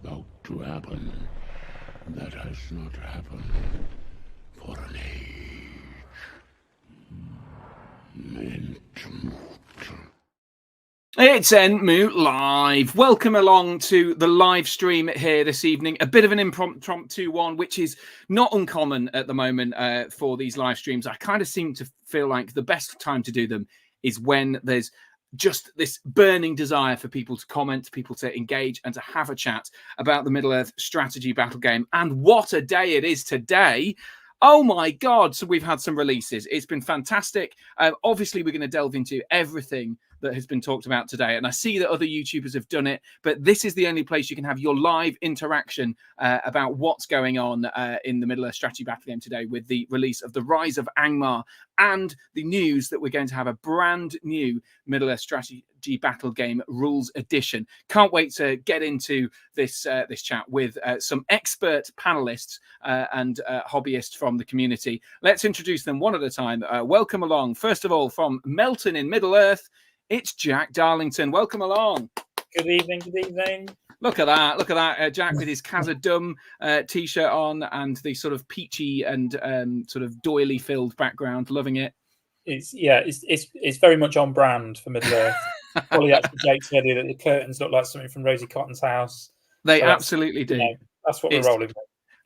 about to happen that has not happened for an age. It's Entmoot Live. Welcome along to the live stream here this evening. A bit of an impromptu one, which is not uncommon at the moment for these live streams. I kind of seem to feel like the best time to do them is when there's just this burning desire for people to comment, people to engage, and to have a chat about the Middle Earth strategy battle game. And what a day it is today. Oh my God. So we've had some releases. It's been fantastic. Obviously, we're going to delve into everything that has been talked about today. And I see that other YouTubers have done it, but this is the only place you can have your live interaction about what's going on in the Middle Earth strategy battle game today with the release of The Rise of Angmar and the news that we're going to have a brand new Middle Earth strategy battle game rules edition. Can't wait to get into this chat with some expert panelists and hobbyists from the community. Let's introduce them one at a time. Welcome along. First of all, from Melton in Middle Earth, it's Jack Darlington. Welcome along. Good evening. Good evening. Look at that. Look at that. Jack with his Khazad-dûm t-shirt on and the sort of peachy and sort of doily filled background. Loving it. It's very much on brand for Middle Earth. Probably actually Jake said that the curtains look like something from Rosie Cotton's house. They absolutely do. That's what we're rolling with.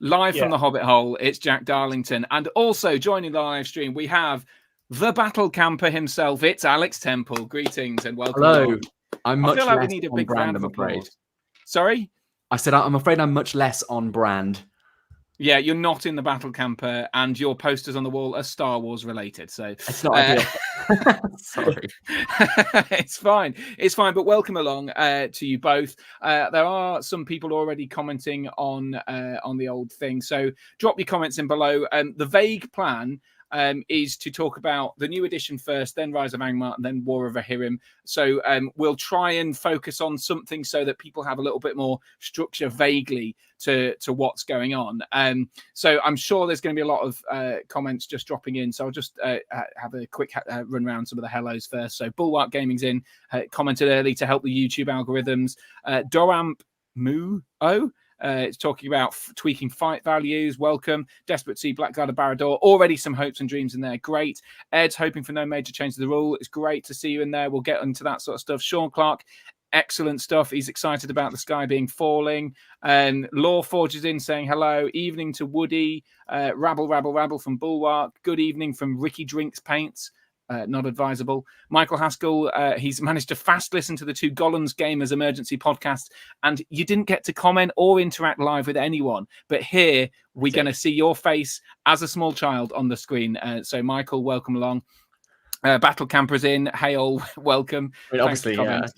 Live from the Hobbit Hole, it's Jack Darlington. And also joining the live stream, we have the battle camper himself. It's Alex Temple. Greetings and welcome. Hello. I feel like we need a big round of applause. Sorry? I said I'm afraid I'm much less on brand. Yeah, you're not in the battle camper, and your posters on the wall are Star Wars related. So it's not ideal. Sorry. It's fine. It's fine. But welcome along to you both. There are some people already commenting on the old thing. So drop your comments in below. The vague plan is to talk about the new edition first, then Rise of Angmar, and then War of Rohirrim. So we'll try and focus on something so that people have a little bit more structure vaguely to what's going on. So I'm sure there's going to be a lot of comments just dropping in. So I'll just have a quick run around some of the hellos first. So Bulwark Gaming's in, commented early to help the YouTube algorithms. Doramp Moo it's talking about tweaking fight values. Welcome. Desperate to see Blackguard Barrador. Already some hopes and dreams in there. Great. Ed's hoping for no major change to the rule. It's great to see you in there. We'll get into that sort of stuff. Sean Clark, excellent stuff. He's excited about the sky being falling. Law Forges in saying hello. Evening to Woody. Rabble from Bulwark. Good evening from Ricky Drinks Paints. Not advisable. Michael Haskell, he's managed to fast listen to the two Gollum's Gamers emergency podcasts, and you didn't get to comment or interact live with anyone. But here, we're going to see your face as a small child on the screen. So, Michael, welcome along. Battle Campers in. Hey, all, welcome. I mean, obviously, comment.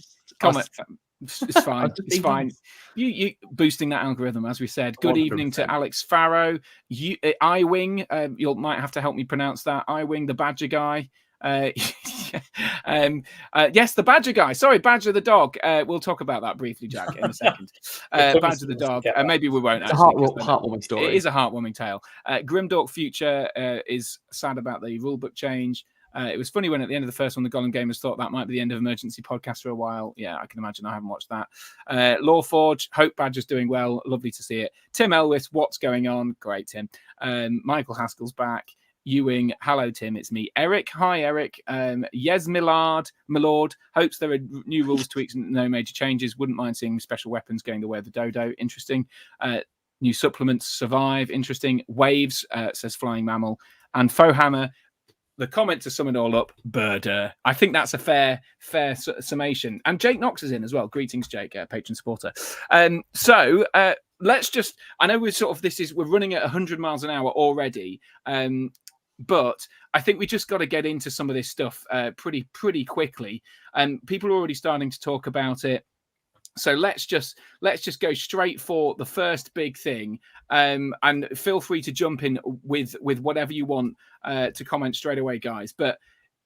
It's fine. It's fine. You boosting that algorithm, as we said. Good evening to Alex Farrow. I-Wing, you might have to help me pronounce that. I-Wing, the Badger guy. Yes, the Badger guy. Sorry, Badger the dog. We'll talk about that briefly, Jack, in a second. Badger the dog. Maybe we won't. It's a heartwarming story. It is a heartwarming tale. Grimdork Future is sad about the rulebook change. It was funny when at the end of the first one, the Gollum Gamers thought that might be the end of emergency podcast for a while. Yeah, I can imagine. I haven't watched that. Lawforge, hope Badger's doing well. Lovely to see it. Tim Elwis, what's going on? Great, Tim. Michael Haskell's back. Ewing, hello Tim, it's me. Eric, hi Eric. Yes Milord hopes there are new rules tweaks and no major changes. Wouldn't mind seeing special weapons going the way of the dodo. Interesting. New supplements survive. Interesting. Waves, says Flying Mammal. And Fohammer, the comment to sum it all up, Birder. I think that's a fair summation. And Jake Knox is in as well. Greetings, Jake, patron supporter. So let's just, I know we're running at 100 miles an hour already. But I think we just got to get into some of this stuff pretty quickly. People are already starting to talk about it. So let's just go straight for the first big thing. And feel free to jump in with whatever you want to comment straight away, guys. But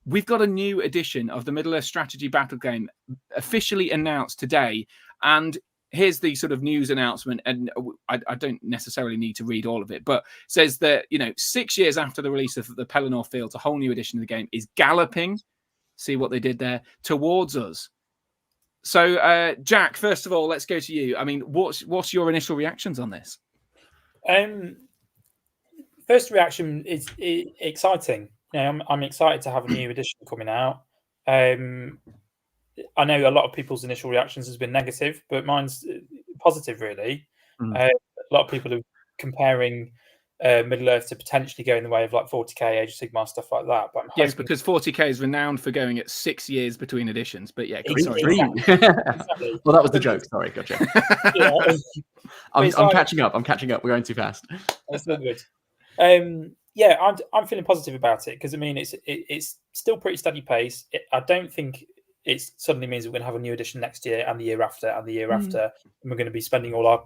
we've got a new edition of the Middle Earth strategy battle game officially announced today. And here's the sort of news announcement, and I don't necessarily need to read all of it, but it says that, 6 years after the release of the Pelennor Fields, a whole new edition of the game is galloping, see what they did there, towards us. So, Jack, first of all, let's go to you. I mean, what's your initial reactions on this? First reaction is exciting. I'm excited to have a new edition coming out. I know a lot of people's initial reactions has been negative, but mine's positive, really. A lot of people are comparing Middle Earth to potentially go in the way of like 40k, Age of Sigmar, stuff like that. But I'm Yes, hoping... because 40k is renowned for going at 6 years between editions. But yeah, sorry. Exactly. Well, that was the joke. Sorry, gotcha. Yeah. I'm catching up. I'm catching up. We're going too fast. That's not good. I'm feeling positive about it because I mean it's still pretty steady pace. I don't think it suddenly means we're going to have a new edition next year and the year after and the year after, and we're going to be spending all our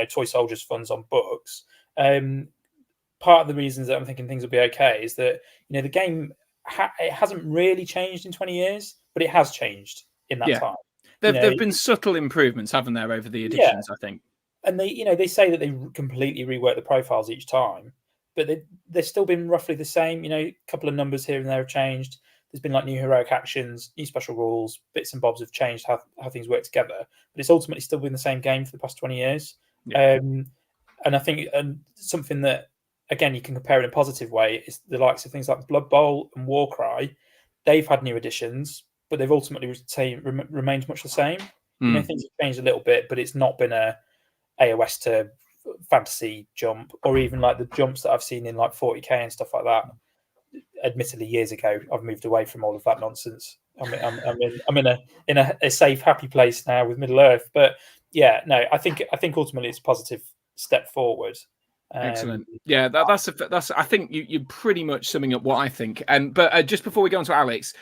toy soldiers funds on books. Part of the reasons that I'm thinking things will be okay is that the game it hasn't really changed in 20 years, but it has changed in that time. There've been subtle improvements, haven't there, over the editions? I think. And they say that they completely rework the profiles each time, but they've still been roughly the same. A couple of numbers here and there have changed. There's been like new heroic actions, new special rules, bits and bobs have changed how things work together. But it's ultimately still been the same game for the past 20 years. Yeah. And I think something that, again, you can compare in a positive way is the likes of things like Blood Bowl and Warcry. They've had new additions, but they've ultimately remained much the same. Things have changed a little bit, but it's not been a AOS to fantasy jump, or even like the jumps that I've seen in like 40k and stuff like that. Admittedly, years ago, I've moved away from all of that nonsense. I'm in a safe, happy place now with Middle Earth. But yeah, no, I think ultimately it's a positive step forward. Excellent. Yeah, that's. I think you're pretty much summing up what I think. But just before we go on to Alex,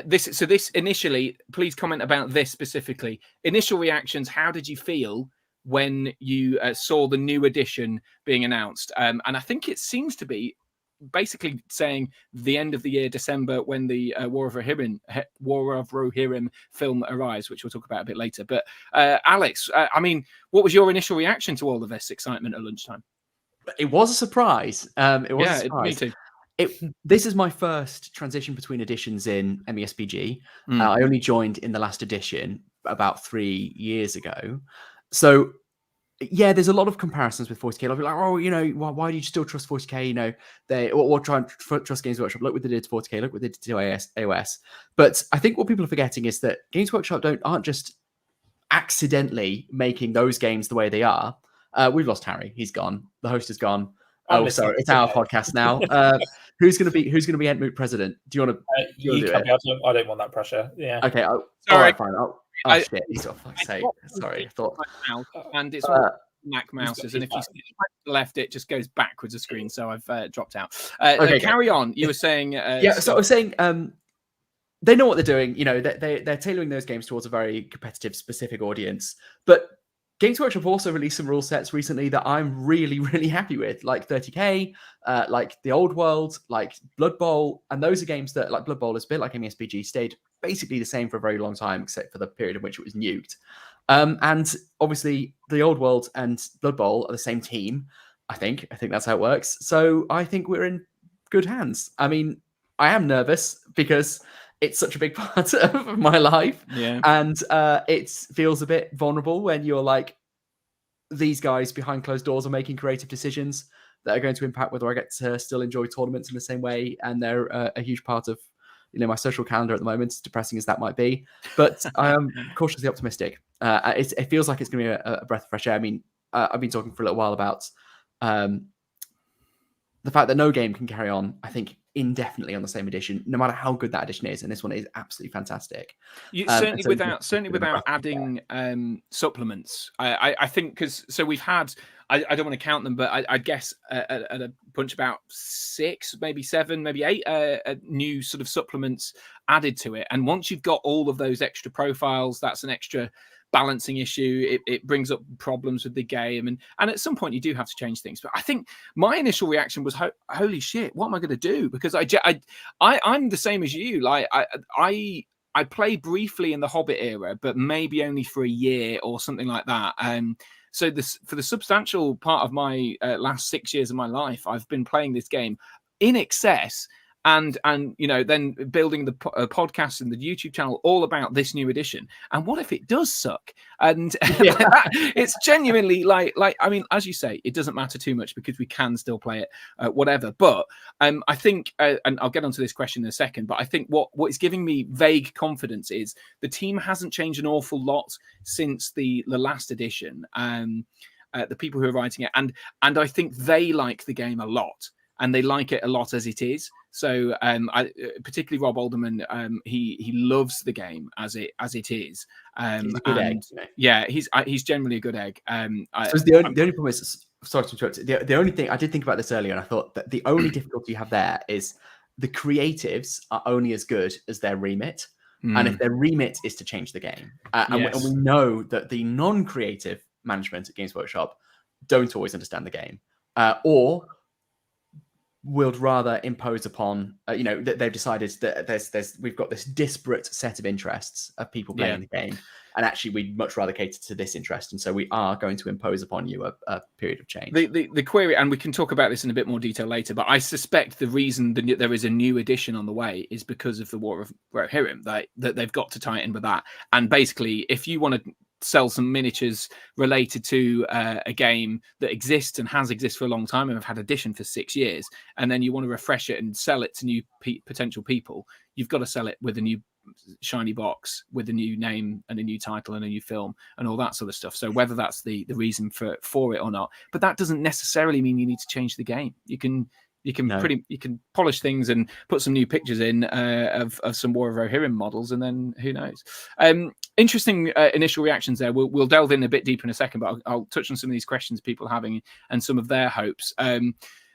this initially, please comment about this specifically. Initial reactions. How did you feel when you saw the new edition being announced? And I think it seems to be basically saying the end of the year, December, when the War of Rohirrim film arrives, which we'll talk about a bit later. But Alex, I mean, what was your initial reaction to all of this excitement at lunchtime? It was a surprise. It was a surprise. Me too. This is my first transition between editions in MESBG. I only joined in the last edition about 3 years ago. So yeah, there's a lot of comparisons with 40k. I'll be like, why do you still trust 40k? We'll try and trust Games Workshop. Look what they did to 40k. Look what they did to AOS. But I think what people are forgetting is that Games Workshop aren't just accidentally making those games the way they are. We've lost Harry. He's gone. The host is gone. Oh, sorry. It's our podcast now. Who's going to be Entmoot president? Do you want to? I don't want that pressure. Yeah. Okay. All right. Fine. Shit. He's off. Fuck's sake. Sorry. I thought. And it's all Mac mouses, and if you left, it just goes backwards a screen. So I've dropped out. Okay. Carry on. You were saying. So I was saying. They know what they're doing. They're tailoring those games towards a very competitive, specific audience, but Games Workshop also released some rule sets recently that I'm really, really happy with, like 30k, like the Old World, like Blood Bowl, and those are games that, like Blood Bowl, is a bit like MESBG, stayed basically the same for a very long time, except for the period in which it was nuked. And obviously, the Old World and Blood Bowl are the same team. I think that's how it works. So I think we're in good hands. I mean, I am nervous because it's such a big part of my life. Yeah. And it feels a bit vulnerable when you're like, these guys behind closed doors are making creative decisions that are going to impact whether I get to still enjoy tournaments in the same way. And they're a huge part of, my social calendar at the moment, depressing as that might be. But I am cautiously optimistic. It feels like it's going to be a breath of fresh air. I mean, I've been talking for a little while about the fact that no game can carry on, I think, indefinitely on the same edition, no matter how good that edition is, and this one is absolutely fantastic. Certainly without adding supplements. I think because we've had, I don't want to count them, but I guess at a punch about 6, maybe 7, maybe 8 new sort of supplements added to it. And once you've got all of those extra profiles, that's an extra balancing issue. It brings up problems with the game, and at some point you do have to change things. But I think my initial reaction was, holy shit, what am I going to do? Because I'm the same as you. Like I played briefly in the Hobbit era, but maybe only for a year or something like that. So for the substantial part of my last 6 years of my life, I've been playing this game in excess and then building the podcast and the YouTube channel all about this new edition. And what if it does suck? And it's genuinely like I mean, as you say, it doesn't matter too much because we can still play it, whatever. But I think, and I'll get onto this question in a second, but I think what is giving me vague confidence is the team hasn't changed an awful lot since the last edition. The people who are writing it, and I think they like the game a lot, and they like it a lot as it is. So particularly Rob Alderman, he loves the game as it is. He's a good egg. Yeah, he's generally a good egg. So the only problem is, sorry to interrupt. The only thing I did think about this earlier, and I thought that the only difficulty you have there is the creatives are only as good as their remit. And if their remit is to change the game, and we know that the non-creative management at Games Workshop don't always understand the game, or would rather impose upon, that they've decided that we've got this disparate set of interests of people playing the game, and actually we'd much rather cater to this interest, and so we are going to impose upon you a period of change. The query, and we can talk about this in a bit more detail later, but I suspect the reason that there is a new edition on the way is because of the War of Rohirrim, that they've got to tie in with that. And basically, if you want to sell some miniatures related to a game that exists and has existed for a long time and have had edition for 6 years, and then you want to refresh it and sell it to new potential people, you've got to sell it with a new shiny box with a new name and a new title and a new film and all that sort of stuff. So whether that's the reason for it or not, but that doesn't necessarily mean you need to change the game. You can polish things and put some new pictures in of some War of Rohirrim models, and then who knows. Interesting initial reactions there. We'll delve in a bit deeper in a second, but I'll touch on some of these questions people are having and some of their hopes.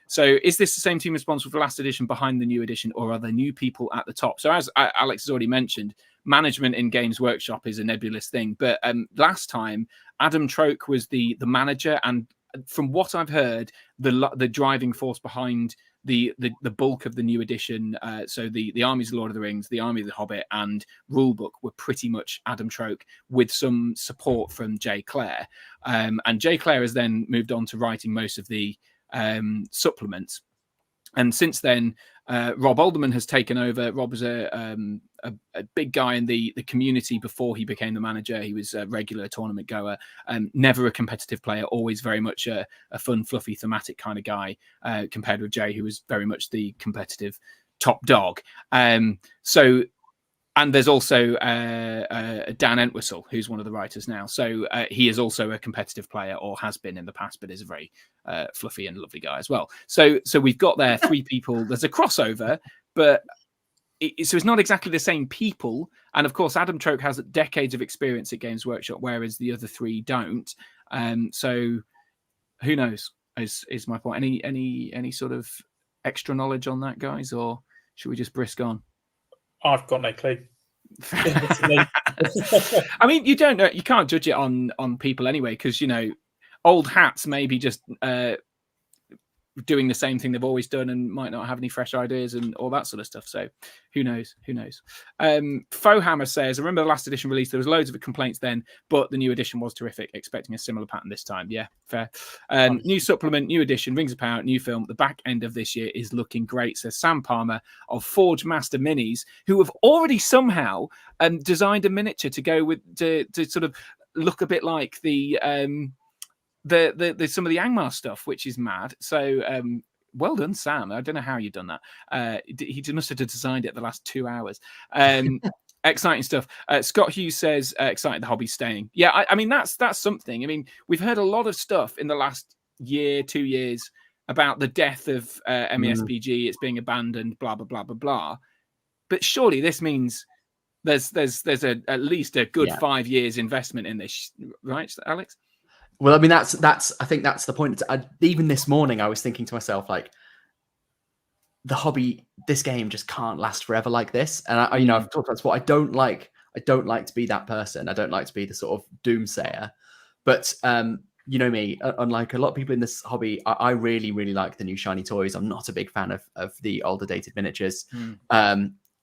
So is this the same team responsible for the last edition behind the new edition, or are there new people at the top? So as Alex has already mentioned, management in Games Workshop is a nebulous thing. But last time, Adam Troke was the manager, and from what I've heard, the driving force behind the bulk of the new edition, so the Armies of the Lord of the Rings, the Army of the Hobbit, and Rulebook were pretty much Adam Troke, with some support from Jay Clare. And Jay Clare has then moved on to writing most of the supplements. And since then, Rob Alderman has taken over. Rob was a big guy in the community before he became the manager. He was a regular tournament goer, never a competitive player, always very much a fun, fluffy, thematic kind of guy, compared with Jay, who was very much the competitive top dog. And there's also Dan Entwistle, who's one of the writers now. So he is also a competitive player, or has been in the past, but is a very fluffy and lovely guy as well. So we've got there 3 people. There's a crossover, but so it's not exactly the same people. And of course, Adam Troke has decades of experience at Games Workshop, whereas the other 3 don't. So who knows? Is my point. Any sort of extra knowledge on that, guys, or should we just brisk on? I've got no clue. I mean, you don't know. You can't judge it on people anyway, because old hats maybe just doing the same thing they've always done and might not have any fresh ideas and all that sort of stuff. So who knows? Fohammer says, I remember the last edition release, there was loads of complaints then, but the new edition was terrific, expecting a similar pattern this time. Yeah, fair. New supplement, new edition, Rings of Power, new film. The back end of this year is looking great, says Sam Palmer of Forge Master Minis, who have already somehow designed a miniature to go with, to sort of look a bit like the some of the Angmar stuff, which is mad. So well done, Sam. I don't know how you've done that. He must have designed it the last 2 hours. Exciting stuff. Scott Hughes says, excited the hobby's staying. Yeah, I mean, that's something. I mean, we've heard a lot of stuff in the last 2 years about the death of MESBG, it's being abandoned, blah, blah, blah, blah, blah. But surely this means there's at least a good 5 years investment in this, right, Alex? Well, I mean, I think that's the point. Even this morning, I was thinking to myself, like, the hobby, this game just can't last forever like this. And I've talked about what I don't like. I don't like to be that person. I don't like to be the sort of doomsayer. But you know me, unlike a lot of people in this hobby, I really, really like the new shiny toys. I'm not a big fan of the older dated miniatures.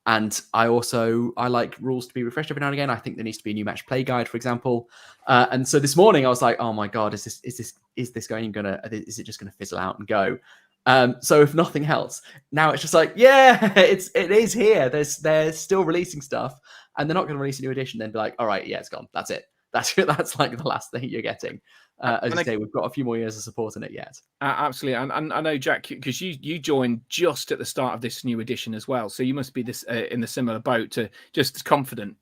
And I like rules to be refreshed every now and again. I think there needs to be a new match play guide, for example. And so this morning I was like, oh my God, is it just going to fizzle out and go? So if nothing else, now it's just like, yeah, it is here. They're still releasing stuff, and they're not going to release a new edition. Then be like, all right, yeah, it's gone. That's it. That's like the last thing you're getting. As you say, we've got a few more years of supporting it yet. Absolutely, and I know, Jack, because you joined just at the start of this new edition as well, so you must be this in the similar boat, to just confident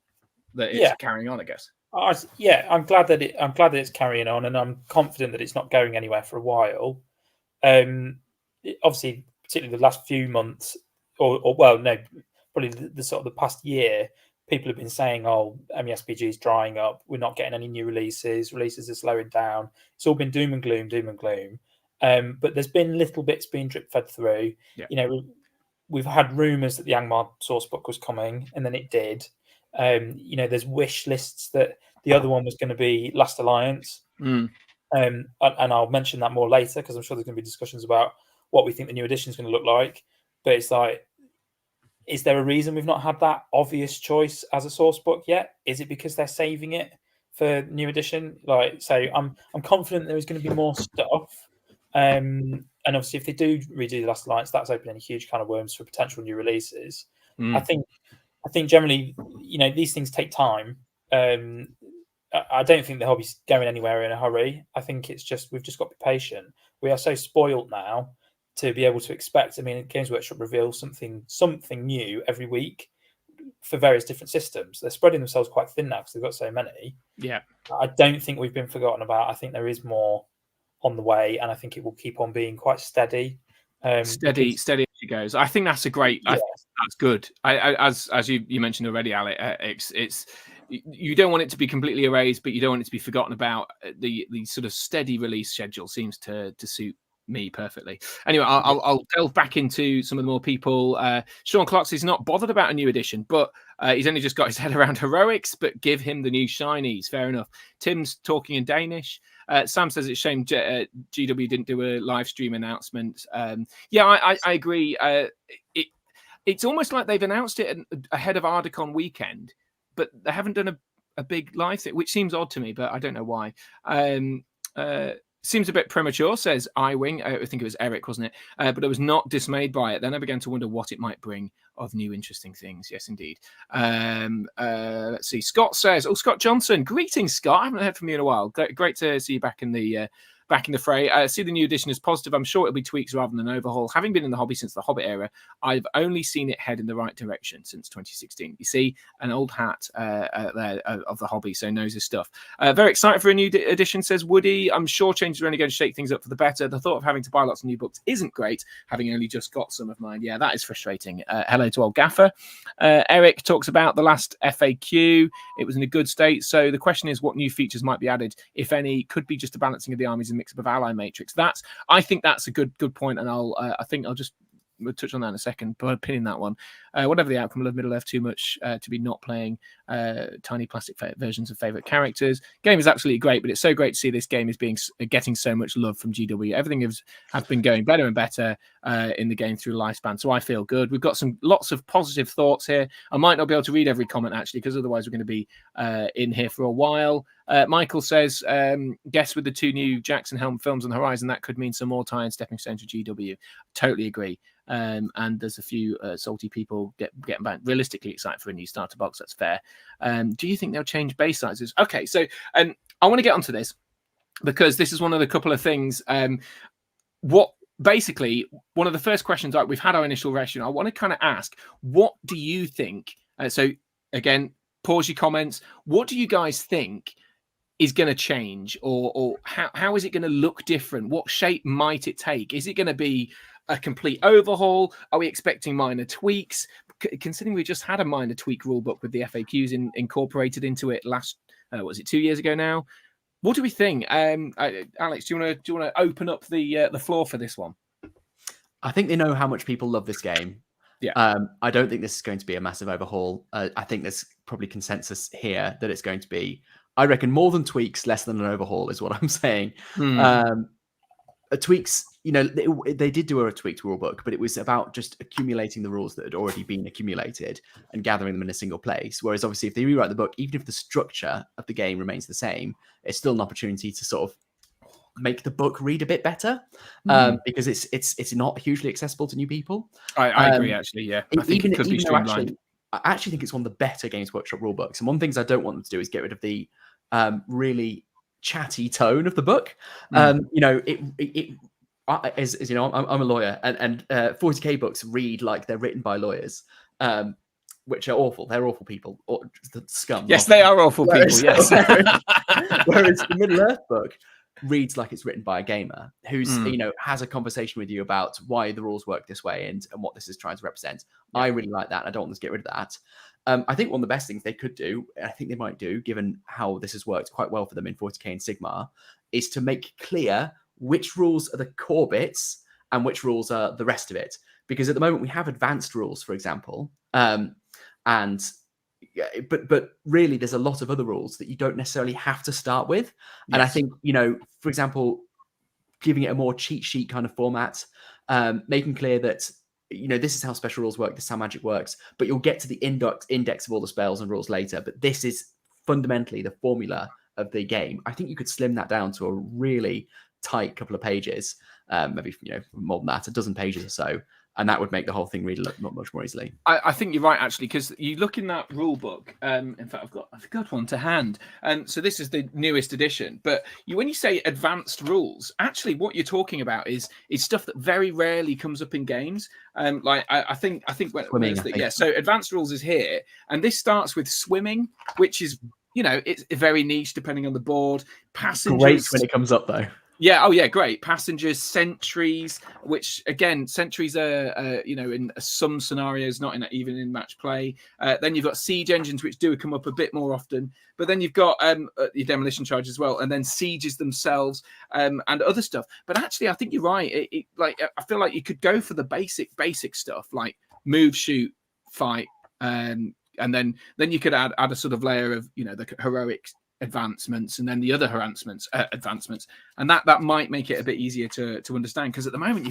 that it's carrying on, I guess. I'm glad that it's carrying on, and I'm confident that it's not going anywhere for a while. Obviously, particularly the last few months, probably the sort of the past year, people have been saying, "Oh, MESBG is drying up. We're not getting any new releases. Releases are slowing down." It's all been doom and gloom. But there's been little bits being drip fed through. Yeah. You know, we've had rumours that the Angmar source book was coming, and then it did. You know, there's wish lists that the other one was going to be Last Alliance. And I'll mention that more later, because I'm sure there's going to be discussions about what we think the new edition is going to look like. But it's like, is there a reason we've not had that obvious choice as a source book yet? Is it because they're saving it for new edition? So I'm confident there is going to be more stuff. And obviously, if they do redo the Last Alliance, that's opening a huge can of worms for potential new releases. I think generally, you know, these things take time. I don't think the hobby's going anywhere in a hurry. I think it's just, we've just got to be patient. We are so spoiled now to be able to expect. I mean, Games Workshop reveals something new every week for various different systems. They're spreading themselves quite thin now because they've got so many. Yeah. I don't think we've been forgotten about. I think there is more on the way, and I think it will keep on being quite steady. Steady as it goes. I think that's a great. I think that's good. As you mentioned already, Alex, it's you don't want it to be completely erased, but you don't want it to be forgotten about. The sort of steady release schedule seems to suit me perfectly. Anyway, I'll delve back into some of the more people. Sean Clark's is not bothered about a new edition, but he's only just got his head around heroics. But give him the new shinies. Fair enough. Tim's talking in Danish. Sam says it's a shame GW didn't do a live stream announcement. I agree. It's almost like they've announced it ahead of Ardacon weekend, but they haven't done a big live thing, which seems odd to me, but I don't know why. Seems a bit premature, says iWing. I think it was Eric, wasn't it? But I was not dismayed by it. Then I began to wonder what it might bring of new interesting things. Yes, indeed. Let's see. Scott says, Scott Johnson. Greetings, Scott. I haven't heard from you in a while. Great to see you back in the fray. See the new edition as positive. I'm sure it'll be tweaks rather than an overhaul. Having been in the hobby since the Hobbit era, I've only seen it head in the right direction since 2016. You see, an old hat there of the hobby, so knows his stuff. Very excited for a new edition, says Woody. I'm sure changes are only going to shake things up for the better. The thought of having to buy lots of new books isn't great, having only just got some of mine. Yeah, that is frustrating. Hello to old Gaffer. Eric talks about the last FAQ. It was in a good state. So the question is, what new features might be added, if any? Could be just a balancing of the armies and mix up of ally matrix. I think that's a good point, and I think I'll just touch on that in a second, but pinning that one. Whatever the outcome, I love Middle Earth too much to be not playing tiny plastic versions of favorite characters. Game is absolutely great, but it's so great to see this game is getting so much love from GW. Everything has been going better and better in the game through lifespan, so I feel good. We've got lots of positive thoughts here. I might not be able to read every comment actually, because otherwise we're going to be in here for a while. Michael says, guess with the 2 new Jackson Helm films on the horizon, that could mean some more tie and stepping stones for GW. Totally agree. And there's a few salty people getting back realistically excited for a new starter box. That's fair. Do you think they'll change base sizes? Okay, so I want to get onto this because this is one of the couple of things. Basically, one of the first questions we've had our initial reaction. I want to kind of ask, what do you think? So again, pause your comments. What do you guys think is going to change, or how is it going to look different? What shape might it take? Is it going to be a complete overhaul? Are we expecting minor tweaks? Considering we just had a minor tweak rulebook with the FAQs incorporated into it last, was it 2 years ago now? What do we think? Alex, do you want to open up the floor for this one? I think they know how much people love this game. Yeah. I don't think this is going to be a massive overhaul. I think there's probably consensus here that it's going to be, I reckon, more than tweaks, less than an overhaul is what I'm saying. Tweaks, they did do a tweaked rulebook, but it was about just accumulating the rules that had already been accumulated and gathering them in a single place. Whereas obviously if they rewrite the book, even if the structure of the game remains the same, it's still an opportunity to sort of make the book read a bit better, because it's not hugely accessible to new people. I agree, actually. Yeah, I think it could be streamlined. I actually think it's one of the better Games Workshop rule books. And one of the things I don't want them to do is get rid of the really chatty tone of the book. As you know, I'm a lawyer, and 40k books read like they're written by lawyers, which are awful. They're awful people, or the scum. Yes, they are awful people. Yes. Whereas the Middle Earth book reads like it's written by a gamer who's has a conversation with you about why the rules work this way and what this is trying to represent. I really like that, and I don't want them to get rid of that. I think one of the best things they could do, I think they might do, given how this has worked quite well for them in 40k and Sigmar, is to make clear which rules are the core bits and which rules are the rest of it. Because at the moment we have advanced rules, for example, but really there's a lot of other rules that you don't necessarily have to start with. Yes. And I think, for example, giving it a more cheat sheet kind of format, making clear that, this is how special rules work, this is how magic works, but you'll get to the index of all the spells and rules later. But this is fundamentally the formula of the game. I think you could slim that down to a really tight couple of pages, maybe more than that, a dozen pages or so, and that would make the whole thing read much more easily. I think you're right, actually, because you look in that rule book. In fact, I've got one to hand, and so this is the newest edition. But when you say advanced rules, actually, what you're talking about is stuff that very rarely comes up in games. I think when so advanced rules is here, and this starts with swimming, which is it's very niche depending on the board. Passengers, great when it comes up though. Yeah. Oh, yeah. Great. Passengers, sentries, which again, sentries are, in some scenarios, not even in match play. Then you've got siege engines, which do come up a bit more often. But then you've got your demolition charge as well, and then sieges themselves and other stuff. But actually, I think you're right. I feel like you could go for the basic stuff like move, shoot, fight, and then you could add a sort of layer of the heroic advancements and then the other advancements, and that might make it a bit easier to understand, because at the moment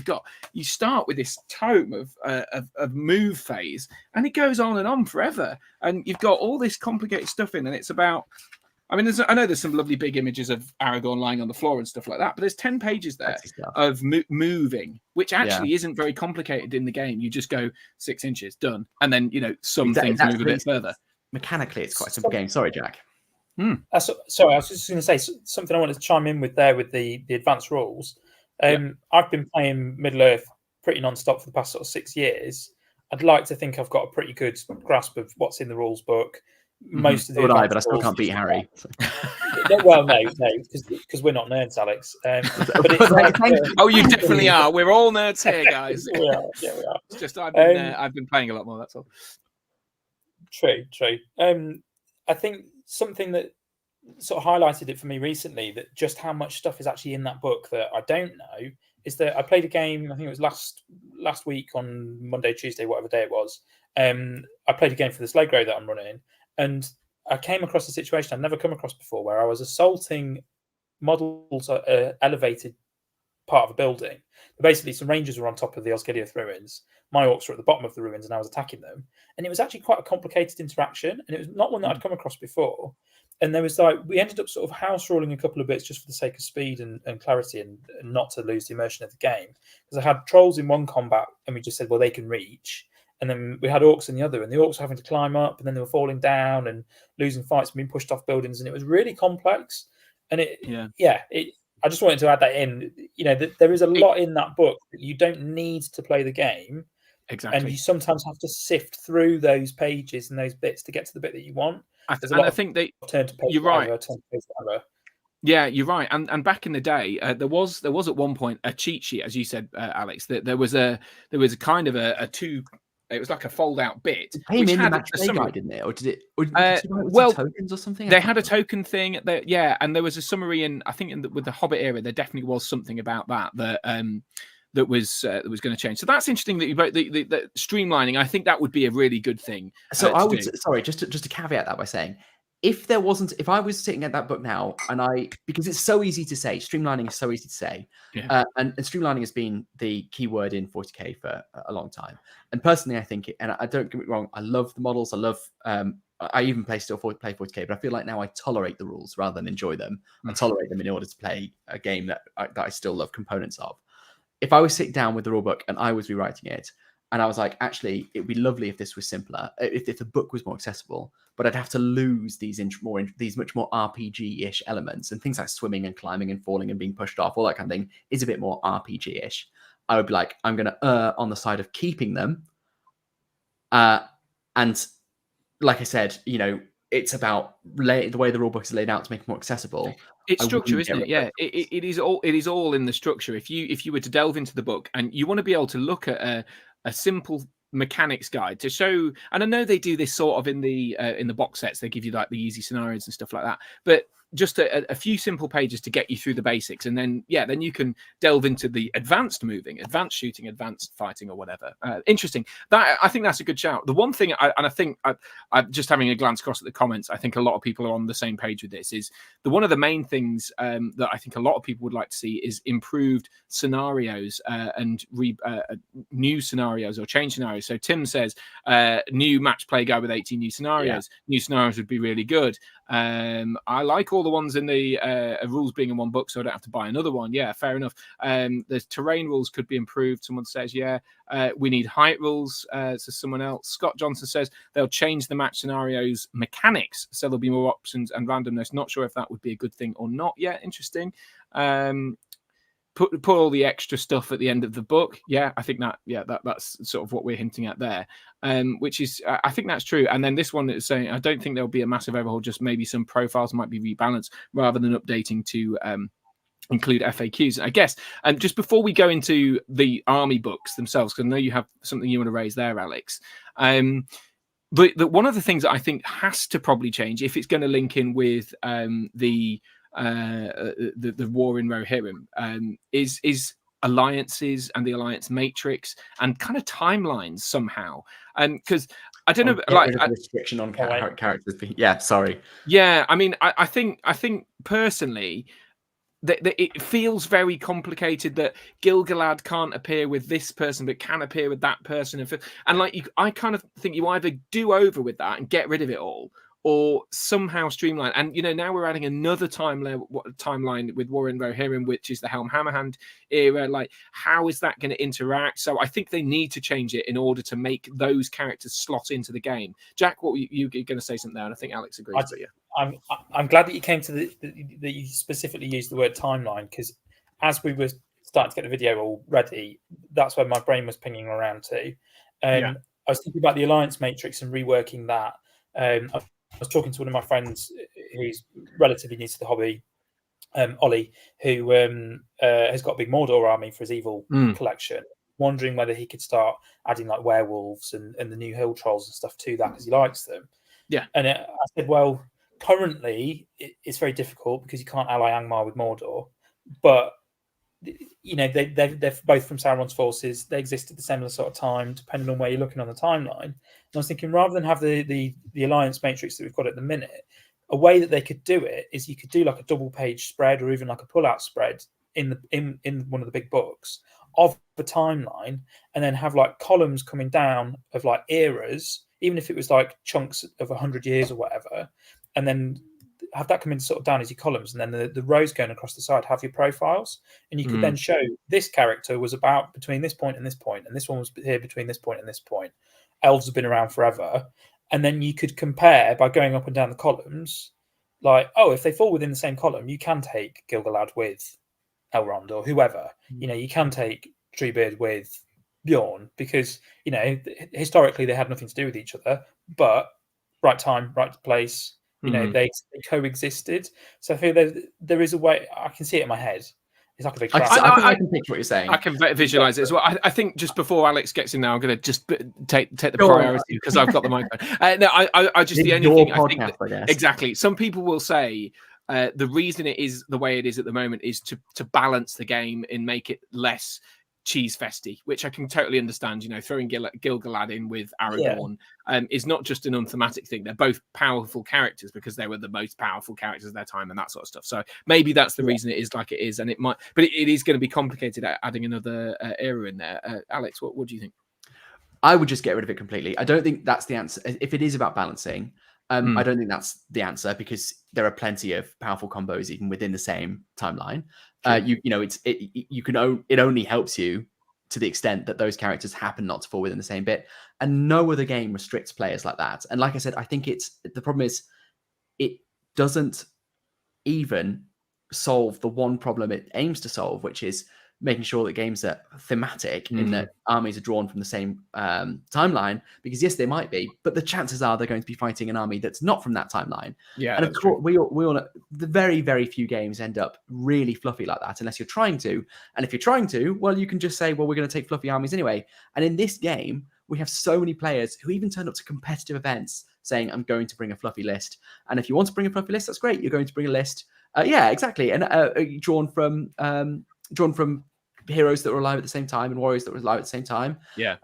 you start with this tome of move phase, and it goes on and on forever, and you've got all this complicated stuff in, and it's about, I know there's some lovely big images of Aragorn lying on the floor and stuff like that, but there's 10 pages there of moving, which actually isn't very complicated in the game. You just go 6 inches, done, and then some things move a bit further. Mechanically, it's quite a simple game. Sorry, Jack. Sorry, I was just going to say something I wanted to chime in with there with the advanced rules. I've been playing Middle Earth pretty non-stop for the past sort of 6 years. I'd like to think I've got a pretty good grasp of what's in the rules book. Most of the but I still can't beat Harry. Well, no, because we're not nerds, Alex. But it's oh, you definitely are. We're all nerds here, guys. we are. It's just I've been playing a lot more. That's all. True. I think something that sort of highlighted it for me recently, that just how much stuff is actually in that book that I don't know, is that I played a game, I think it was last week on Monday, Tuesday, whatever day it was. I played a game for the Slow Grow that I'm running, and I came across a situation I'd never come across before, where I was assaulting models at elevated part of a building. Basically, some rangers were on top of the Osgiliath ruins. My orcs were at the bottom of the ruins, and I was attacking them. And it was actually quite a complicated interaction, and it was not one that I'd come across before. And there was we ended up sort of house ruling a couple of bits just for the sake of speed and clarity, and not to lose the immersion of the game. Because I had trolls in one combat, and we just said, well, they can reach. And then we had orcs in the other, and the orcs were having to climb up, and then they were falling down and losing fights and being pushed off buildings, and it was really complex. And I just wanted to add that in. That there is a lot in that book that you don't need to play the game. Exactly. And you sometimes have to sift through those pages and those bits to get to the bit that you want. I think turn to page you're whatever, right. turn to page whatever. Yeah, you're right. And back in the day, there was at one point a cheat sheet, as you said, Alex. That there was a kind of a two. It was like a fold-out bit. It came in the match play guide, didn't it? Or did it? Well, tokens or something. They had a token thing. And there was a summary in. I think with the Hobbit era, there definitely was something about that was going to change. So that's interesting that you both the streamlining. I think that would be a really good thing. So I would just to caveat that by saying, if I was sitting at that book now, because it's so easy to say, streamlining is so easy to say, and streamlining has been the key word in 40k for a long time. And personally, I think and I don't get me wrong, I love the models, I love I even play 40k, but I feel like now I tolerate the rules rather than enjoy them. I tolerate them in order to play a game that I still love components of. If I was sitting down with the rulebook and I was rewriting it, and I was like, actually, it'd be lovely if this was simpler, if the book was more accessible, but I'd have to lose these much more RPG-ish elements, and things like swimming and climbing and falling and being pushed off, all that kind of thing is a bit more RPG-ish. I would be like, I'm going to err on the side of keeping them. And like I said, it's about the way the rulebook is laid out to make it more accessible. It's structure, isn't it? Yeah, it is all in the structure. If you were to delve into the book and you want to be able to look at a simple mechanics guide to show, and I know they do this sort of in the box sets, they give you like the easy scenarios and stuff like that, but just a few simple pages to get you through the basics, and then you can delve into the advanced moving, advanced shooting, advanced fighting, or whatever. Interesting. I think that's a good shout. The one thing, I think I'm just having a glance across at the comments, I think a lot of people are on the same page with this. Is one of the main things that I think a lot of people would like to see is improved scenarios and new scenarios or change scenarios. So Tim says new match play guide with 18 new scenarios. Yeah. New scenarios would be really good. I like all the ones in the rules being in one book, so I don't have to buy another one. Yeah, fair enough. The terrain rules could be improved. Someone says, we need height rules. Says someone else. Scott Johnson says they'll change the match scenarios mechanics, so there'll be more options and randomness. Not sure if that would be a good thing or not. Yeah, interesting. Put all the extra stuff at the end of the book. Yeah, I think that's sort of what we're hinting at there, which is, I think that's true. And then this one is saying, I don't think there'll be a massive overhaul, just maybe some profiles might be rebalanced rather than updating to include FAQs, I guess. And just before we go into the army books themselves, because I know you have something you want to raise there, Alex. But one of the things that I think has to probably change, if it's going to link in with the war in Rohirrim, is alliances and the alliance matrix and kind of timelines somehow. Because I don't know, like restriction on characters. Sorry. Yeah, I mean, I think personally that it feels very complicated that Gil-galad can't appear with this person but can appear with that person, and like I kind of think you either do over with that and get rid of it all, or somehow streamline. And now we're adding another timeline with War in Rohirrim, which is the Helm Hammerhand era. Like, how is that going to interact? So I think they need to change it in order to make those characters slot into the game. Jack, what you're going to say something there, and I think Alex agrees. But yeah, I'm glad that you came to that you specifically used the word timeline, because as we were starting to get the video all ready, that's where my brain was pinging around to. I was thinking about the alliance matrix and reworking that. I was talking to one of my friends who's relatively new to the hobby, Ollie, who has got a big Mordor army for his evil collection, wondering whether he could start adding like werewolves and the new hill trolls and stuff to that because he likes them. Yeah. And I said, well, currently it's very difficult because you can't ally Angmar with Mordor, but they're both from Sauron's forces. They exist at the similar sort of time, depending on where you're looking on the timeline. And I was thinking, rather than have the alliance matrix that we've got at the minute, a way that they could do it is you could do like a double page spread or even like a pull-out spread in one of the big books of the timeline, and then have like columns coming down of like eras, even if it was like chunks of 100 years or whatever, and then have that come in sort of down as your columns, and then the rows going across the side have your profiles, and you could then show this character was about between this point and this point, and this one was here between this point and this point. Elves have been around forever, and then you could compare by going up and down the columns, like, oh, if they fall within the same column, you can take Gil-galad with Elrond or whoever. You can take Treebeard with Bjorn, because historically they had nothing to do with each other, but right time, right place. They coexisted. So I feel there is a way. I can see it in my head. It's like a big. I think I can picture what you're saying. I can visualize it as well. I think just before Alex gets in now, I'm going to just take the priority because I've got the microphone. No, I just the only thing podcast, I think exactly. Some people will say the reason it is the way it is at the moment is to balance the game and make it less cheese festy, which I can totally understand. Throwing Gil-galad in with Aragorn is not just an unthematic thing. They're both powerful characters because they were the most powerful characters of their time and that sort of stuff. So maybe that's the reason it is like it is, and it might, but it is going to be complicated adding another era in there. Alex, what do you think? I would just get rid of it completely. I don't think that's the answer. If it is about balancing, I don't think that's the answer, because there are plenty of powerful combos even within the same timeline. It only helps you to the extent that those characters happen not to fall within the same bit, and no other game restricts players like that. And like I said, I think the problem is it doesn't even solve the one problem it aims to solve, which is making sure that games are thematic in that armies are drawn from the same timeline, because yes, they might be, but the chances are they're going to be fighting an army that's not from that timeline. Yeah, and of course, we all know the very, very few games end up really fluffy like that, unless you're trying to. And if you're trying to, well, you can just say, well, we're going to take fluffy armies anyway. And in this game, we have so many players who even turn up to competitive events saying, I'm going to bring a fluffy list. And if you want to bring a fluffy list, that's great. You're going to bring a list. Yeah, exactly. And drawn from heroes that were alive at the same time and warriors that were alive at the same time. Yeah.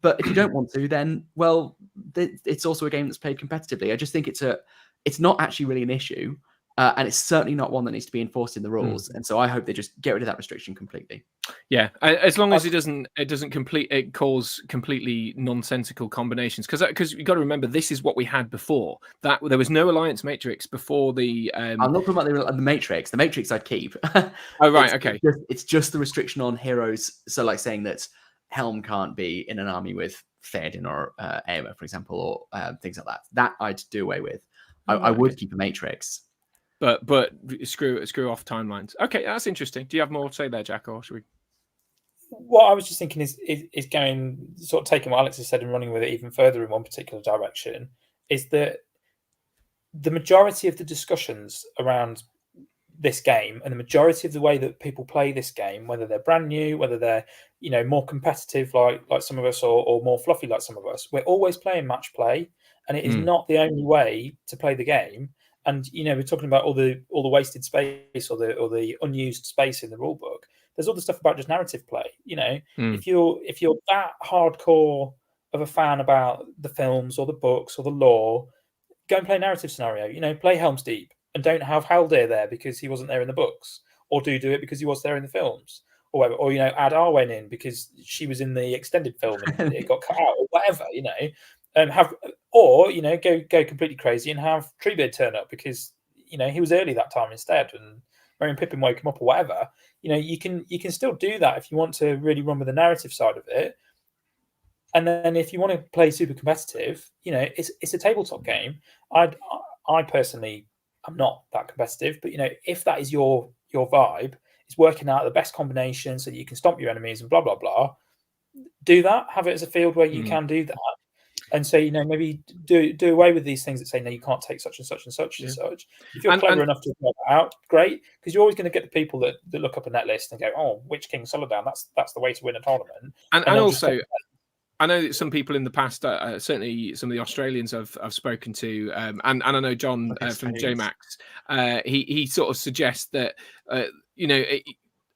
But if you don't want to, then, well, it's also a game that's played competitively. I just think it's not actually really an issue. And it's certainly not one that needs to be enforced in the rules. And so I hope they just get rid of that restriction completely. Yeah, as long as it doesn't cause completely nonsensical combinations. Because you've got to remember, this is what we had before. That there was no alliance matrix before the. I'm not talking about the matrix. The matrix I'd keep. Oh right, okay. It's just the restriction on heroes. So like saying that Helm can't be in an army with Theoden or Aemma, for example, or things like that. That I'd do away with. I would keep a matrix. But screw off timelines. Okay, that's interesting. Do you have more to say there, Jack, or should we? What I was just thinking is going, sort of taking what Alex has said and running with it even further in one particular direction, is that the majority of the discussions around this game and the majority of the way that people play this game, whether they're brand new, whether they're more competitive like some of us, or more fluffy like some of us, we're always playing match play, and it is not the only way to play the game. And we're talking about all the wasted space or the unused space in the rule book. There's all the stuff about just narrative play. If you're that hardcore of a fan about the films or the books or the lore, go and play a narrative scenario. Play Helm's Deep and don't have Haldir there because he wasn't there in the books, or do it because he was there in the films, or whatever. Or add Arwen in because she was in the extended film and it got cut out, or whatever. Go completely crazy and have Treebeard turn up because he was early that time instead, and Merry and Pippin woke him up or whatever. You can still do that if you want to really run with the narrative side of it. And then if you want to play super competitive, it's a tabletop game. I personally am not that competitive, but if that is your vibe, it's working out the best combination so that you can stomp your enemies and blah blah blah. Do that. Have it as a field where you can do that. And so, maybe do away with these things that say, no, you can't take such and such and such and such. If you're clever enough to work that out, great, because you're always going to get the people that look up a net list and go, oh, Witch King Solodan, that's the way to win a tournament. And also, I know that some people in the past, certainly some of the Australians I've spoken to, and I know John from JMax, he sort of suggests that,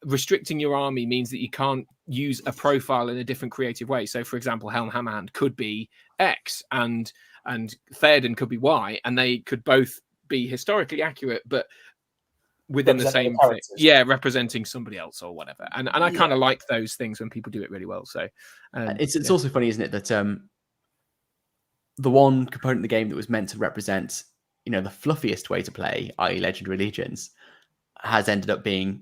restricting your army means that you can't use a profile in a different creative way. So, for example, Helm Hammerhand could be X and Theoden could be Y, and they could both be historically accurate, but within the same thing. Yeah, representing somebody else or whatever. And I kind of like those things when people do it really well. So it's also funny, isn't it, that the one component of the game that was meant to represent, the fluffiest way to play, i.e. Legendary Legions, has ended up being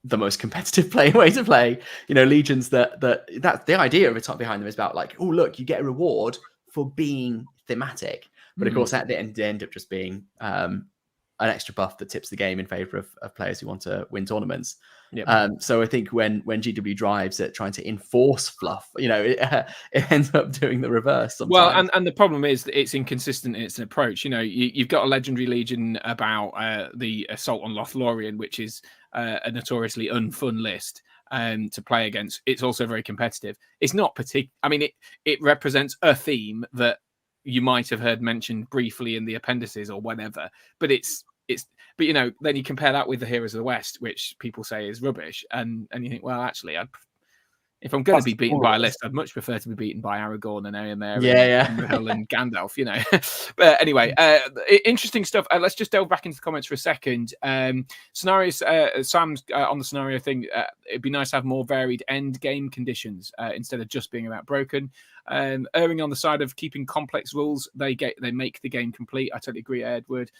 the most competitive way to play. Legions that's the idea of it behind them is about like, oh look, you get a reward for being thematic, but of course at the end they end up just being an extra buff that tips the game in favor of players who want to win tournaments. So I think when GW drives at trying to enforce fluff, it ends up doing the reverse sometimes. Well, and the problem is that it's inconsistent in its approach. You've got a Legendary Legion about the Assault on Lothlorien, which is a notoriously unfun list to play against. It's also very competitive. It's not particular. I mean, it represents a theme that you might have heard mentioned briefly in the appendices or whatever, but then you compare that with the Heroes of the West, which people say is rubbish, and you think, well, actually, If I'm going to That's be the beaten by a rules. list, I'd much prefer to be beaten by Aragorn and Éomer Yeah, and yeah. Rahel and Gandalf, you know. But anyway, interesting stuff. Let's just delve back into the comments for a second. Scenarios, Sam's on the scenario thing. It'd be nice to have more varied end game conditions instead of just being about broken. Erring on the side of keeping complex rules, they make the game complete. I totally agree, Edward.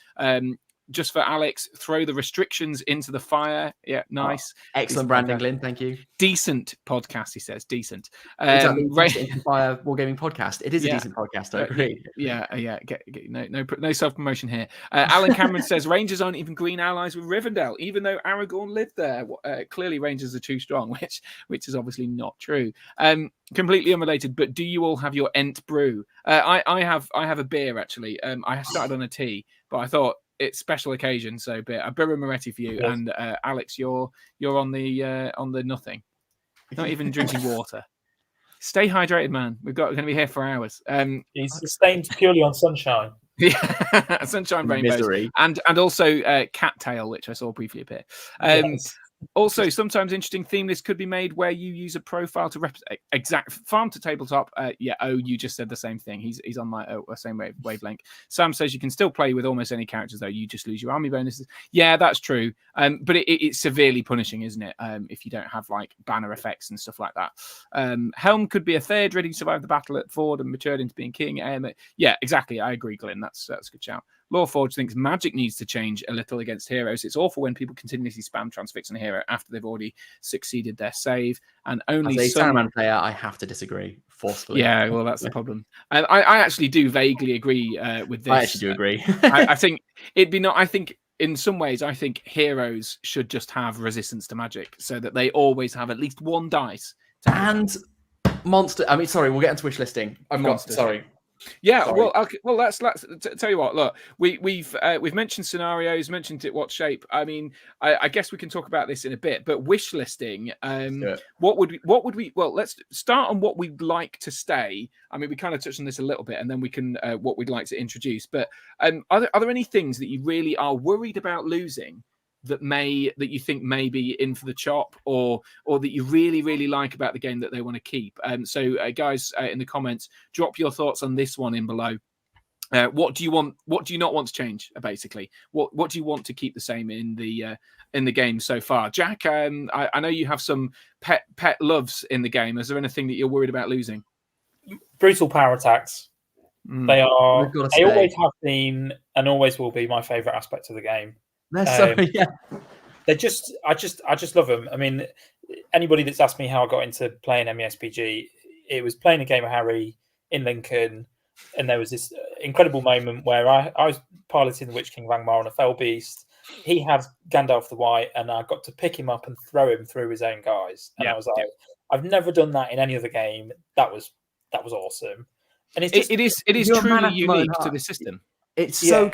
Just for Alex, throw the restrictions into the fire. Yeah, nice. Excellent Decent branding, podcast. Glyn. Thank you. Decent podcast, he says. Decent. Exactly. Fire Wargaming podcast. It is a Yeah. decent podcast. I agree. Yeah. No self promotion here. Alan Cameron says Rangers aren't even green allies with Rivendell, even though Aragorn lived there. Clearly, Rangers are too strong, which is obviously not true. Completely unrelated, but do you all have your Ent brew? I have a beer actually. I started on a tea, but I thought it's special occasion, so beer. A Birra Moretti for you, Yes. and Alex, you're on the nothing. Not even drinking water. Stay hydrated, man. We're going to be here for hours. He's sustained purely on sunshine. Yeah, sunshine, rainbows, Misery. and also cattail, which I saw briefly appear. Yes. Also, sometimes interesting theme lists could be made where you use a profile to represent exact farm to tabletop. You just said the same thing. He's on my same wavelength. Sam says you can still play with almost any characters, though. You just lose your army bonuses. Yeah, that's true. But it's severely punishing, isn't it? If you don't have like banner effects and stuff like that. Helm could be a third, ready to survive the battle at Ford and matured into being king. Yeah, exactly. I agree, Glenn. That's a good shout. Lawforge thinks magic needs to change a little against heroes. It's awful when people continuously spam transfix on a hero after they've already succeeded their save. And only As a Saruman player, I have to disagree forcefully. Yeah, well, that's the problem. I actually do vaguely agree with this. I actually do agree. I think it'd be not. I think in some ways, I think heroes should just have resistance to magic so that they always have at least one dice. And monster. I mean, sorry, we'll get into wish listing. Sorry. Yeah, Sorry. well, let's tell you what. Look, we've mentioned scenarios, mentioned it. What shape? I mean, I guess we can talk about this in a bit. But wish listing. What would we? Well, let's start on what we'd like to stay. I mean, we kind of touched on this a little bit, and then we can what we'd like to introduce. But are there any things that you really are worried about losing that you think may be in for the chop, or that you really like about the game that they want to keep? So guys, in the comments, drop your thoughts on this one in below. What do you want? What do you not want to change? Basically, what do you want to keep the same in the game so far? Jack, I know you have some pet loves in the game. Is there anything that you're worried about losing? Brutal power attacks. They are. They always have been and always will be my favorite aspect of the game. They're so yeah. They're just. I just love them. I mean, anybody that's asked me how I got into playing MESBG, it was playing a game of Harry in Lincoln, and there was this incredible moment where I was piloting the Witch King of Angmar on a fell beast. He had Gandalf the White, and I got to pick him up and throw him through his own guys. And I was like, I've never done that in any other game. That was awesome. And it's just, it is truly unique to the system. It's so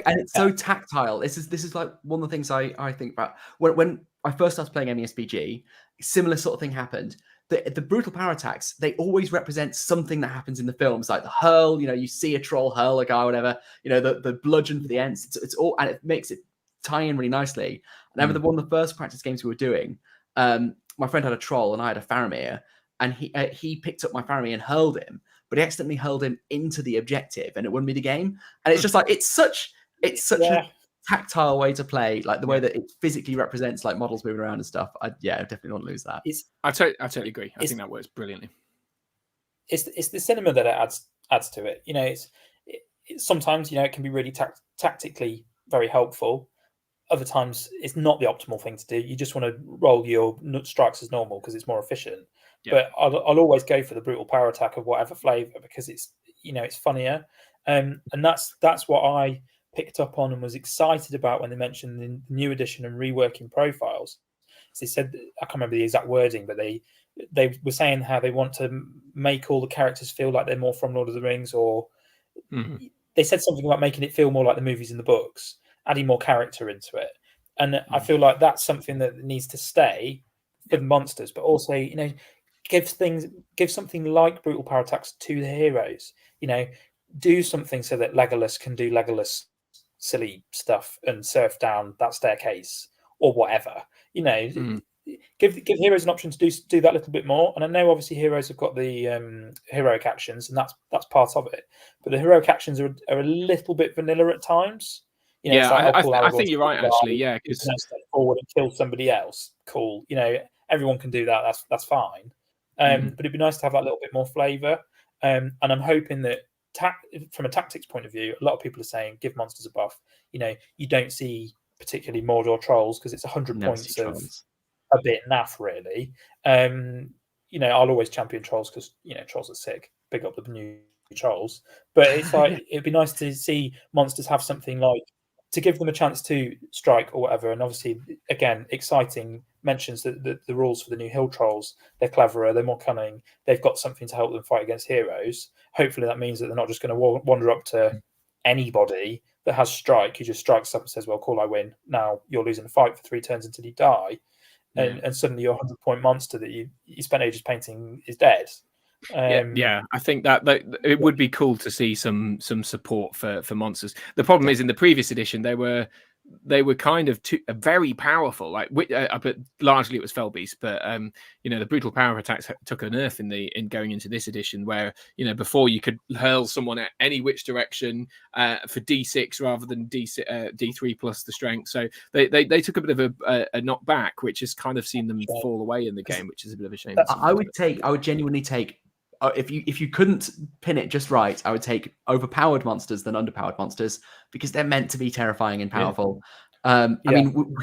tactile. This is like one of the things I think about when I first started playing MESBG. Similar sort of thing happened. The brutal power attacks, they always represent something that happens in the films, like the hurl. You know, you see a troll hurl a guy, whatever. You know, the bludgeon for the ents. It's all, and it makes it tie in really nicely. And I remember one of the first practice games we were doing. My friend had a troll and I had a Faramir, and he picked up my Faramir and hurled him. But he accidentally hurled him into the objective, and it won me the game. And it's just like it's such a tactile way to play, like the way that it physically represents like models moving around and stuff. I definitely want to lose that. I totally agree. I think that works brilliantly. It's the cinema that it adds to it. You know, it's sometimes it can be really tactically very helpful. Other times it's not the optimal thing to do. You just want to roll your strikes as normal because it's more efficient. Yeah. But I'll always go for the brutal power attack of whatever flavor because it's funnier, and that's what I picked up on and was excited about when they mentioned the new edition and reworking profiles. So they said, I can't remember the exact wording, but they were saying how they want to make all the characters feel like they're more from Lord of the Rings, or they said something about making it feel more like the movies and the books, adding more character into it. And I feel like that's something that needs to stay for the monsters, but also give something like brutal power attacks to the heroes. Do something so that Legolas can do Legolas silly stuff and surf down that staircase or whatever. give heroes an option to do that little bit more. And I know obviously heroes have got the heroic actions, and that's part of it. But the heroic actions are a little bit vanilla at times. You know, Yeah, it's like, I think you're right, actually. Yeah, you can step forward and kill somebody else. Cool. You know, everyone can do that. That's fine. But it'd be nice to have that little bit more flavour. And I'm hoping that from a tactics point of view, a lot of people are saying give monsters a buff. You know, you don't see particularly Mordor trolls because it's 100 points of a bit naff, really. You know, I'll always champion trolls because, you know, trolls are sick. Big up the new trolls. But it's like, it'd be nice to see monsters have something like, to give them a chance to strike or whatever. And obviously, again, exciting mentions that the rules for the new hill trolls, they're cleverer, they're more cunning, they've got something to help them fight against heroes. Hopefully that means that they're not just going to wander up to anybody that has strike, who just strikes up and says, well, cool, I win. Now you're losing a fight for 3 turns until you die. And suddenly your 100-point monster that you spent ages painting is dead. Yeah, I think that it would be cool to see some support for monsters. The problem is in the previous edition they were kind of very powerful. Like, but largely it was Fell Beast. But you know, the brutal power attacks took a nerf in going into this edition, where, you know, before you could hurl someone at any which direction for D6 rather than D3 plus the strength. So they took a bit of a knockback, which has kind of seen them fall away in the game, which is a bit of a shame. I would genuinely take. If you couldn't pin it just right, I would take overpowered monsters than underpowered monsters, because they're meant to be terrifying and powerful. I mean,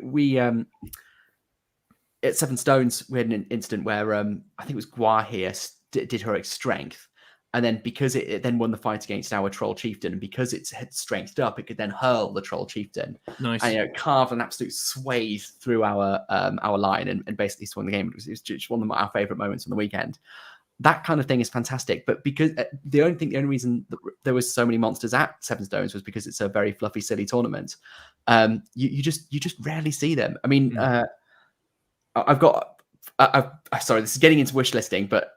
we at Seven Stones we had an incident where I think it was Gua here did heroic strength, and then because it then won the fight against our troll chieftain, and because it's had strengthed up, it could then hurl the troll chieftain. Nice. And, you know, carved an absolute swathe through our line and basically swung the game. It was just one of our favorite moments on the weekend. That kind of thing is fantastic, but because the only reason that there was so many monsters at Seven Stones was because it's a very fluffy, silly tournament. You just rarely see them. I mean, sorry, this is getting into wish listing, but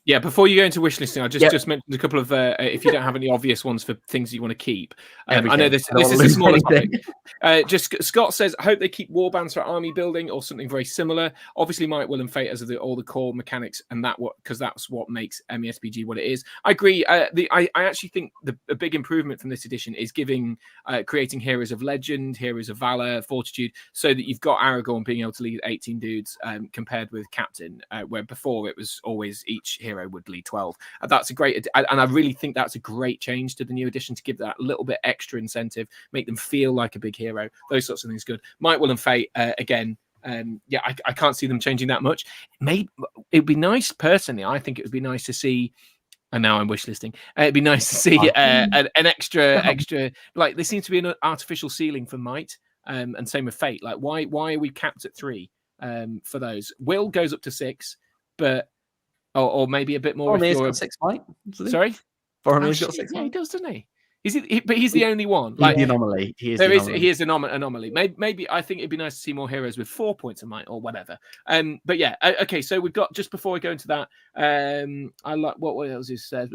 yeah, before you go into wish listing, I just mentioned a couple of if you don't have any obvious ones for things you want to keep. I know this is a smaller topic. Just Scott says, I hope they keep warbands for army building or something very similar. Obviously, Might, Will, and Fate as all the core mechanics, and because that's what makes MESBG what it is. I agree. I actually think a big improvement from this edition is creating heroes of legend, heroes of valor, fortitude, so that you've got Aragorn being able to lead 18 dudes compared with Captain, where before it was always each hero would lead 12. That's a great, and I really think that's a great change to the new edition, to give that little bit extra incentive, make them feel like a big hero. Those sorts of things good. Might, Will, and Fate again. I can't see them changing that much. It'd be nice, personally. I think it would be nice to see. And now I'm wish listing. It'd be nice to see an extra. Like, there seems to be an artificial ceiling for Might, and same with Fate. Like, why are we capped at 3 for those? Will goes up to 6, but or maybe a bit more. Boromir's got 6 Might. Sorry, Boromir's got 6 Might. Might. He does, doesn't he? But he's the only one. Like, the anomaly. He is an anomaly. Maybe I think it'd be nice to see more heroes with 4 points of might or whatever. But yeah, okay. So we've got, just before we go into that, I like what else he says.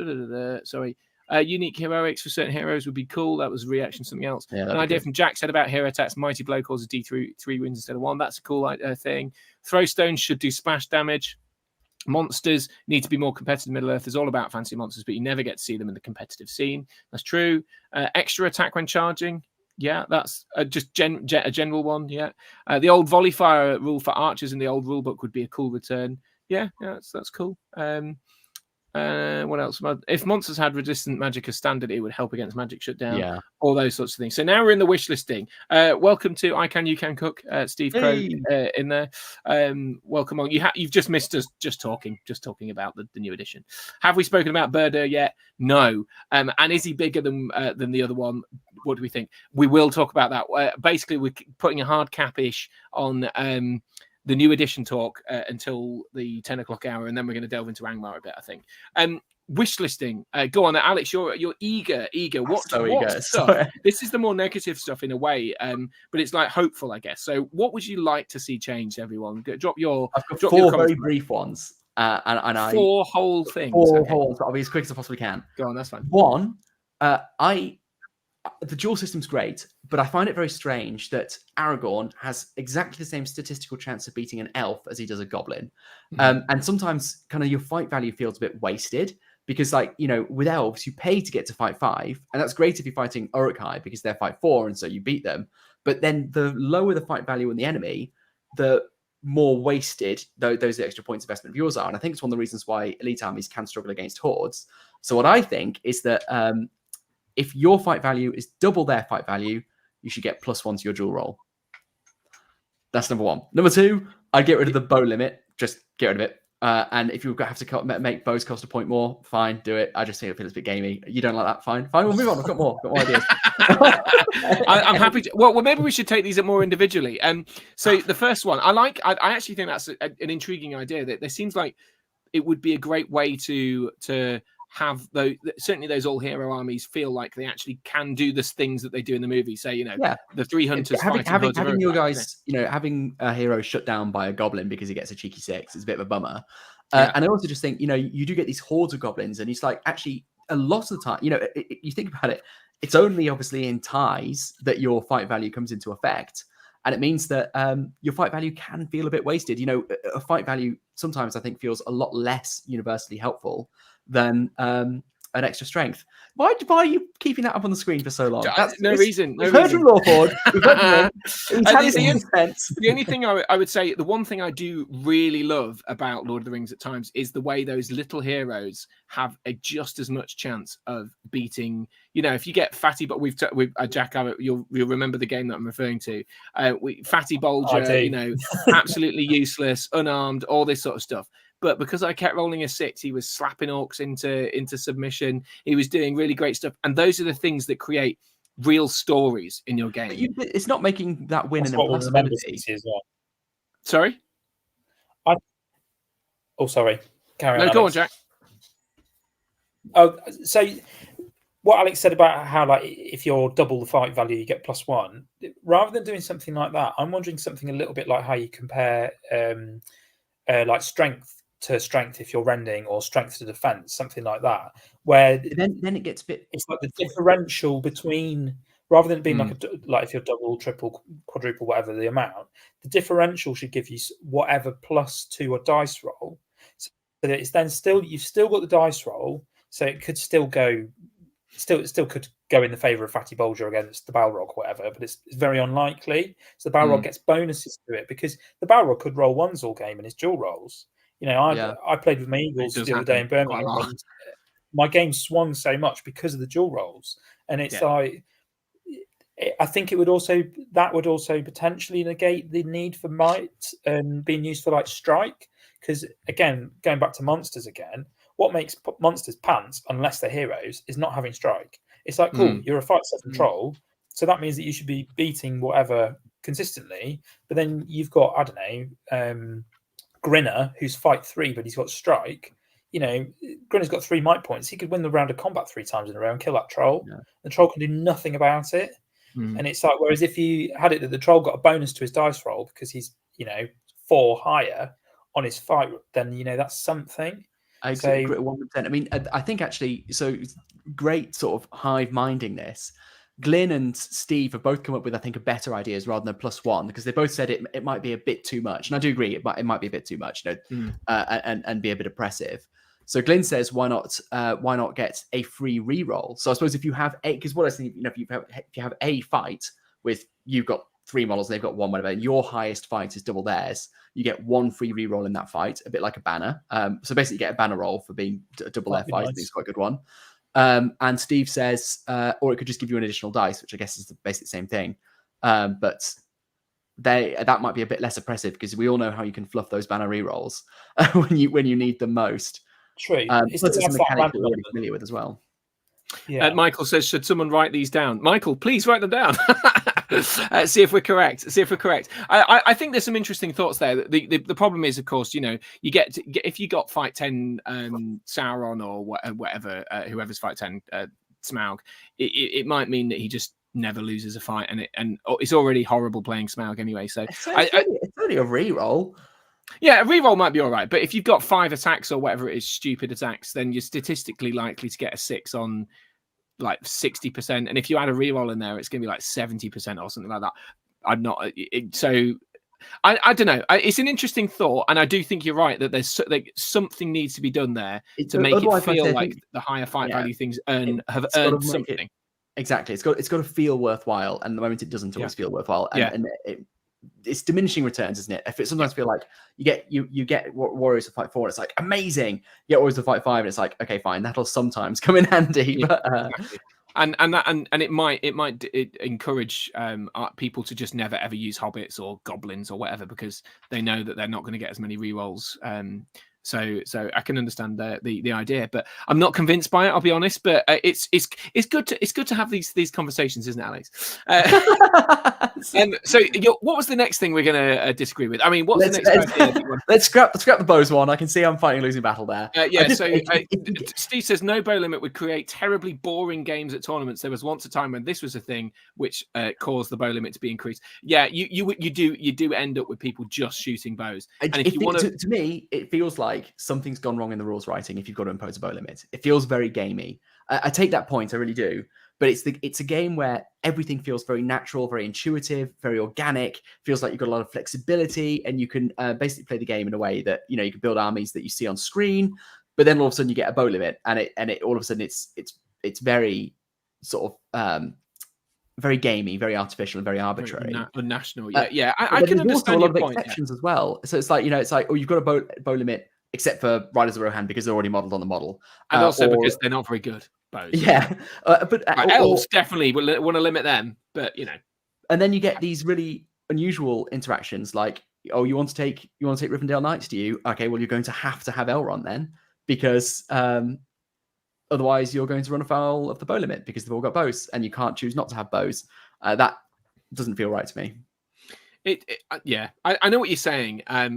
Sorry. Unique heroics for certain heroes would be cool. That was a reaction to something else. Yeah, an idea from Jack said about hero attacks. Mighty Blow causes D3 wins instead of 1. That's a cool thing. Throw stones should do splash damage. Monsters need to be more competitive in Middle Earth. It's all about fancy monsters, but you never get to see them in the competitive scene. That's true. Extra attack when charging. Yeah, that's just a general one. Yeah. The old volley fire rule for archers in the old rule book would be a cool return. Yeah, that's cool. What else? If monsters had resistant magic as standard, it would help against magic shutdown. Yeah, all those sorts of things. So now we're in the wish listing. Welcome to I Can You Can Cook, Steve Crow in there. Welcome on. You've just missed us just talking about the new edition. Have we spoken about Birder yet? No. And is he bigger than the other one? What do we think? We will talk about that. Basically, we're putting a hard cap-ish on the new edition talk until the 10 o'clock hour, and then we're going to delve into Angmar a bit, I think. Wish listing. Go on, Alex. You're eager. What stuff? This is the more negative stuff in a way, but it's like hopeful, I guess. So, what would you like to see changed, everyone? Drop your. I've got 4 very brief ones, and 4 whole things. 4 whole. So I'll be as quick as I possibly can. Go on, that's fine. 1, I the duel system's great, but I find it very strange that Aragorn has exactly the same statistical chance of beating an elf as he does a goblin. And sometimes kind of your fight value feels a bit wasted because, like, you know, with elves, you pay to get to fight 5, and that's great if you're fighting Uruk-hai because they're fight 4, and so you beat them. But then the lower the fight value in the enemy, the more wasted those extra points investment of yours are. And I think it's one of the reasons why elite armies can struggle against hordes. So what I think is that if your fight value is double their fight value, you should get +1 to your duel roll. That's number 1. Number 2, I'd get rid of the bow limit. Just get rid of it. And if you have to make bows cost a point more, fine, do it. I just think it feels a bit gamey. You don't like that? Fine. We'll move on. I've got more ideas. I'm happy to. Well, maybe we should take these more individually. So the first one, I actually think that's an intriguing idea. That there seems like it would be a great way to have those, certainly those all hero armies feel like they actually can do the things that they do in the movie. Say, you know, the 3 hunters having your guys, you know, having a hero shut down by a goblin because he gets a cheeky 6 is a bit of a bummer. And I also just think, you know, you do get these hordes of goblins, and it's like, actually a lot of the time, you know, you think about it, it's only obviously in ties that your fight value comes into effect. And it means that your fight value can feel a bit wasted. You know, a fight value sometimes I think feels a lot less universally helpful than an extra strength. Why are you keeping that up on the screen for so long? No reason. We've heard from Lawford. We've heard from him. The only thing I would say, the one thing I do really love about Lord of the Rings at times is the way those little heroes have just as much chance of beating. You know, if you get Fatty, but Jack, you'll remember the game that I'm referring to. Fatty Bolger, you know, absolutely useless, unarmed, all this sort of stuff. But because I kept rolling a 6, he was slapping orcs into submission. He was doing really great stuff. And those are the things that create real stories in your game. It's not making that win an impossibility. As well. Sorry? Sorry. Carry on. No, go on, Jack. Oh, so what Alex said about how, like, if you're double the fight value, you get +1. Rather than doing something like that, I'm wondering something a little bit like how you compare like strength to strength if you're rending, or strength to defense, something like that, where then it gets a bit, it's like the differential between, rather than it being like if you're double, triple, quadruple, whatever the amount, the differential should give you whatever +2 a dice roll, so that it's then still, you've still got the dice roll, so it could still go, it still could go in the favor of Fatty Bolger against the Balrog, whatever, but it's very unlikely. So the Balrog gets bonuses to it, because the Balrog could roll 1s all game in his dual rolls. You know, I played with my Eagles the other day in Birmingham, and my game swung so much because of the dual rolls. And it's like, I think that would also potentially negate the need for might and being used for like strike. Because again, going back to monsters again, what makes monsters pants, unless they're heroes, is not having strike. It's like, cool, you're a fight 7 troll, so that means that you should be beating whatever consistently. But then you've got, I don't know, Grinner, who's fight 3, but he's got strike. You know, Grinner's got 3 might points. He could win the round of combat 3 times in a row and kill that troll. Yeah. The troll can do nothing about it. And it's like, whereas if you had it that the troll got a bonus to his dice roll because he's, you know, 4 higher on his fight, then, you know, that's something. I agree 100%. I mean, I think actually, so great sort of hive-minding-this. Glyn and Steve have both come up with, I think, a better ideas rather than +1, because they both said it might be a bit too much. And I do agree, it might be a bit too much, you know, and be a bit oppressive. So Glyn says, why not get a free reroll? So I suppose if you have because what I was thinking, you know, if you have a fight with, you've got 3 models, they've got 1, whatever, and your highest fight is double theirs, you get 1 free reroll in that fight, a bit like a banner. So basically you get a banner roll for being double their fight. Nice. I think it's quite a good one. And Steve says, or it could just give you an additional dice, which I guess is basically the same thing. But that might be a bit less oppressive, because we all know how you can fluff those banner rerolls when you need them most. True. It's a mechanic we're already familiar with as well. Yeah. Michael says, should someone write these down? Michael, please write them down. See if we're correct. I think there's some interesting thoughts there. The problem is, of course, you know, you get if you got fight 10 Sauron or whatever, whoever's fight 10 Smaug, it might mean that he just never loses a fight, and it's already horrible playing Smaug anyway. So it's only a reroll. Yeah, a reroll might be all right, but if you've got 5 attacks or whatever it is, stupid attacks, then you're statistically likely to get a 6 on like 60%, and if you add a reroll in there, it's going to be like 70% or something like that. I'm not so. I don't know. It's an interesting thought, and I do think you're right that there's like something needs to be done there to make it feel like the higher fight value things have earned something. Exactly. It's got to feel worthwhile, and at the moment it doesn't always feel worthwhile. And it's diminishing returns, isn't it? If it sometimes feel like you get Warriors to Fight 4, and it's like amazing. You get Warriors to Fight 5, and it's like, okay, fine, that'll sometimes come in handy. But exactly. And it might encourage people to just never ever use hobbits or goblins or whatever, because they know that they're not going to get as many rerolls. So I can understand the idea, but I'm not convinced by it. I'll be honest. But it's good to have these conversations, isn't it, Alex? So what was the next thing we're going to disagree with? I mean, what's the next idea? Let's scrap the bows one. I can see I'm fighting a losing battle there. Steve says no bow limit would create terribly boring games at tournaments. There was once a time when this was a thing which caused the bow limit to be increased. Yeah, you do end up with people just shooting bows. And if you want to me, it feels like something's gone wrong in the rules writing if you've got to impose a bow limit. It feels very gamey. I take that point, I really do. But it's a game where everything feels very natural, very intuitive, very organic. Feels like you've got a lot of flexibility, and you can basically play the game in a way that you can build armies that you see on screen. But then all of a sudden you get a bow limit, and it all of a sudden it's very sort of very gamey, very artificial, and very arbitrary. Unnational, yeah. I can understand a lot your of exceptions as well. So it's like you've got a bow limit, except for Riders of Rohan because they're already modelled on the model, and also because they're not very good bows. Yeah, but elves definitely want to limit them, but And then you get these really unusual interactions, like you want to take Rivendell Knights, do you? Okay, well you're going to have Elrond then, because otherwise you're going to run afoul of the bow limit because they've all got bows, and you can't choose not to have bows. That doesn't feel right to me. I know what you're saying. I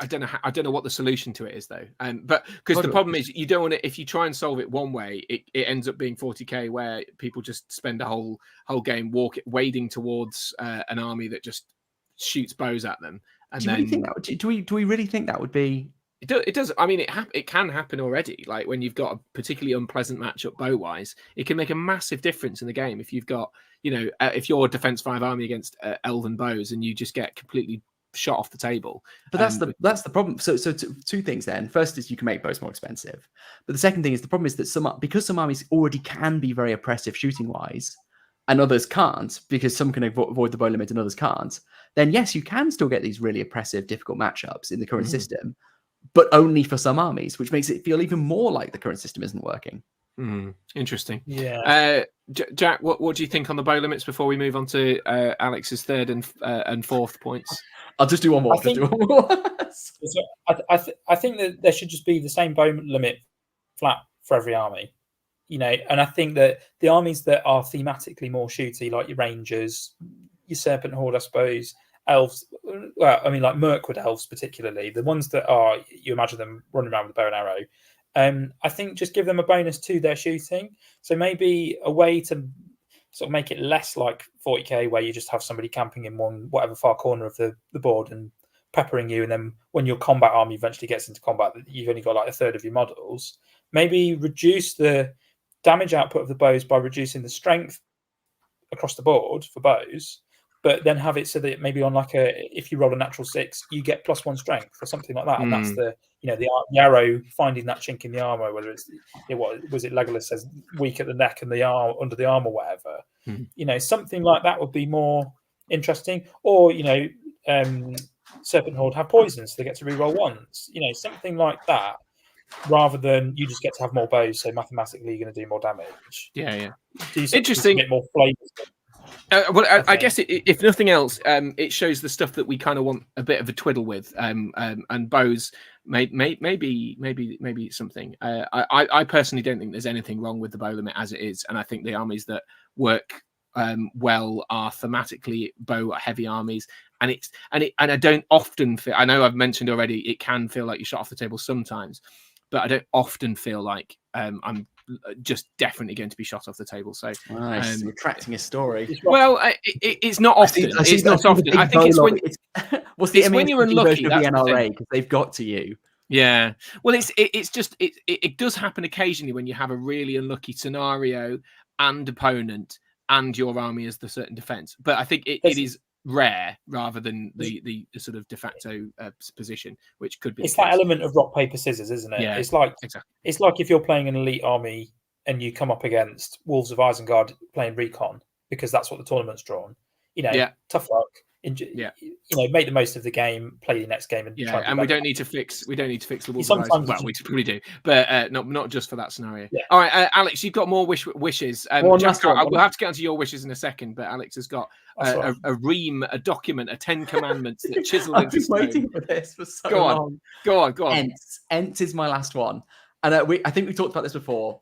don't know what the solution to it is though. But because the problem is you don't want to. If you try and solve it one way, it ends up being 40k, where people just spend a whole game wading towards an army that just shoots bows at them. And do we really think that would be? It does. I mean, it can happen already. Like when you've got a particularly unpleasant matchup bow wise, it can make a massive difference in the game. If you've got, if you're a defense 5 army against elven bows and you just get completely shot off the table. But that's the problem. So two things then. First is you can make bows more expensive. But the second thing is the problem is that because some armies already can be very oppressive shooting wise, and others can't because some can avoid the bow limit and others can't. Then yes, you can still get these really oppressive, difficult matchups in the current system. But only for some armies, which makes it feel even more like the current system isn't working. Interesting. Yeah. Jack, what do you think on the bow limits before we move on to Alex's third and fourth points? I'll just do one more. I think that there should just be the same bow limit flat for every army. And I think that the armies that are thematically more shooty, like your Rangers, your Serpent Horde, I suppose, elves, well, I mean, like Mirkwood elves particularly, the ones that are, you imagine them running around with a bow and arrow, I think just give them a bonus to their shooting. So maybe a way to sort of make it less like 40k, where you just have somebody camping in whatever far corner of the board and peppering you, and then when your combat army eventually gets into combat, you've only got like a third of your models. Maybe reduce the damage output of the bows by reducing the strength across the board for bows, but then have it so that maybe on if you roll a natural 6, you get +1 strength or something like that. And that's the arrow finding that chink in the armor, whether it's, what was it, Legolas says, weak at the neck and the arm under the arm or whatever. Something like that would be more interesting. Or, Serpent Horde have poison, so they get to reroll once. Something like that, rather than you just get to have more bows, so mathematically you're going to do more damage. Yeah. Interesting. Get more flavors. I guess if nothing else, it shows the stuff that we kind of want a bit of a twiddle with, and bows maybe something. I personally don't think there's anything wrong with the bow limit as it is, and I think the armies that work well are thematically bow heavy armies, and I don't often feel. I know I've mentioned already, it can feel like you shot off the table sometimes, but I don't often feel like I'm just definitely going to be shot off the table. So nice. Retracting a story. Well, it's not often. It's not often. I think it's when when you're unlucky of the NRA, because they've got to you. Yeah. Well, it's just it does happen occasionally when you have a really unlucky scenario and opponent and your army as the certain defense. But I think it is rare rather than the sort of de facto position, which could be. It's that element of rock paper scissors, isn't it? Yeah, it's like exactly. It's like if you're playing an elite army and you come up against Wolves of Isengard playing Recon, because that's what the tournament's drawn. Tough luck. Make the most of the game, play the next game, and try and we don't need to fix the Wolves. Sometimes well, we probably do, but not just for that scenario. Yeah. All right, Alex, you've got more wishes. Jack, we'll have to get onto your wishes in a second, but Alex has got a ream, a document, a 10 commandments that chiseled into stone. I've been waiting for this for so long. Go on. Ents is my last one, and I think we talked about this before.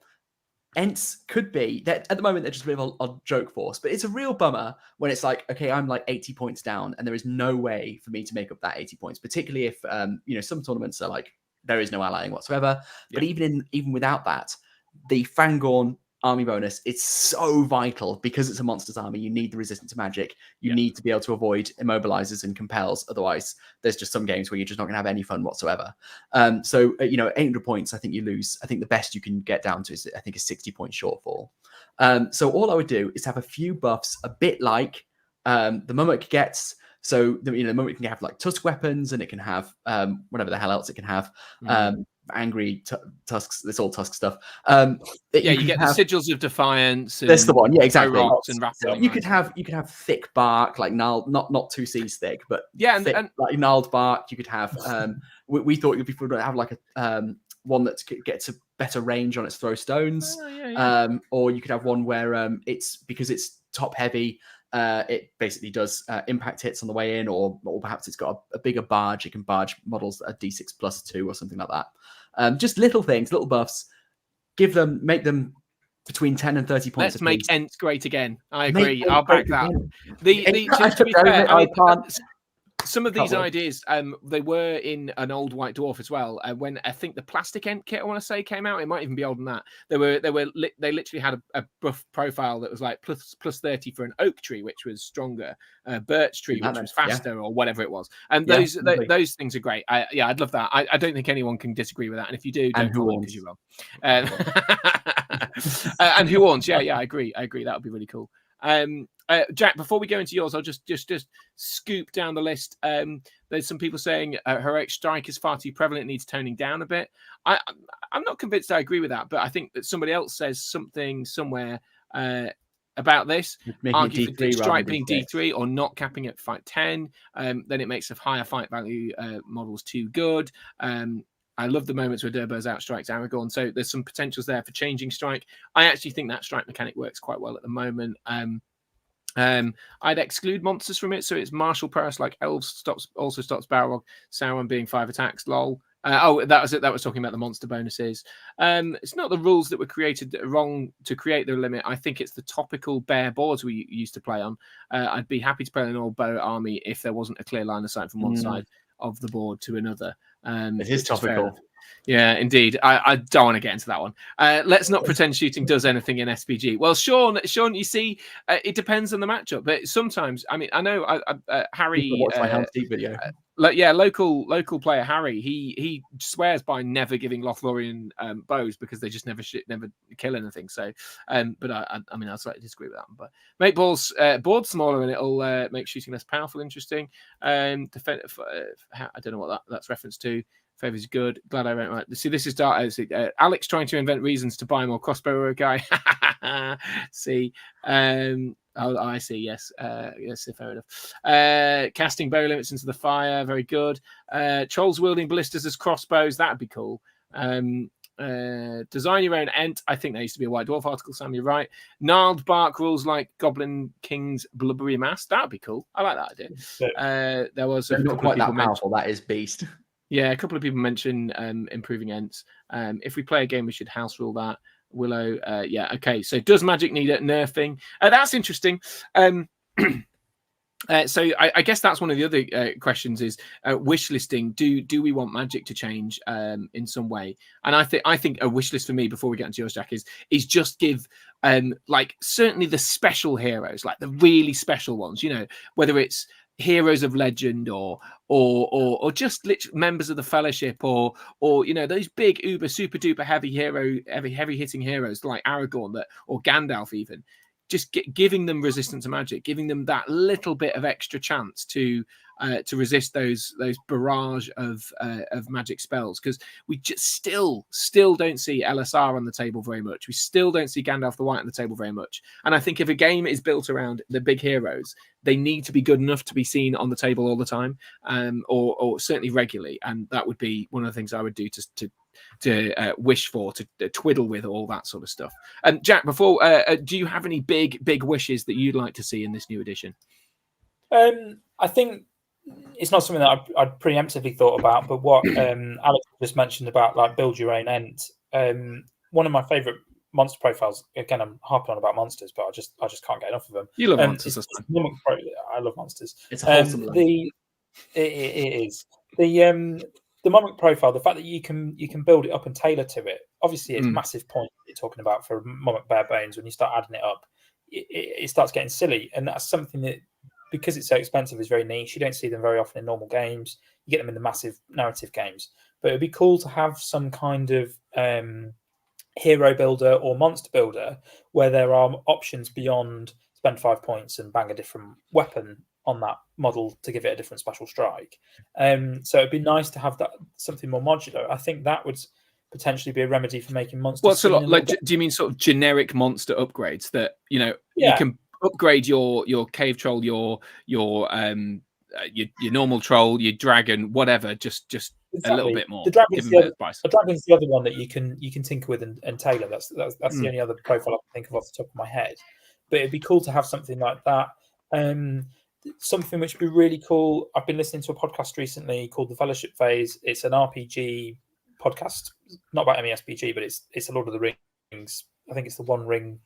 Ents could be that at the moment they're just a bit of a joke force, but it's a real bummer when it's like, okay, I'm like 80 points down and there is no way for me to make up that 80 points, particularly if some tournaments are like there is no allying whatsoever. But even without that, the Fangorn army bonus, it's so vital because it's a monsters army. You need the resistance to magic. You need to be able to avoid immobilizers and compels. Otherwise, there's just some games where you're just not going to have any fun whatsoever. 800 points, I think you lose. I think the best you can get down to is, I think, a 60-point shortfall. So all I would do is have a few buffs, a bit like the Mummock gets. So the Mummock can have like tusk weapons, and it can have whatever the hell else it can have. Angry tusks. It's all tusk stuff. You get the sigils of defiance. That's the one. Yeah, exactly. And you could have thick bark, like gnarled, not 2 C's thick, but thick, and like gnarled bark. You could have. We thought people would have like a one that gets a better range on its throw stones. Or you could have one where it's because it's top heavy. It basically does impact hits on the way in, or perhaps it's got a bigger barge. It can barge models that are D6+2 or something like that. Just little things, little buffs. Make them between 10 and 30 points. Let's make Ents great again. I agree. I'll back that. To be fair, some of these ideas, they were in an old White Dwarf as well. When I think the plastic Ent kit, I want to say, came out, it might even be older than that. They literally had a buff profile that was like plus 30 for an oak tree, which was stronger, birch tree, which was faster, or whatever it was. And those things are great. I'd love that. I don't think anyone can disagree with that. And if you do, don't follow because you're wrong. And who wants? Yeah, I agree. That would be really cool. Jack, before we go into yours, I'll just scoop down the list. There's some people saying heroic strike is far too prevalent, needs toning down a bit. I'm not convinced I agree with that, but I think that somebody else says something somewhere about this. Argue for strike being D3 or not capping at fight 10. Then it makes a higher fight value models too good. I love the moments where Durburz outstrikes Aragorn. So there's some potentials there for changing strike. I actually think that strike mechanic works quite well at the moment. I'd exclude monsters from it, so it's martial prowess like elves also stops Balrog, Sauron being 5 attacks. Lol. That was it. That was talking about the monster bonuses. It's not the rules that were created that are wrong to create the limit. I think it's the topical bare boards we used to play on. I'd be happy to play an all bow army if there wasn't a clear line of sight from one side of the board to another. It is topical. Yeah, indeed. I don't want to get into that one. Let's not pretend shooting does anything in SPG. Well, Sean, you see, it depends on the matchup. But sometimes, I mean, I know Harry. Watch my Hound's Deep video. Local player Harry. He swears by never giving Lothlorien bows because they just never kill anything. So, but I mean, I slightly disagree with that. But make board smaller and it'll make shooting less powerful, interesting. I don't know what that's reference to. Favour's good. Glad I went right. See, this is dark. Alex trying to invent reasons to buy more crossbow guy. See, I see. Yes, yes, fair enough. Casting bow limits into the fire. Very good. Trolls wielding ballistas as crossbows. That'd be cool. Design your own Ent. I think there used to be a White Dwarf article, Sam. You're right. Gnarled bark rules like Goblin King's blubbery mass. That'd be cool. I like that idea. There was not quite that powerful. That is beast. Yeah, a couple of people mentioned improving Ents. If we play a game, we should house rule that. Willow, okay. So does Magic need it nerfing? That's interesting. So I guess that's one of the other questions is wish listing. Do we want Magic to change in some way? And I think a wish list for me, before we get into yours, Jack, is just give like certainly the special heroes, like the really special ones. You know, whether it's heroes of legend or just literally members of the Fellowship or those big uber super duper heavy hitting heroes like Aragorn or Gandalf even, just giving them resistance to magic, giving them that little bit of extra chance to resist those barrage of magic spells, because we just still don't see LSR on the table very much. We still don't see Gandalf the White on the table very much. And I think if a game is built around the big heroes, they need to be good enough to be seen on the table all the time, or certainly regularly. And that would be one of the things I would do to wish for, to twiddle with, all that sort of stuff. Jack, before do you have any big wishes that you'd like to see in this new edition? I think it's not something that I'd preemptively thought about, but what Alex just mentioned about like build your own Ent. One of my favorite monster profiles, again, I'm harping on about monsters, but I just can't get enough of them. You love monsters. I love monsters. It's a wholesome it is the Monarch profile. The fact that you can build it up and tailor to it. Obviously, it's massive point you're talking about for Monarch bare bones. When you start adding it up, it starts getting silly, and that's something that, because it's so expensive, is very niche. You don't see them very often in normal games. You get them in the massive narrative games. But it'd be cool to have some kind of hero builder or monster builder where there are options beyond spend 5 points and bang a different weapon on that model to give it a different special strike. So it'd be nice to have that, something more modular. I think that would potentially be a remedy for making monsters. What's a lot like? Do you mean sort of generic monster upgrades that you can upgrade your cave troll, your normal troll, your dragon, whatever, just exactly. A little bit more. The dragon's the other one that you can tinker with and tailor. That's the only other profile I can think of off the top of my head. But it'd be cool to have something like that. Something which would be really cool. I've been listening to a podcast recently called The Fellowship Phase. It's an RPG podcast, not about MESBG, but it's a Lord of the Rings. I think it's the One Ring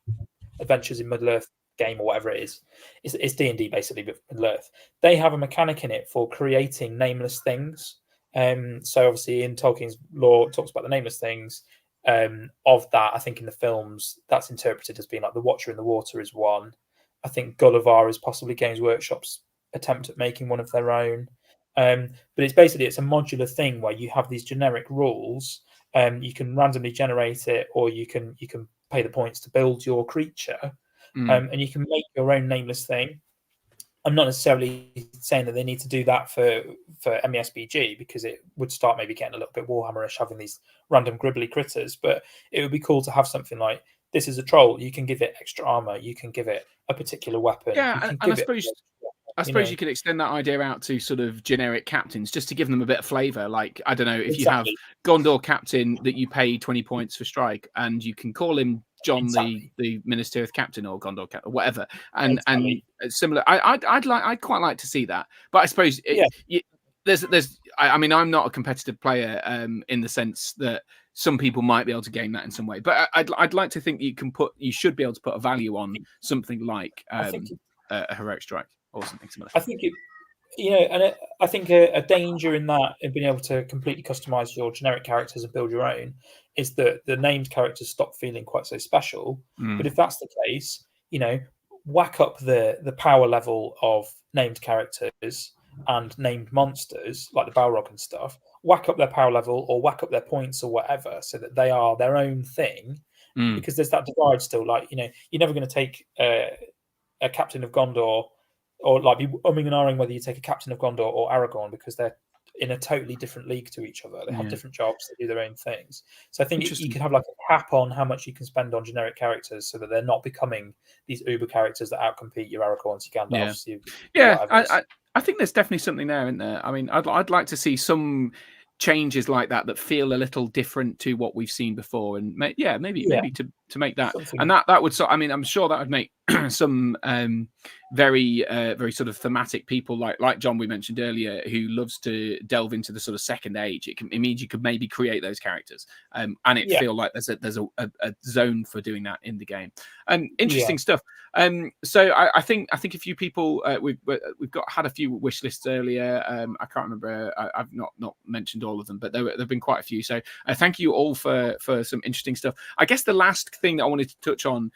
Adventures in Middle Earth game or whatever it is. It's D&D basically, but Middle Earth. They have a mechanic in it for creating nameless things. So obviously in Tolkien's lore, it talks about the nameless things. Of that, I think in the films, that's interpreted as being like the Watcher in the Water is one. I think Gulliver is possibly Games Workshop's attempt at making one of their own. But it's a modular thing where you have these generic rules. You can randomly generate it, or you can pay the points to build your creature, and you can make your own nameless thing. I'm not necessarily saying that they need to do that for MESBG, because it would start maybe getting a little bit Warhammer-ish, having these random gribbly critters. But it would be cool to have something like, this is a troll. You can give it extra armor. You can give it a particular weapon. Yeah, and I suppose you could extend that idea out to sort of generic captains, just to give them a bit of flavour. Like, I don't know, if you have Gondor captain that you pay 20 points for strike, and you can call him John the Minister of Captain or Gondor captain, or whatever, and similar. I'd quite like to see that, but I suppose there's. I mean, I'm not a competitive player in the sense that some people might be able to gain that in some way, but I'd like to think you should be able to put a value on something like a heroic strike or something similar. I think I think a danger in that, in being able to completely customize your generic characters and build your own, is that the named characters stop feeling quite so special. But if that's the case, whack up the power level of named characters and named monsters like the Balrog and stuff. Whack up their power level or whack up their points or whatever, so that they are their own thing. Because there's that divide still. Like, you're never going to take a captain of Gondor, or like be umming and ahhing whether you take a captain of Gondor or Aragorn, because they're in a totally different league to each other. They have different jobs, they do their own things. So I think you could have like a cap on how much you can spend on generic characters, so that they're not becoming these uber characters that outcompete your Aragorns, your Gandalfs. I think there's definitely something there, isn't there? I mean, I'd like to see some changes like that feel a little different to what we've seen before, and maybe to make that something. And that would, I mean, I'm sure that would make some very sort of thematic people like John we mentioned earlier, who loves to delve into the sort of second age. It means you could maybe create those characters, and it feel like there's a zone for doing that in the game. Interesting stuff. So I think a few people we've had a few wish lists earlier. I can't remember. I've not mentioned all of them, but there've been quite a few. So thank you all for some interesting stuff. I guess the last thing that I wanted to touch on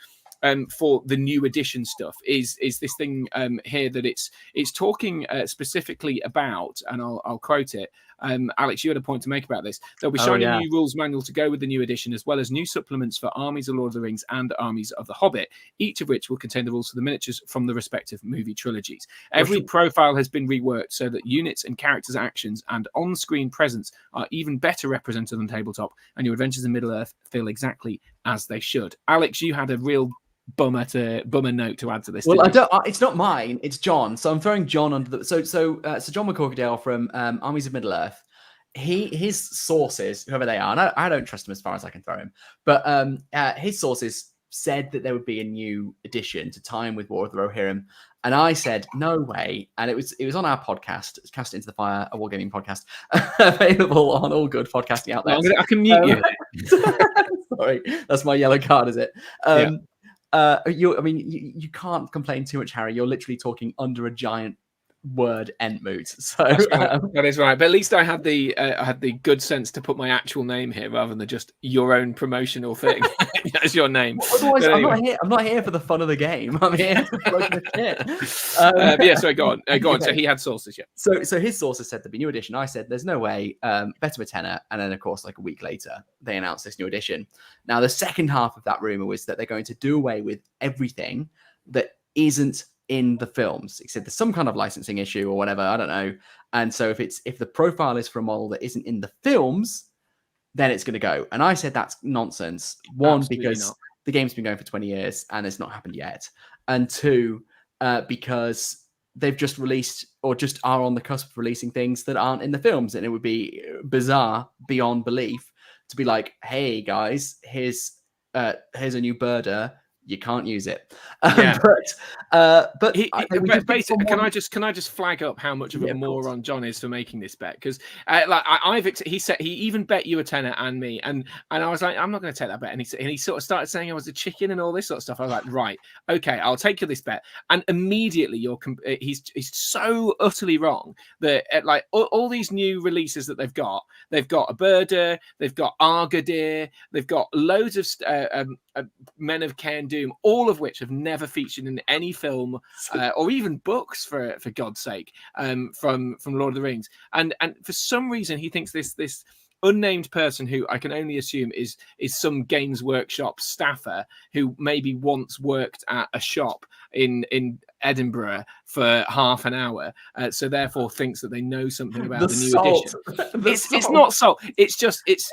for the new edition stuff is this thing here that it's talking specifically about, and I'll quote it. Alex, you had a point to make about this. There'll be shiny new rules manual to go with the new edition, as well as new supplements for Armies of Lord of the Rings and Armies of the Hobbit, each of which will contain the rules for the miniatures from the respective movie trilogies. Every profile has been reworked so that units and characters' actions and on-screen presence are even better represented on tabletop, and your adventures in Middle-earth feel exactly as they should. Alex, you had a real bummer note to add to this. Well, it's not mine. It's John. So I'm throwing John under the. So John McCorkadale from Armies of Middle Earth. His sources, whoever they are, and I don't trust him as far as I can throw him, but his sources said that there would be a new edition to tie in with War of the Rohirrim, and I said no way. And it was on our podcast, it's Cast Into the Fire, a wargaming podcast, available on all good podcasting outlets. I can mute you. Sorry, that's my yellow card, is it? You can't complain too much, Harry. You're literally talking under a giant word Entmoot. So that is right. But at least I had the good sense to put my actual name here rather than just your own promotional thing as your name. Otherwise, anyway. I'm not here for the fun of the game. I'm here to plug the shit. Sorry, go on. Go on. So he had sources, yeah. So his sources said there'd be new edition. I said there's no way. Bet him a tenner. And then of course, like a week later, they announced this new edition. Now the second half of that rumor was that they're going to do away with everything that isn't in the films. He said there's some kind of licensing issue or whatever, I don't know. And so if the profile is for a model that isn't in the films, then it's going to go. And I said that's nonsense. One, absolutely because the game's been going for 20 years and it's not happened yet. And two, because they've just released or just are on the cusp of releasing things that aren't in the films. And it would be bizarre beyond belief to be like, hey guys, here's a new birder. You can't use it. Basically, can I just flag up how much of a moron John is for making this bet? Because he said he even bet you a tenner and me, and I was like, I'm not going to take that bet. And he sort of started saying I was a chicken and all this sort of stuff. I was like, right, okay, I'll take you this bet. And immediately he's so utterly wrong that like all these new releases that they've got a birder, they've got Argadir, they've got loads of Men of Cairn Doom, all of which have never featured in any film or even books, for God's sake, from Lord of the Rings. And for some reason, he thinks this unnamed person, who I can only assume is some Games Workshop staffer who maybe once worked at a shop in Edinburgh for half an hour, so therefore thinks that they know something about the new edition. It's not salt. It's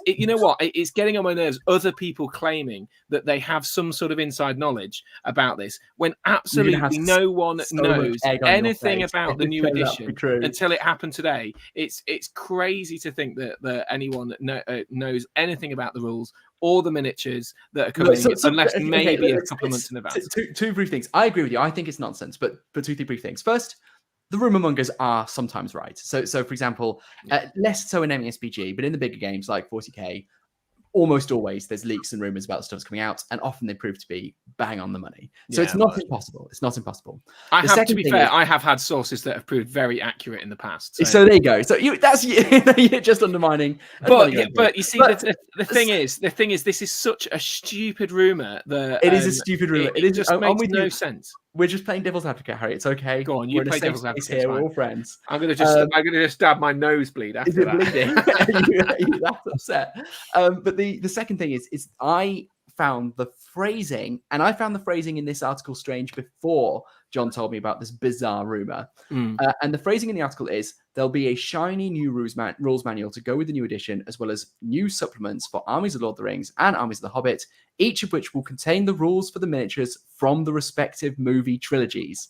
you know what? It's getting on my nerves. Other people claiming that they have some sort of inside knowledge about this, when absolutely no one knows anything about the new edition until it happened today. It's crazy to think that anyone knows anything about the rules or the miniatures that are coming, unless maybe a couple of months in advance. Two brief things. I agree with you. I think it's nonsense, but two brief things. First, the rumor mongers are sometimes right. So for example, less so in MESBG, but in the bigger games like 40k, almost always there's leaks and rumors about the stuff that's coming out, and often they prove to be bang on the money. So it's not impossible. It's not impossible. To be fair, I have had sources that have proved very accurate in the past. So there you go. So you're just undermining. But you see, the thing is, this is such a stupid rumor that it is a stupid rumor. It just makes no sense. We're just playing devil's advocate, Harry. It's okay. Go on, you play devil's advocate here. We're all friends. I'm gonna just stab my nosebleed after that. Bleeding? You're that upset. But the second thing is I found the phrasing, and I found the phrasing in this article strange before John told me about this bizarre rumor. And the phrasing in the article is there'll be a shiny new rules manual to go with the new edition, as well as new supplements for Armies of Lord of the Rings and Armies of the Hobbit, each of which will contain the rules for the miniatures from the respective movie trilogies.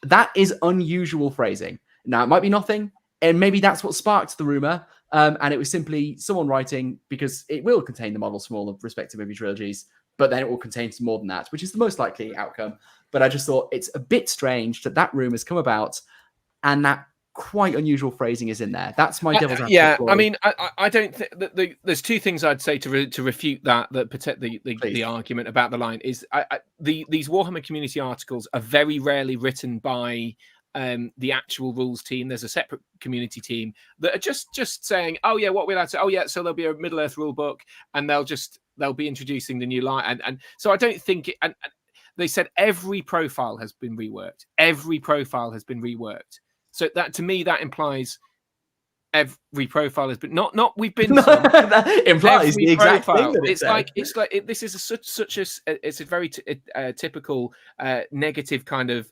That is unusual phrasing. Now, it might be nothing, and maybe that's what sparked the rumor. And it was simply someone writing, because it will contain the models from all the respective movie trilogies, but then it will contain some more than that, which is the most likely outcome. But I just thought it's a bit strange that rumor has come about, and that quite unusual phrasing is in there. That's my devil's advocate. Yeah, I mean, I don't think that there's two things I'd say to refute that protect the argument about the line is these Warhammer community articles are very rarely written by the actual rules team. There's a separate community team that are just saying, oh yeah, what we're allowed to, oh yeah, so there'll be a Middle Earth rule book, and they'll be introducing the new line, and so I don't think it, and they said every profile has been reworked. Every profile has been reworked. So that, to me, that implies every profile has been not we've been some. That implies Every the exact profile. thing that It's like this is such a it's a very typical negative kind of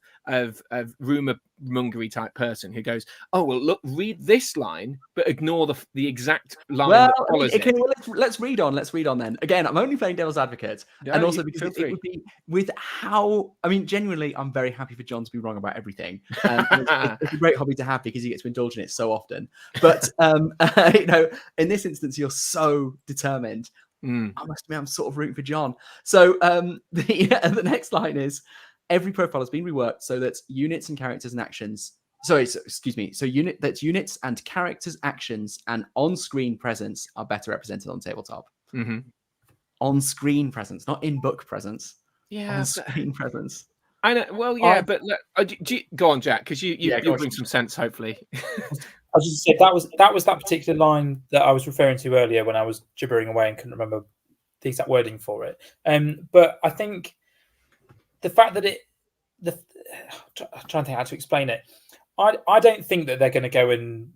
rumor mongery type person who goes, oh well, look, read this line but ignore the exact line well, that follows it. Let's read on. Let's read on then. Again, I'm only playing devil's advocate, Yeah, and also you because feel it free. would be with how. I mean, genuinely, I'm very happy for John to be wrong about everything. It's a great hobby to have because you get to indulge in it so often. But you know, in this instance, you're so determined. I must admit, I'm sort of rooting for John. So the next line is, every profile has been reworked so that units and characters and actions. Excuse me. So units and characters' actions and on-screen presence are better represented on tabletop. Mm-hmm. On-screen presence, not in-book presence. Yeah, on-screen presence. I know. Well, yeah, but go on, Jack, because you bring some sense, hopefully. I was just saying that was that particular line that I was referring to earlier when I was gibbering away and couldn't remember the exact wording for it. But I think the fact that I'm trying to think how to explain it. I don't think that they're going to go and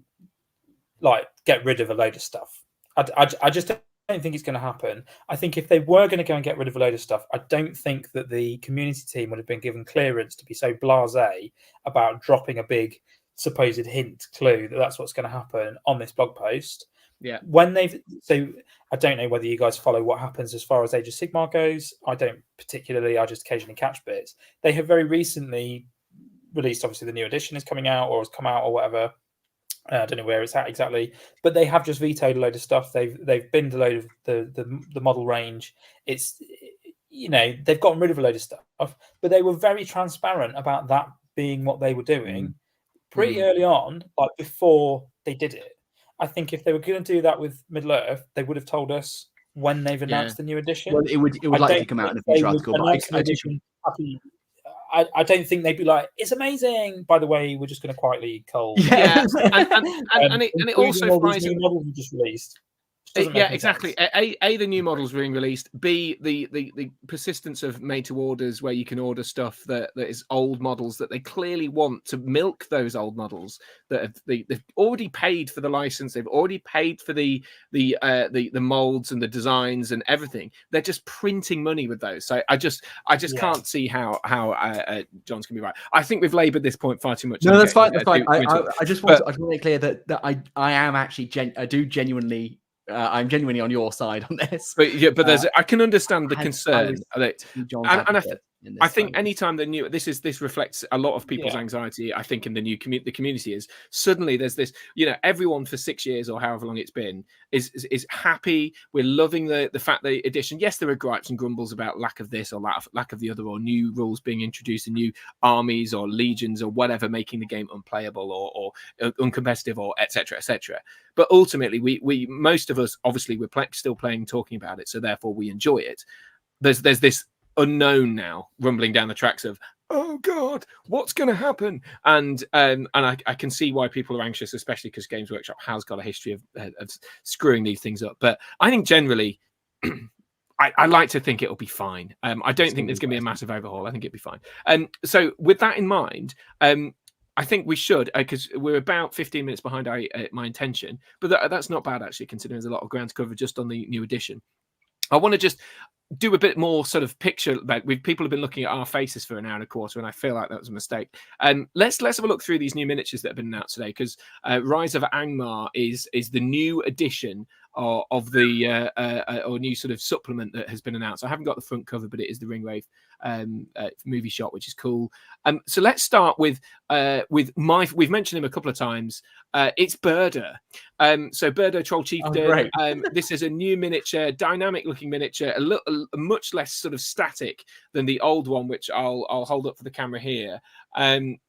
like get rid of a load of stuff. I just don't think it's going to happen. I think if they were going to go and get rid of a load of stuff, I don't think that the community team would have been given clearance to be so blasé about dropping a big supposed hint clue that that's what's going to happen on this blog post. Yeah. So I don't know whether you guys follow what happens as far as Age of Sigmar goes. I don't particularly. I just occasionally catch bits. They have very recently released, obviously the new edition is coming out or has come out or whatever. I don't know where it's at exactly, but they have just vetoed a load of stuff. They've binned a load of the model range. It's, you know, they've gotten rid of a load of stuff, but they were very transparent about that being what they were doing pretty early on, like before they did it. I think if they were going to do that with Middle Earth, they would have told us when they've announced the new edition. Well, it would likely come out in a future article, but I don't think they'd be like, it's amazing. By the way, we're just going to quietly cull. Yeah, and it also flies new models we just released. Yeah, exactly. A, the new models being released. B, the persistence of made to orders where you can order stuff that is old models that they clearly want to milk those old models that they've already paid for the license. They've already paid for the molds and the designs and everything. They're just printing money with those. So I just can't see how John's gonna be right. I think we've laboured this point far too much. No, that's fine. That's fine. I just want to make clear that I am actually I'm genuinely on your side on this. But there's I can understand the concern. I think anytime the new this reflects a lot of people's anxiety. I think in the new community is suddenly there's this, you know, everyone for 6 years or however long it's been is happy. We're loving the fact that edition. Yes, there are gripes and grumbles about lack of this or lack of the other, or new rules being introduced and new armies or legions or whatever, making the game unplayable or uncompetitive or etc. But ultimately, we most of us obviously we're still playing, talking about it, so therefore we enjoy it. There's this unknown now rumbling down the tracks of, oh god, what's going to happen? And I can see why people are anxious, especially because Games Workshop has got a history of screwing these things up. But I think generally I like to think it'll be fine. I don't think there's going to be a massive overhaul. I think it'll be fine. So with that in mind, I think we should, because we're about 15 minutes behind my intention, but that's not bad actually, considering there's a lot of ground to cover just on the new edition. I want to just do a bit more sort of picture. People have been looking at our faces for an hour and a quarter, and I feel like that was a mistake. Let's have a look through these new miniatures that have been announced today, because Rise of Angmar is the new edition of the or new sort of supplement that has been announced. I haven't got the front cover, but it is the Ringwraith movie shot, which is cool. So let's start with we've mentioned him a couple of times. It's Birder. So Birder Troll Chieftain. This is a new miniature, dynamic looking miniature, a much less sort of static than the old one, which I'll hold up for the camera here.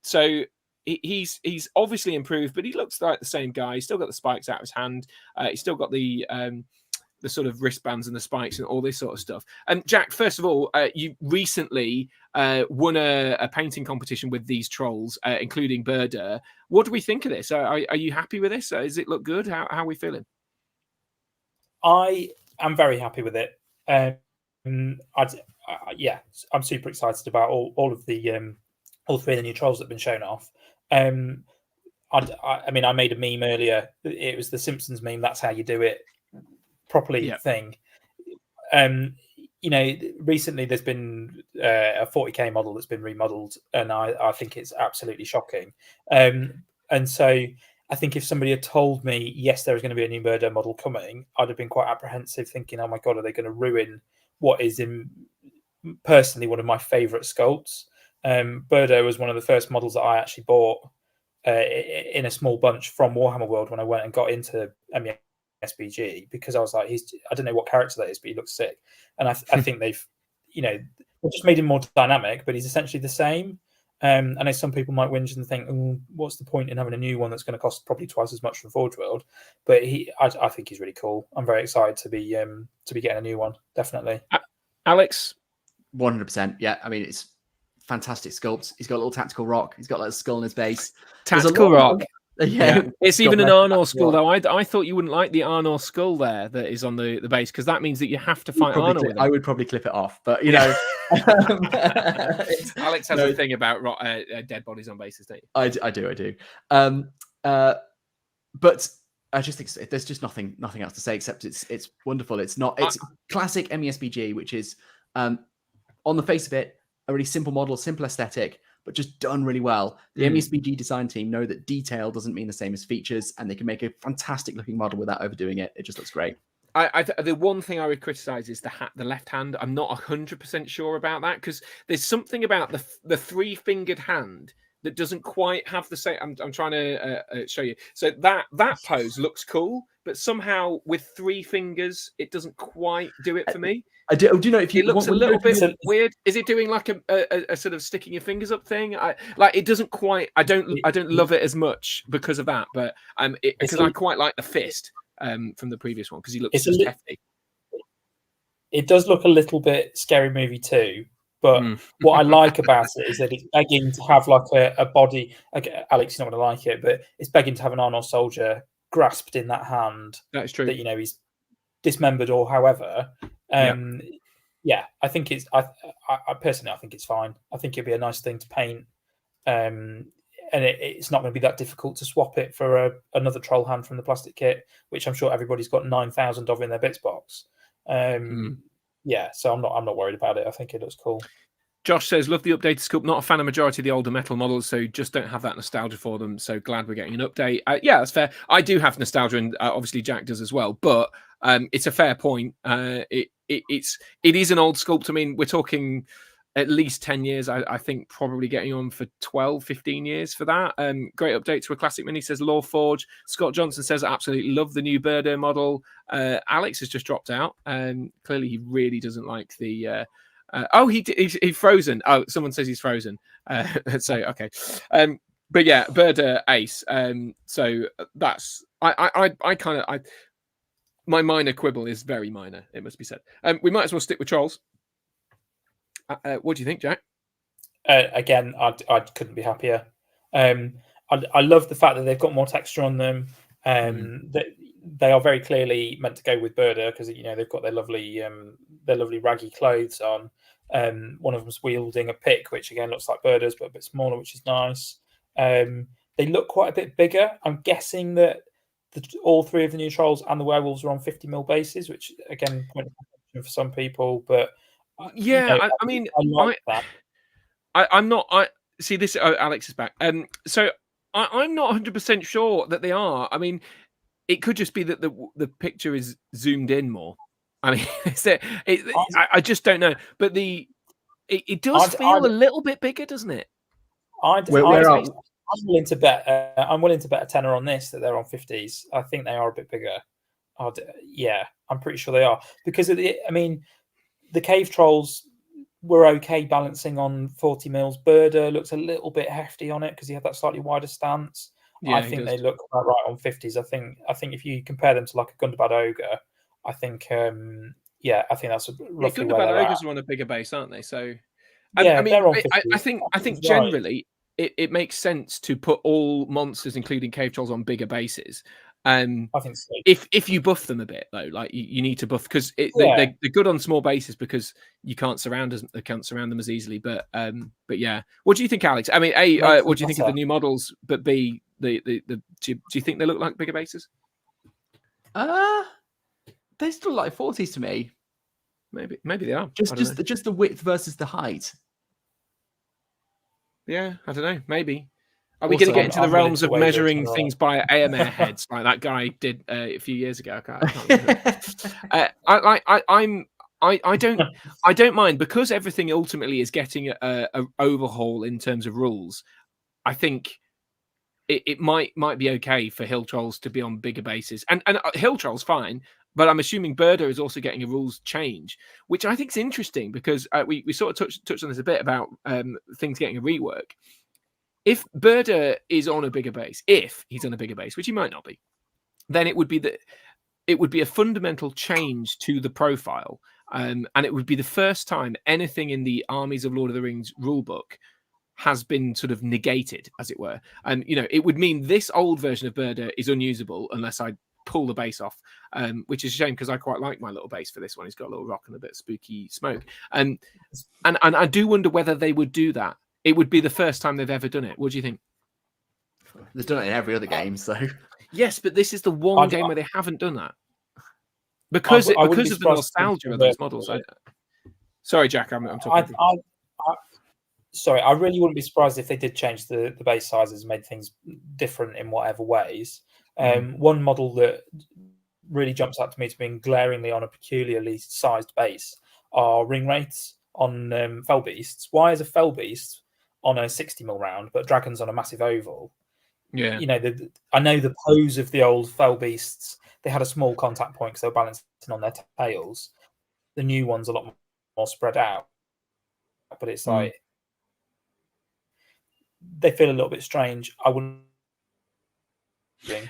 So he's obviously improved, but he looks like the same guy. He's still got the spikes out of his hand. He's still got the sort of wristbands and the spikes and all this sort of stuff. And Jack, first of all, you recently won a painting competition with these trolls, including Birder. What do we think of this? Are you happy with this? Does it look good? How are we feeling? I am very happy with it. yeah, I'm super excited about all of the all three of the new trolls that have been shown off. I mean, I made a meme earlier. It was the Simpsons meme. That's how you do it properly thing. You know, recently there's been a 40k model that's been remodeled, and I think it's absolutely shocking. And so I think if somebody had told me, yes, there is going to be a new Murder model coming, I'd have been quite apprehensive, thinking, oh my God, are they going to ruin what is personally one of my favourite sculpts? Birdo was one of the first models that I actually bought in a small bunch from Warhammer World when I went and got into MESBG, because I was like, I don't know what character that is, but he looks sick. And I think they've, you know, just made him more dynamic, but he's essentially the same. I know some people might whinge and think, what's the point in having a new one that's going to cost probably twice as much from Forge World? But I think he's really cool. I'm very excited to be getting a new one, definitely. Alex? 100%. Yeah, I mean, it's fantastic sculpts. He's got a little tactical rock. He's got like a skull in his base. Tactical rock. Yeah, it's even an Arnor skull though. I thought you wouldn't like the Arnor skull there that is on the base, because that means that you have to fight Arnor with him. I would probably clip it off, but you know, Alex has a thing about dead bodies on bases, don't you? I do. But I just think there's just nothing else to say except it's wonderful. It's classic MESBG, which is on the face of it a really simple model, simple aesthetic, but just done really well. The MESBG design team know that detail doesn't mean the same as features, and they can make a fantastic looking model without overdoing it. It just looks great. The one thing I would criticize is the left hand. I'm not 100% sure about that, because there's something about the three-fingered hand that doesn't quite have the same. I'm trying to show you. So that pose looks cool, but somehow with three fingers, it doesn't quite do it for me. Do you know if it looks a little bit weird? Is it doing like a sort of sticking your fingers up thing? It doesn't quite. I don't love it as much because of that, but because I quite like the fist from the previous one, because he looks just hefty. It does look a little bit Scary Movie 2, but what I like about it is that it's begging to have like a body. Alex, you're not going to like it, but it's begging to have an Arnold soldier grasped in that hand. That's true. That, you know, he's dismembered or however. Yeah, I think it's. I personally, I think it's fine. I think it'd be a nice thing to paint, and it's not going to be that difficult to swap it for another troll hand from the plastic kit, which I'm sure everybody's got 9,000 of in their bits box. Yeah, so I'm not worried about it. I think it looks cool. Josh says, love the updated sculpt. Not a fan of majority of the older metal models, so just don't have that nostalgia for them. So glad we're getting an update. Yeah, that's fair. I do have nostalgia, and obviously Jack does as well. But it's a fair point. It is an old sculpt. I mean, we're talking at least 10 years. I think probably getting on for 12, 15 years for that. Great update to a classic mini, says Lawforge. Scott Johnson says, absolutely love the new Birdo model. Alex has just dropped out. Clearly, he really doesn't like the... he's frozen. Oh, someone says he's frozen. So okay, but yeah, Birdo ace. So that's my minor quibble is very minor. It must be said. We might as well stick with trolls. What do you think, Jack? Again, I couldn't be happier. I love the fact that they've got more texture on them. That they are very clearly meant to go with Birdo, because you know they've got their lovely raggy clothes on. One of them's wielding a pick, which again looks like Birdo's, but a bit smaller, which is nice. They look quite a bit bigger. I'm guessing that all three of the new trolls and the werewolves are on 50mm bases, which again point of contention for some people. But yeah, you know, I mean, I like that. I'm not. I see this. Alex is back. So I'm not 100% sure that they are. I mean, it could just be that the picture is zoomed in more. I mean, I just don't know. But it does feel a little bit bigger, doesn't it? I'm willing to bet. I'm willing to bet a tenner on this that they're on 50s. I think they are a bit bigger. Yeah, I'm pretty sure they are, because I mean, the cave trolls were okay balancing on 40 mils. Birdo looks a little bit hefty on it because he had that slightly wider stance. Yeah, I think they look about right on 50s. I think if you compare them to like a Gundabad Ogre, I think I think that's roughly where they're at. Ogres are on a bigger base, aren't they? So yeah, I mean, they're on 50s. I think generally it makes sense to put all monsters, including cave trolls, on bigger bases. I think so. If you buff them a bit though, like you need to buff because they're good on small bases because you can't surround them as easily. But yeah, what do you think, Alex? I mean, what do you think of the new models? But B, do you think they look like bigger bases? They still look like 40s to me. Maybe they are. Just the width versus the height. Yeah, I don't know. Maybe. Are we going to get into the realms of measuring things by AMR heads like that guy did a few years ago? I can't remember. I don't mind because everything ultimately is getting a overhaul in terms of rules. I think it might be okay for Hill Trolls to be on bigger bases, and Hill Trolls fine. But I'm assuming Birder is also getting a rules change, which I think is interesting because we sort of touched on this a bit about things getting a rework. If Birder is on a bigger base, which he might not be, then it would be a fundamental change to the profile, and it would be the first time anything in the Armies of Lord of the Rings rulebook has been sort of negated, as it were. And it would mean this old version of Birder is unusable unless I pull the base off, which is a shame because I quite like my little base for this one. He's got a little rock and a bit of spooky smoke, and I do wonder whether they would do that. It would be the first time they've ever done it. What do you think? They've done it in every other game, so yes, but this is the one game where they haven't done that because of the nostalgia of those models. Sorry, Jack, I'm talking. Sorry, I really wouldn't be surprised if they did change the base sizes and made things different in whatever ways. One model that really jumps out to me as being glaringly on a peculiarly sized base are ring wraiths on fell beasts. Why is a fell beast on a 60mm round, but dragons on a massive oval? Yeah, I know the pose of the old fell beasts. They had a small contact point because they were balancing on their tails. The new one's a lot more spread out, but it's like they feel a little bit strange. I wouldn't.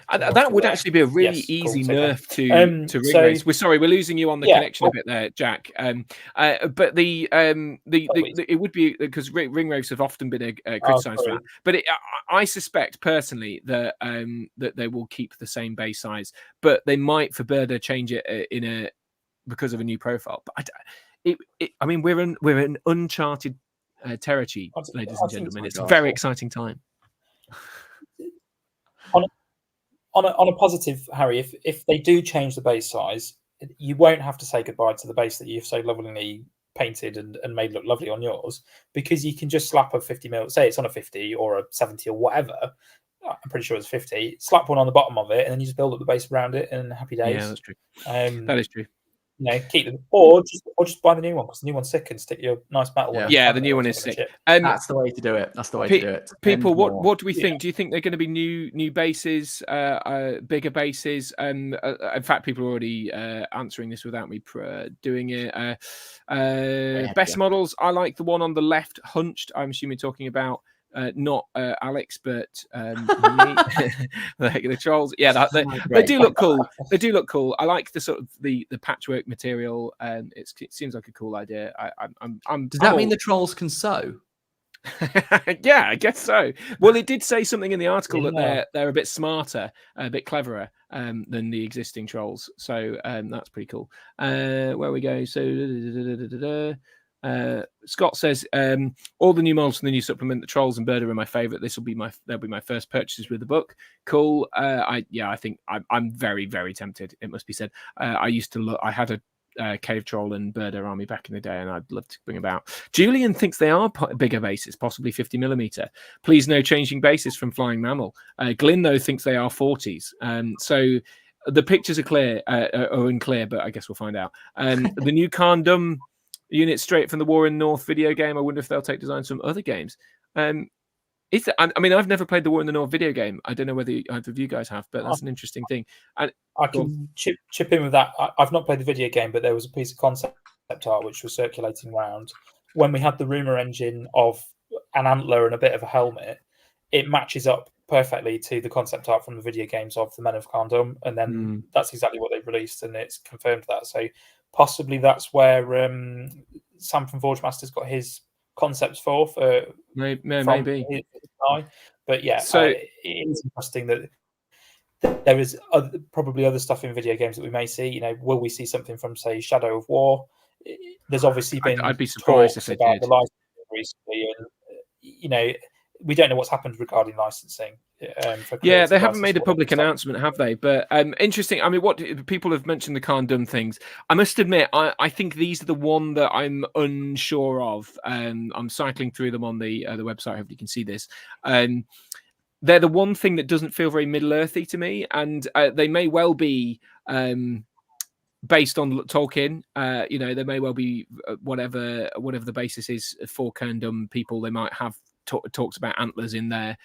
That would actually be a really easy nerf to ring race. We're losing you on the connection a bit there, Jack. But it would be because ring race have often been criticised for that. But I suspect personally that that they will keep the same base size, but they might for Birder change it because of a new profile. But I mean, we're in uncharted territory, ladies and gentlemen. It's a very exciting time. On a positive, Harry, if they do change the base size, you won't have to say goodbye to the base that you've so lovingly painted and made look lovely on yours, because you can just slap a 50mm, say it's on a 50 or a 70 or whatever. I'm pretty sure it's 50. Slap one on the bottom of it, and then you just build up the base around it, and happy days. Yeah, that's true. That is true. Keep them, or just buy the new one because the new one's sick and stick your nice metal. Yeah, the new one is sick. That's the way to do it. That's the way to do it. People, what do we think? Do you think they're going to be new bases, bigger bases? In fact, people are already answering this without me doing it. Best models. I like the one on the left, hunched. I'm assuming talking about. Not Alex, but me. The trolls. Yeah, they do look cool. They do look cool. I like the sort of the patchwork material, and it seems like a cool idea. Does that mean the trolls can sew? Yeah, I guess so. Well, it did say something in the article that they're a bit smarter, a bit cleverer than the existing trolls. So that's pretty cool. Where we go? So. Scott says all the new models from the new supplement, the trolls and Birder are my favorite. They'll be my first purchases with the book. Cool. I think I'm very, very tempted, it must be said. I used to look. I had a cave troll and Birder army back in the day, and I'd love to bring about. Julian thinks they are bigger bases, possibly 50mm. Please no changing bases from Flying Mammal. Glyn though thinks they are 40s. So the pictures are clear or unclear, but I guess we'll find out. The new Kandum unit straight from the War in the North video game. I wonder if they'll take designs from other games. I mean, I've never played the War in the North video game. I don't know whether either of you guys have, but that's an interesting thing. And I can chip in with that. I've not played the video game, but there was a piece of concept art which was circulating around when we had the rumor engine of an antler and a bit of a helmet. It matches up perfectly to the concept art from the video games of the Men of Kandum, and then that's exactly what they've released, and it's confirmed that. So possibly that's where Sam from Forge Masters got his concepts for maybe. But yeah, so it is interesting that there is probably other stuff in video games that we may see. You know, will we see something from, say, Shadow of War? There's obviously been I'd be surprised if talks they about did. the licensing recently, and you know, we don't know what's happened regarding licensing. For Yeah, they creative haven't made a license, public stuff. announcement, have they? But interesting. I mean, what people have mentioned the Khan Dun things. I must admit, I think these are the one that I'm unsure of. I'm cycling through them on the website. Hopefully, you can see this. They're the one thing that doesn't feel very Middle Earthy to me, and they may well be based on Tolkien. You know, they may well be whatever the basis is for Kerndom people. They might have talked about antlers in there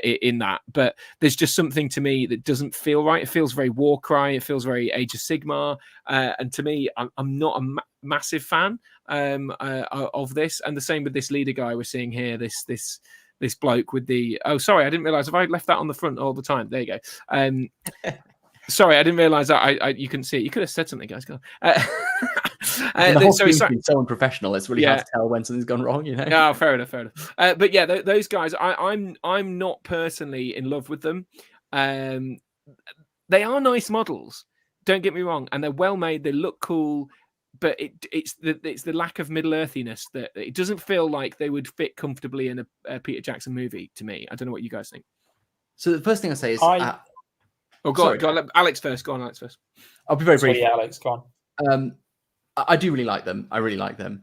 in that, but there's just something to me that doesn't feel right. It feels very Warcry. It feels very Age of Sigmar, and to me, I'm not a massive fan of this. And the same with this leader guy we're seeing here. This bloke with the sorry, I didn't realize. Have I left that on the front all the time? There you go. Sorry, I didn't realize that. You couldn't see it. You could have said something, guys. Go on. The whole thing's been so unprofessional. It's really hard to tell when something's gone wrong. You know. Oh, fair enough. But yeah, those guys, I'm not personally in love with them. They are nice models. Don't get me wrong, and they're well made. They look cool. But it's the lack of Middle Earthiness that it doesn't feel like they would fit comfortably in a Peter Jackson movie to me. I don't know what you guys think. So the first thing I say is, go on, Alex first. Go on, Alex first. I'll be very brief. Sorry, Alex, go on. I do really like them. I really like them.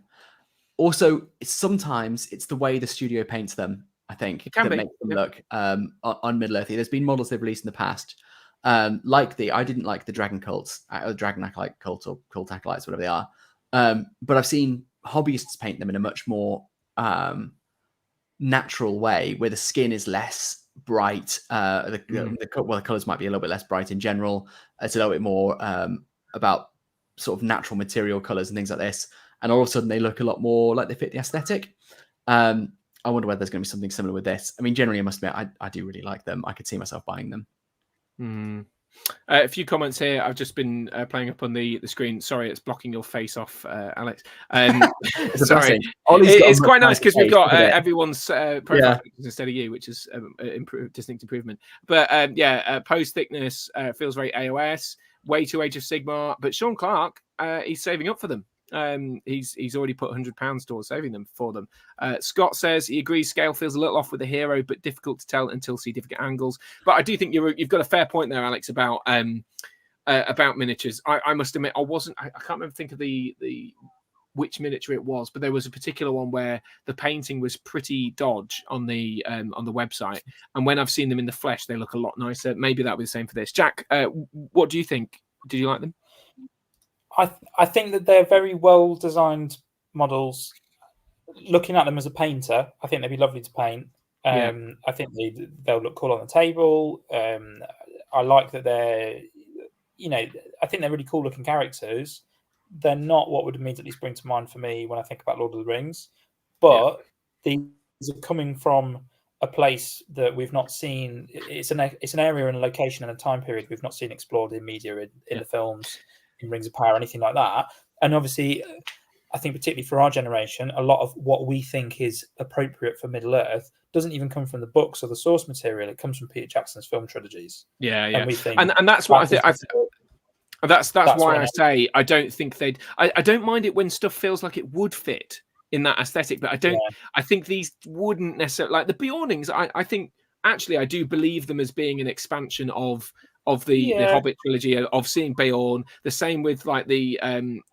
Also, sometimes it's the way the studio paints them. I think that makes them look on Middle Earthy. There's been models they've released in the past. I didn't like the Dragon Cults, or Dragon Acolyte Cult, or Cult Acolytes, whatever they are. But I've seen hobbyists paint them in a much more natural way, where the skin is less bright. The colors might be a little bit less bright in general. It's a little bit more about sort of natural material colors and things like this. And all of a sudden, they look a lot more like they fit the aesthetic. I wonder whether there's going to be something similar with this. I mean, generally, I must admit, I do really like them. I could see myself buying them. A few comments here. I've just been playing up on the screen. Sorry, it's blocking your face off, Alex. Sorry, it's quite nice because we've got everyone's profile instead of you, which is distinct improvement. But pose thickness feels very AOS, way too Age of Sigmar. But Sean Clark, he's saving up for them. He's already put £100 towards saving them for them. Scott says he agrees scale feels a little off with the hero, but difficult to tell until see different angles. But I do think you've got a fair point there, Alex, about miniatures. I must admit, I can't remember think of the which miniature it was, but there was a particular one where the painting was pretty dodge on the website, and when I've seen them in the flesh, they look a lot nicer. Maybe that'll be the same for this. Jack, what do you think? Did you like them? I think that they're very well designed models. Looking at them as a painter, I think they'd be lovely to paint. I think they'll look cool on the table. I like that they're, I think they're really cool looking characters. They're not what would immediately spring to mind for me when I think about Lord of the Rings, but these are coming from a place that we've not seen. It's an area and a location and a time period we've not seen explored in media, in the films, in Rings of Power, anything like that. And obviously, I think particularly for our generation, a lot of what we think is appropriate for Middle Earth doesn't even come from the books or the source material. It comes from Peter Jackson's film trilogies. And we think, and that's what I think. That's why I say I don't think they'd. I don't mind it when stuff feels like it would fit in that aesthetic, but I don't. I think these wouldn't necessarily, like the Beornings. I think actually I do believe them as being an expansion of the Hobbit trilogy, of seeing Beorn. The same with like the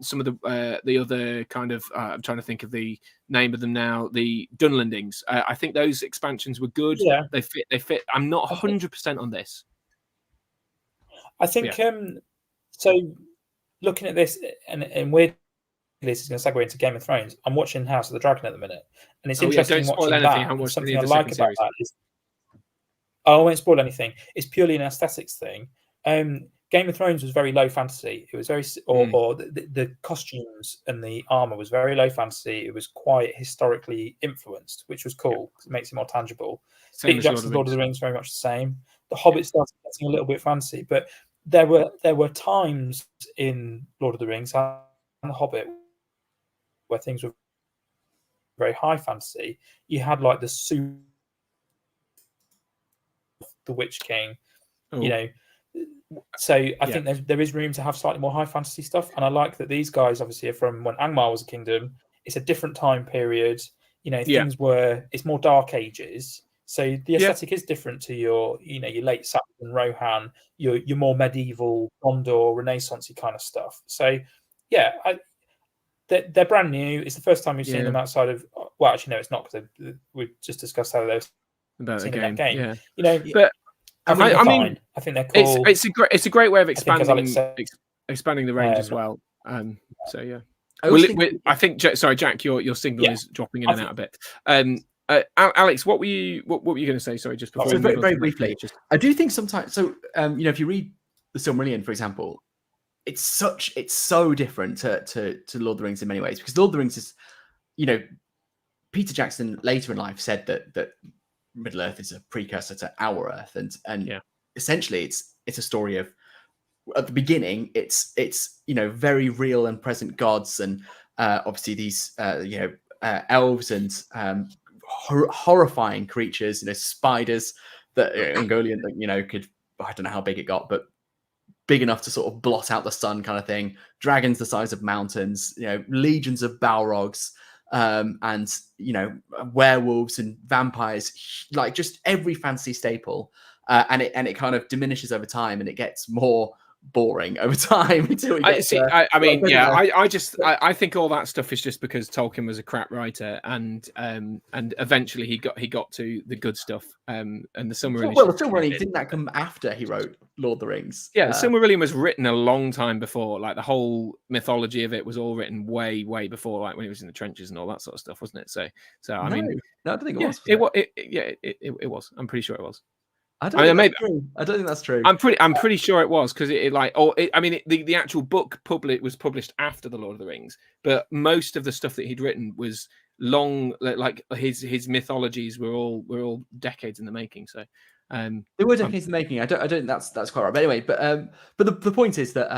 some of the other kind of I'm trying to think of the name of them now, the Dunlendings. I think those expansions were good. They fit. I'm not 100% on this. I think so. Looking at this, and weirdly, this is going to segue into Game of Thrones. I'm watching House of the Dragon at the minute, and it's interesting watching that. Something I like about that is, I won't spoil anything. It's purely an aesthetics thing. Game of Thrones was very low fantasy. It was very, or the costumes and the armor was very low fantasy. It was quite historically influenced, which was cool because it makes it more tangible. Peter Jackson's Lord of the Rings very much the same. The Hobbit started getting a little bit fancy, but there were times in Lord of the Rings and the Hobbit where things were very high fantasy. You had like the Witch King, So I think there is room to have slightly more high fantasy stuff, and I like that these guys obviously are from when Angmar was a kingdom. It's a different time period. Things were. It's more Dark Ages, so the aesthetic is different to your late Saxon Rohan, your more medieval Gondor Renaissancey kind of stuff. So they're brand new. It's the first time we've seen them outside of. Well, actually, no, it's not, because we've just discussed how they're seen in that game. But I mean, I think they're cool. It's a great way of expanding the range as well. So yeah. I think sorry, Jack, your signal is dropping in and out a bit. Alex, what were you going to say? Sorry, just before. So very briefly, I do think sometimes. So if you read the Silmarillion, for example, it's so different to Lord of the Rings in many ways, because Lord of the Rings is, Peter Jackson later in life said that Middle Earth is a precursor to our Earth, and essentially it's a story of, at the beginning it's very real and present gods, and obviously these elves and horrifying creatures, spiders that Ungoliant could, I don't know how big it got, but big enough to sort of blot out the sun kind of thing, dragons the size of mountains, legions of Balrogs, and werewolves and vampires, like just every fantasy staple, and it kind of diminishes over time, and it gets more boring over time until we get I think all that stuff is just because Tolkien was a crap writer, and eventually he got to the good stuff, and the Silmarillion. Well, the Silmarillion, didn't that come after he wrote Lord of the Rings? Yeah, the Silmarillion was written a long time before. Like the whole mythology of it was all written way before, like when he was in the trenches and all that sort of stuff, wasn't it? So I mean, no, I don't think it was. It was. I'm pretty sure it was. I don't think that's true. I'm pretty sure it was, because the actual book was published after the Lord of the Rings, but most of the stuff that he'd written was long, like his mythologies were all decades in the making. So they were decades in the making. I don't think that's quite right. But anyway, but the point is that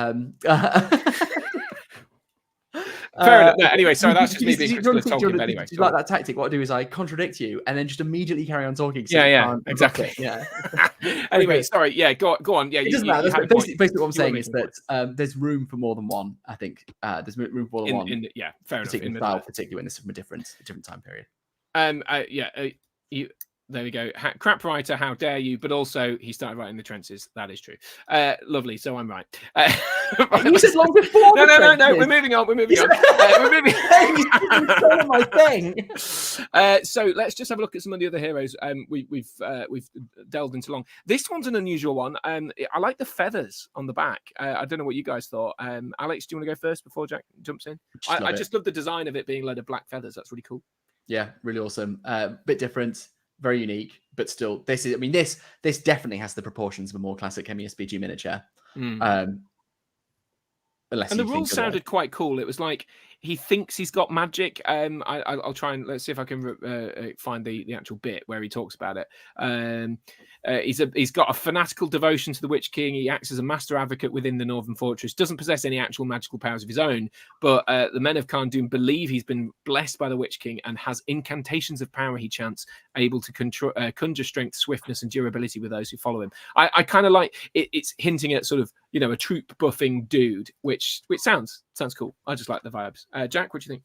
fair enough. No, anyway, sorry, that's just me being critical of Tolkien. Anyway, do you like that tactic? What I do is I contradict you and then just immediately carry on talking. So exactly. Yeah. Anyway, sorry. Yeah, go on. Yeah, it doesn't matter. Basically, what I'm saying is that there's room for more than one. I think there's room for more than one. Fair enough. Particularly when this is from a different time period. There we go. Crap writer, how dare you? But also, he started writing the trenches. That is true. Lovely. So I'm right. You said long before. No. We're moving on. We're moving on. My thing. So let's just have a look at some of the other heroes. We've delved into long. This one's an unusual one. I like the feathers on the back. I don't know what you guys thought. Alex, do you want to go first before Jack jumps in? I just love the design of it being a load of black feathers. That's really cool. Yeah, really awesome. Bit different. Very unique, but still, this definitely has the proportions of a more classic MESBG miniature. And the rules sounded quite cool. It was like he thinks he's got magic. I'll try and let's see if I can find the actual bit where he talks about it. He's got a fanatical devotion to the Witch King. He acts as a master advocate within the Northern Fortress. Doesn't possess any actual magical powers of his own, but the men of Carn-dûm believe he's been blessed by the Witch King and has incantations of power he chants, able to conjure strength, swiftness, and durability with those who follow him. I kind of like it. It's hinting at sort of a troop buffing dude, which sounds cool. I just like the vibes. Jack, what do you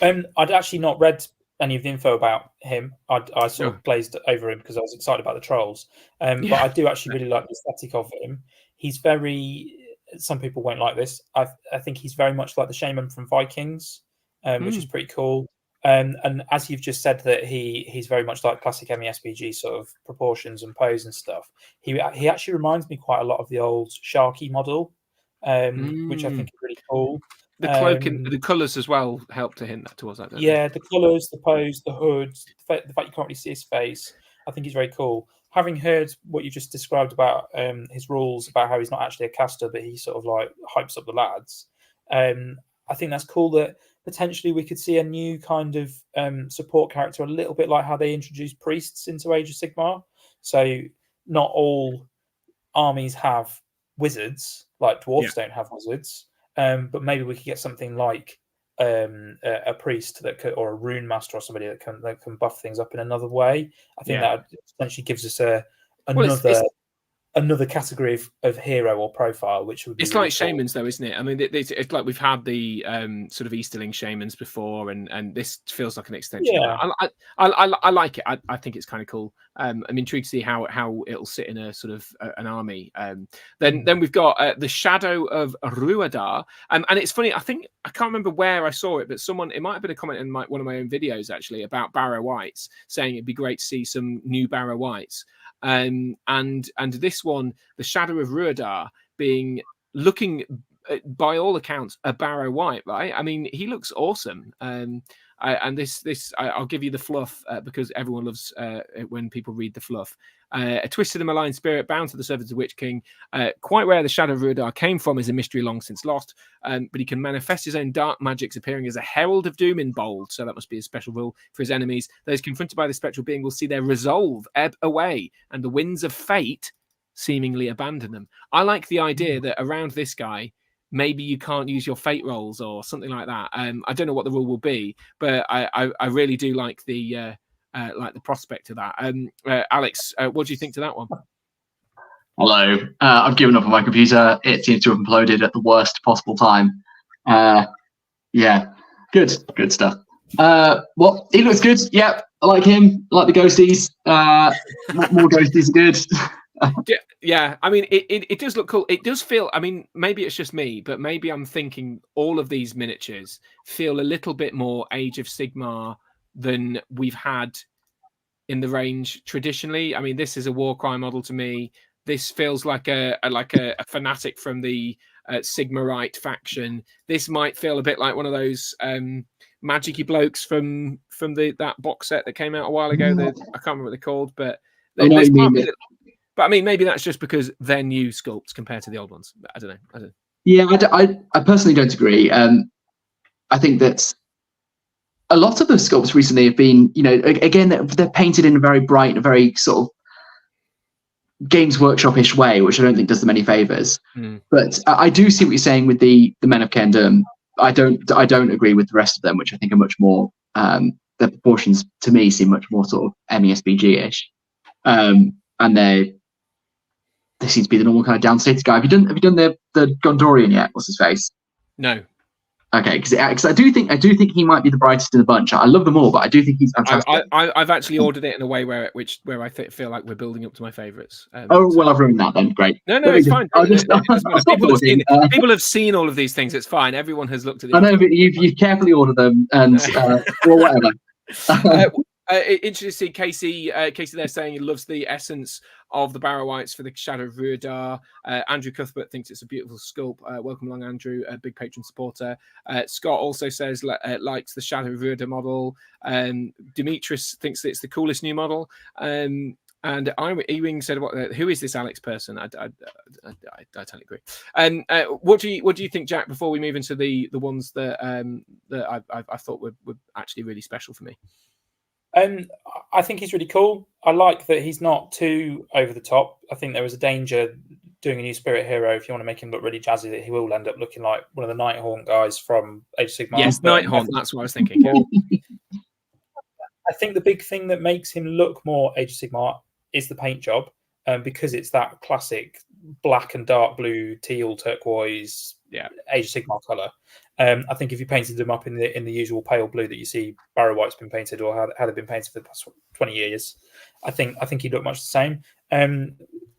think? I'd actually not read any of the info about him. I sort of glazed over him because I was excited about the trolls. But I do actually really like the aesthetic of him. He's very. Some people won't like this. I think he's very much like the shaman from Vikings, which is pretty cool. And as you've just said, that he's very much like classic MESBG sort of proportions and pose and stuff. He actually reminds me quite a lot of the old Sharky model, which I think is really cool. The cloak and the colours as well help to hint that towards that. Yeah, the colours, the pose, the hood, the fact you can't really see his face. I think he's very cool. Having heard what you just described about his rules, about how he's not actually a caster, but he sort of like hypes up the lads. I think that's cool that potentially we could see a new kind of support character, a little bit like how they introduced priests into Age of Sigmar. So not all armies have wizards, like dwarves don't have wizards. But maybe we could get something like a priest or a rune master or somebody that can buff things up in another way. I think that essentially gives us another another category of hero or profile, which would be It's really like cool. shamans, though, isn't it? I mean, it's like we've had the sort of Easterling shamans before, and this feels like an extension of that. I like it. I think it's kind of cool. I'm intrigued to see how it'll sit in a sort of an army. Then we've got the Shadow of Ruadar, and it's funny. I think I can't remember where I saw it, but it might have been a comment in one of my own videos actually about Barrow Whites, saying it'd be great to see some new Barrow Whites. And this one, the Shadow of Ruadar, looking by all accounts a Barrow White, right? I mean, he looks awesome. I'll give you the fluff because everyone loves when people read the fluff. A twisted and malign spirit bound to the service of the Witch King. Quite where the Shadow of Ruadar came from is a mystery long since lost, but he can manifest his own dark magics, appearing as a herald of doom in bold, so that must be a special rule for his enemies. Those confronted by the spectral being will see their resolve ebb away, and the winds of fate seemingly abandon them. I like the idea that around this guy, maybe you can't use your fate rolls or something like that. I don't know what the rule will be, but I really do like the prospect of that. Alex, what do you think to that one? Hello. I've given up on my computer. It seems to have imploded at the worst possible time. Yeah, good stuff. Well, he looks good. Yep, I like him. I like the ghosties. More ghosties are good. Yeah, I mean, it does look cool. It does feel, I mean, maybe it's just me, but maybe I'm thinking all of these miniatures feel a little bit more Age of Sigmar than we've had in the range traditionally. I mean, this is a Warcry model to me. This feels like a fanatic from the Sigmarite faction. This might feel a bit like one of those magic-y blokes from that box set that came out a while ago. I can't remember what they're called, but But I mean, maybe that's just because they're new sculpts compared to the old ones. I don't know. Yeah, I personally don't agree. I think that a lot of the sculpts recently have been, again, they're painted in a very bright, a very sort of Games Workshop-ish way, which I don't think does them any favors. But I do see what you're saying with the Men of Kendom. I don't agree with the rest of them, which I think are much more. The proportions to me seem much more sort of MESBG-ish, and they seem to be the normal kind of downstated guy. Have you done the Gondorian yet? What's his face? No. Okay, because I do think he might be the brightest in the bunch. I love them all, but I do think he's fantastic. I've actually ordered it in a way where I feel like we're building up to my favourites. Well, I've ruined that then. Great. No, it's fine. People have seen all of these things. It's fine. Everyone has looked at these. I know, but you've carefully ordered them, and well, whatever. Interesting to see Casey there saying he loves the essence of the Barrow Whites for the Shadow of Ruadar. Andrew Cuthbert thinks it's a beautiful sculpt. Welcome along, Andrew, a big patron supporter. Scott also says likes the Shadow of Ruadar model. Demetrius thinks that it's the coolest new model. And Ewing said, "Who is this Alex person?" I totally agree. And what do you think, Jack? Before we move into the ones that I thought were actually really special for me. I think he's really cool. I like that he's not too over the top. I think there is a danger doing a new spirit hero if you want to make him look really jazzy, that he will end up looking like one of the Nighthaunt guys from Age of Sigmar. Yes, Nighthaunt. That's what I was thinking. Yeah. I think the big thing that makes him look more Age of Sigmar is the paint job, because it's that classic black and dark blue, teal, turquoise, Age of Sigmar color. I think if you painted them up in the usual pale blue that you see Barrow White's been painted, or how they've been painted for the past 20 years, I think he'd look much the same.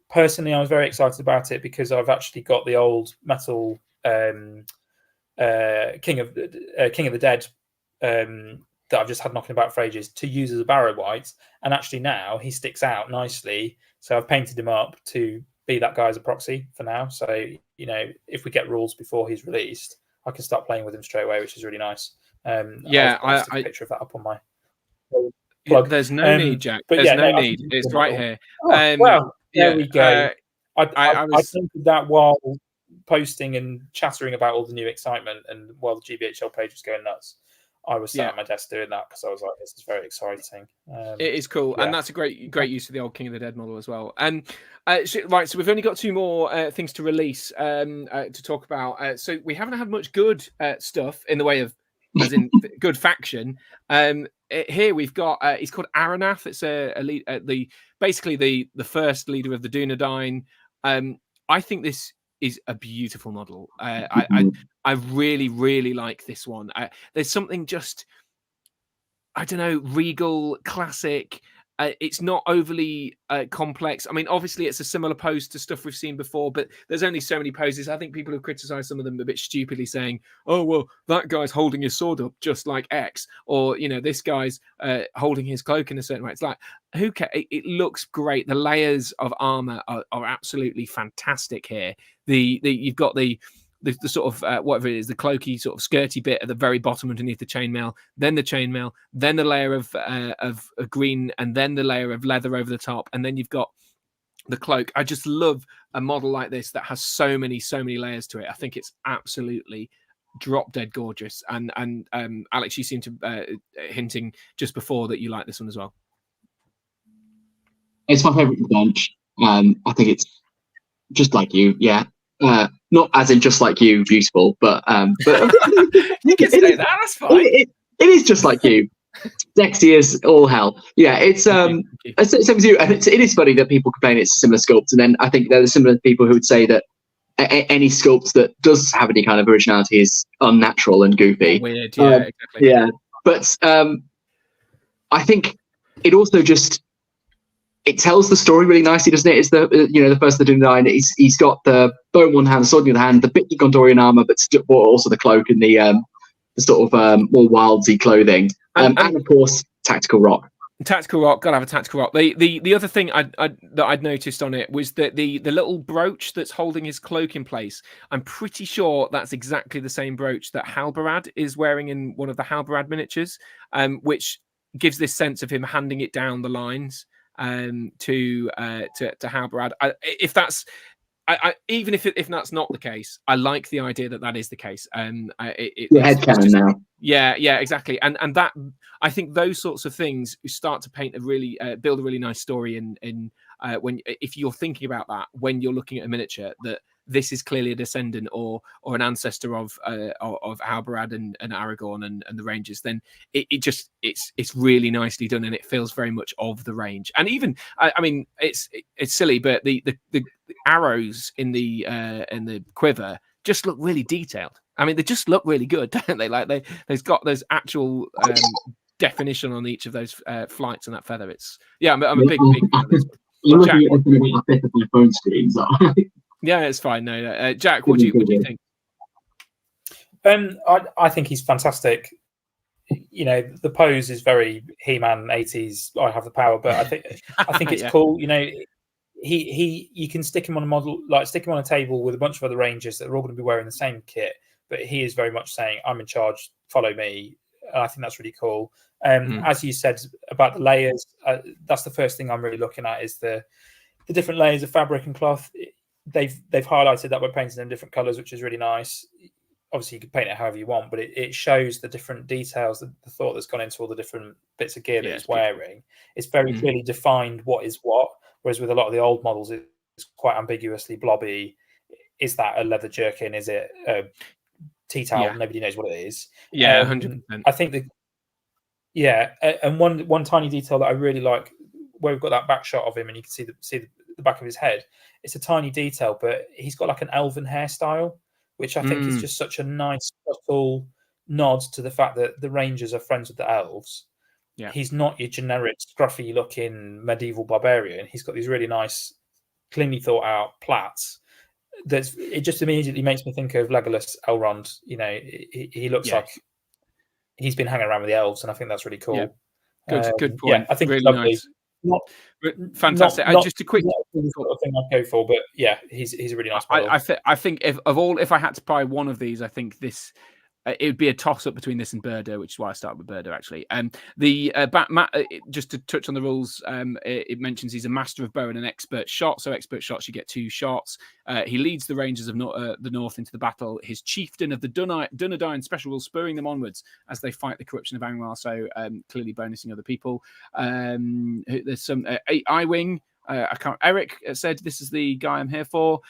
Personally, I was very excited about it because I've actually got the old metal King of the Dead that I've just had knocking about for ages to use as a Barrow White, and actually now he sticks out nicely. So I've painted him up to be that guy as a proxy for now. So if we get rules before he's released, I can start playing with him straight away, which is really nice. I stick a picture of that up on my plug. There's no need, Jack. But There's no need. It's right here. Well, there we go. I painted that while posting and chattering about all the new excitement, and while the GBHL page was going nuts, I was sat at my desk doing that because I was like, "This is very exciting." It is cool, and that's a great use of the old King of the Dead model as well. Right, so we've only got two more things to release to talk about. So we haven't had much good stuff in the way of, as in good faction. Here we've got he's called Aranath. It's a lead, basically the first leader of the Dunedain. I think this is a beautiful model. I really, really like this one. There's something just, I don't know, regal, classic. It's not overly complex. I mean, obviously, it's a similar pose to stuff we've seen before, but there's only so many poses. I think people have criticised some of them a bit stupidly, saying, "Oh, well, that guy's holding his sword up just like X," or this guy's holding his cloak in a certain way. It's like, who cares? It looks great. The layers of armor are absolutely fantastic here. You've got the sort of whatever it is, the cloaky sort of skirty bit at the very bottom underneath the chainmail, then the chainmail, then the layer of green, and then the layer of leather over the top, and then you've got the cloak. I just love a model like this that has so many layers to it. I think it's absolutely drop dead gorgeous. And Alex, you seem to hinting just before that you like this one as well. It's my favorite bunch. I think it's just like you, yeah. Not as in just like you, beautiful, but you can say that. That's fine. It is just like you, sexy as all hell. Yeah, it's same as you, and it is funny that people complain it's a similar sculpt, and then I think there are similar people who would say that any sculpt that does have any kind of originality is unnatural and goofy. Weird, yeah, exactly. Yeah, but I think it also just. It tells the story really nicely, doesn't it? It's the first of the Doom 9. He's got the bow in one hand, the sword in the other hand, the bit of Gondorian armor, but also the cloak and the sort of more wildsy clothing, and of course tactical rock. Tactical rock, gotta have a tactical rock. The other thing I'd noticed on it was that the little brooch that's holding his cloak in place. I'm pretty sure that's exactly the same brooch that Halbarad is wearing in one of the Halbarad miniatures, which gives this sense of him handing it down the lines. To Halbarad. If that's, even if that's not the case, I like the idea that is the case. Your headcanon now. Yeah, exactly. And that, I think those sorts of things start to paint build a really nice story in if you're thinking about that when you're looking at a miniature, that this is clearly a descendant or an ancestor of Halbarad and Aragorn and the Rangers, then it's really nicely done, and it feels very much of the range. And even I mean it's silly, but the arrows in the quiver just look really detailed. I mean, they just look really good, don't they? Like they've got those actual definition on each of those flights and that feather. It's I'm a big fan of this one. You're looking at a bit of my phone screen, so. Yeah, it's fine. No, Jack, what do you think? I think he's fantastic. The pose is very He-Man 80s. I have the power, but I think it's cool. You can stick him on a model, like stick him on a table with a bunch of other Rangers that are all going to be wearing the same kit, but he is very much saying, "I'm in charge. Follow me." And I think that's really cool. As you said about the layers, that's the first thing I'm really looking at is the different layers of fabric and cloth. They've highlighted that by painting them different colors, which is really nice. Obviously, you can paint it however you want, but it shows the different details, the thought that's gone into all the different bits of gear that he's wearing. It's very clearly defined what is what, whereas with a lot of the old models, it's quite ambiguously blobby. Is that a leather jerkin? Is it a tea towel? Yeah. Nobody knows what it is. Yeah, 100%. I think and one tiny detail that I really like, where we've got that back shot of him and you can see the back of his head. It's a tiny detail, but he's got like an elven hairstyle, which I think is just such a nice, subtle nod to the fact that the Rangers are friends with the elves. Yeah. He's not your generic, scruffy-looking medieval barbarian. He's got these really nice, cleanly thought-out plaits. It just immediately makes me think of Legolas Elrond. He looks like he's been hanging around with the elves, and I think that's really cool. Yeah. Good point. Yeah, I think really lovely. Nice. Fantastic. Just a quick sort of thing I'd go for, but yeah, he's a really nice model. I think if I had to buy one of these, I think this it would be a toss up between this and Birdo, which is why I started with Birdo actually. Just to touch on the rules, it mentions he's a master of bow and an expert shot. So expert shots, you get 2 shots. He leads the Rangers of the North into the battle. His chieftain of the Dunedain special rules, spurring them onwards as they fight the corruption of Angmar. So clearly bonusing other people. There's some I-wing. I can't. Eric said, "This is the guy I'm here for."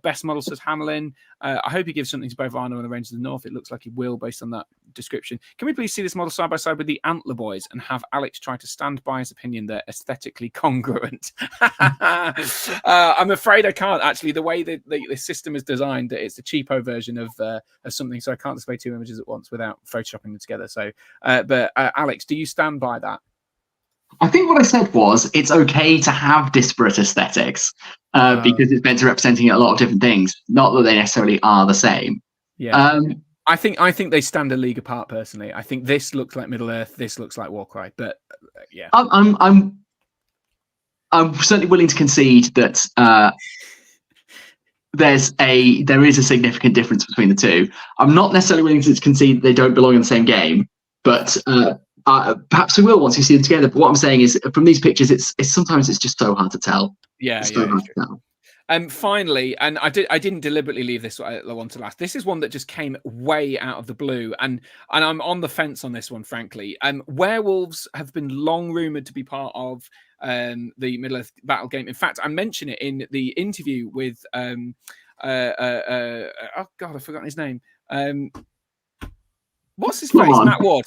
Best model says Hamelin. I hope he gives something to both Arno and the Rangers of the North. It looks like he will, based on that description. Can we please see this model side by side with the Antler Boys and have Alex try to stand by his opinion they're aesthetically congruent? I'm afraid I can't. Actually, the way the system is designed, it's a cheapo version of something, so I can't display two images at once without photoshopping them together. So, but Alex, do you stand by that? I think what I said was it's okay to have disparate aesthetics because it's meant to representing a lot of different things, not that they necessarily are the same. Yeah. I think they stand a league apart personally. I think this looks like Middle Earth, this looks like Warcry, but yeah. I'm certainly willing to concede that there is a significant difference between the two. I'm not necessarily willing to concede that they don't belong in the same game, but perhaps we will once you see them together. But what I'm saying is, from these pictures, it's sometimes it's just so hard to tell. Yeah, finally, and I didn't deliberately leave this one to last. This is one that just came way out of the blue, and I'm on the fence on this one, frankly. Werewolves have been long rumored to be part of the Middle Earth battle game. In fact, I mentioned it in the interview with oh god, I've forgotten his name. What's his face?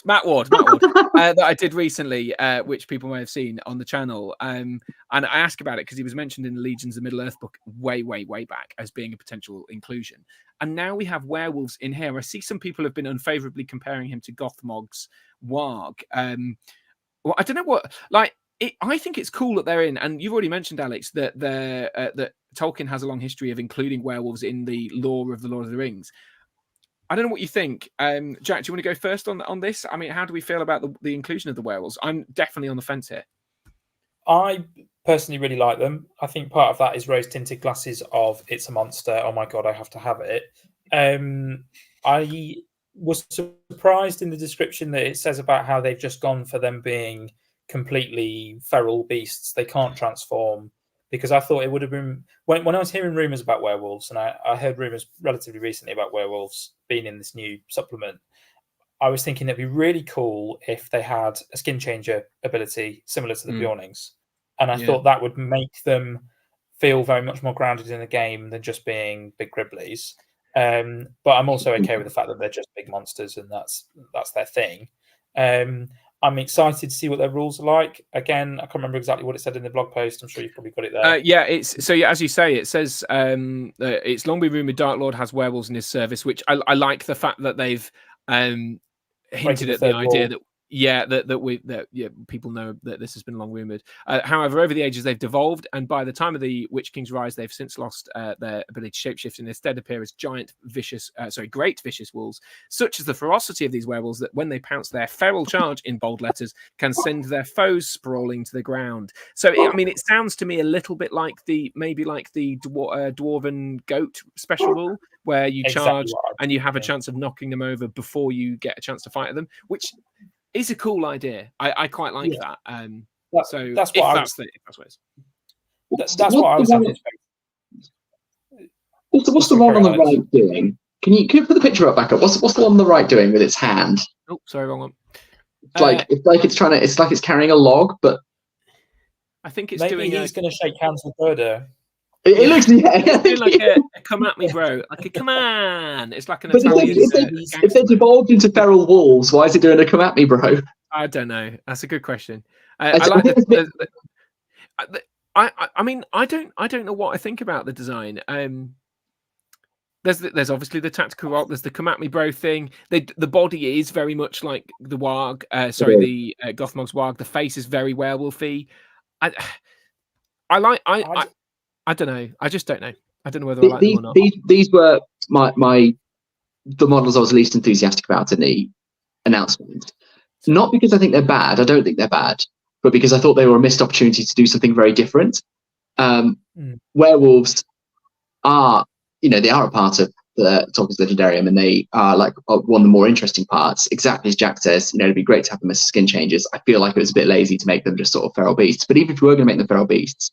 Matt Ward. That I did recently, which people may have seen on the channel. And I asked about it because he was mentioned in the Legions of Middle Earth book way back as being a potential inclusion. And now we have werewolves in here. I see some people have been unfavorably comparing him to Gothmog's Warg. Well, I don't know what, like, I think it's cool that they're in. And you've already mentioned, Alex, that that Tolkien has a long history of including werewolves in the lore of the Lord of the Rings. I don't know what you think. Jack, do you want to go first on this? I mean, how do we feel about the inclusion of the werewolves? I'm definitely on the fence here. I personally really like them. I think part of that is rose-tinted glasses of it's a monster. Oh my God, I have to have it. I was surprised in the description that it says about how they've just gone for them being completely feral beasts. They can't transform. Because I thought it would have been when I was hearing rumors about werewolves, and I heard rumors relatively recently about werewolves being in this new supplement. I was thinking it'd be really cool if they had a skin changer ability similar to the Bjornings, and I thought that would make them feel very much more grounded in the game than just being big gribblies. But I'm also okay with the fact that they're just big monsters, and that's their thing. I'm excited to see what their rules are like. Again, I can't remember exactly what it said in the blog post. I'm sure you've probably got it there. As you say, it says it's long been rumored Dark Lord has werewolves in his service, which I like the fact that they've hinted at the idea that people know that this has been long rumored. However, over the ages they've devolved, and by the time of the Witch King's rise, they've since lost their ability to shapeshift and instead appear as great vicious wolves, such as the ferocity of these werewolves that when they pounce their feral charge in bold letters can send their foes sprawling to the ground. So it sounds to me a little bit like the dwarven goat special rule, where you charge and you have a chance of knocking them over before you get a chance to fight them, which is a cool idea. I quite like that. That's what I was expecting. What's the one on the right doing? Can you put the picture back up? What's the one on the right doing with its hand? Oh, sorry, wrong one. It's like it's carrying a log, but I think it's maybe he's going to shake hands with Birdo. It looks it's doing like a come at me, bro. Like a come on. It's like an Italian. If they've evolved into feral wolves, why is it doing a come at me, bro? I don't know. That's a good question. I like I don't know what I think about the design. There's obviously the tactical rock. There's the come at me, bro thing. The body is very much like the Warg. The Gothmog's Warg. The face is very werewolfy. I don't know. I just don't know. I don't know whether I like them or not. These were the models I was least enthusiastic about in the announcement. Not because I think they're bad. I don't think they're bad, but because I thought they were a missed opportunity to do something very different. Werewolves are, they are a part of the Tolkien's Legendarium, and they are like one of the more interesting parts. Exactly as Jack says, it'd be great to have them as skin changes. I feel like it was a bit lazy to make them just sort of feral beasts. But even if we were going to make them feral beasts,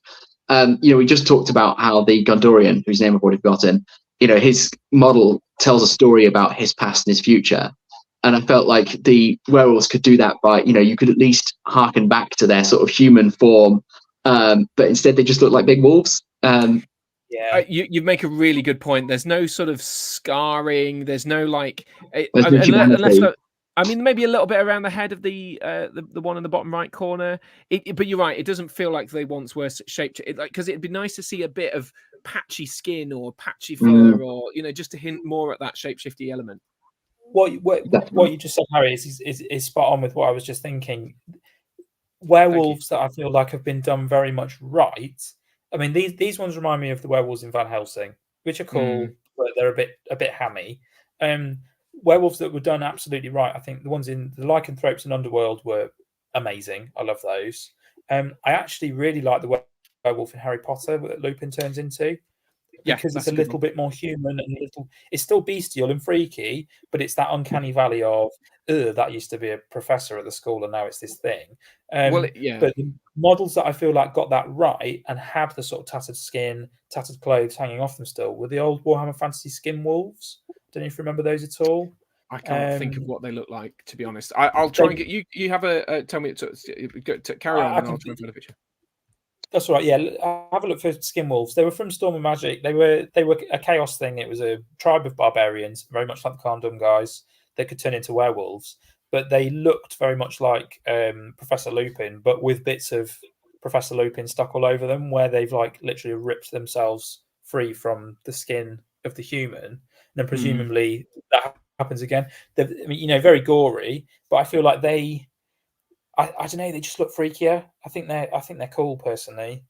we just talked about how the Gondorian, whose name I've already forgotten, his model tells a story about his past and his future. And I felt like the werewolves could do that by, you could at least harken back to their sort of human form but instead they just look like big wolves. Yeah, you make a really good point. There's no sort of scarring. There's no like, There's no humanity. I mean, maybe a little bit around the head of the one in the bottom right corner. But you're right. It doesn't feel like they once were shaped. Because it'd be nice to see a bit of patchy skin or patchy fur, or just to hint more at that shapeshifty element. what you just said, Harry, is spot on with what I was just thinking. Werewolves that I feel like have been done very much right. I mean, these ones remind me of the werewolves in Van Helsing, which are cool, but they're a bit hammy. Werewolves that were done absolutely right. I think the ones in the Lycanthropes and Underworld were amazing. I love those. I actually really like the werewolf in Harry Potter that Lupin turns into, because it's a little bit more human and it's still bestial and freaky, but it's that uncanny valley of that used to be a professor at the school and now it's this thing. But the models that I feel like got that right and have the sort of tattered skin, tattered clothes hanging off them still were the old Warhammer Fantasy skin wolves. Don't know if you remember those at all. I can't think of what they look like, to be honest. I'll try and get you. You have a tell me to carry on, and I'll try and find a picture. That's right. Yeah, have a look for skin wolves. They were from Storm of Magic. They were a chaos thing. It was a tribe of barbarians, very much like the Kandum guys. They could turn into werewolves, but they looked very much like Professor Lupin, but with bits of Professor Lupin stuck all over them, where they've like literally ripped themselves free from the skin of the human, and then presumably that happens again. I mean, very gory, but I feel like I don't know. They just look freakier. I think they're cool personally.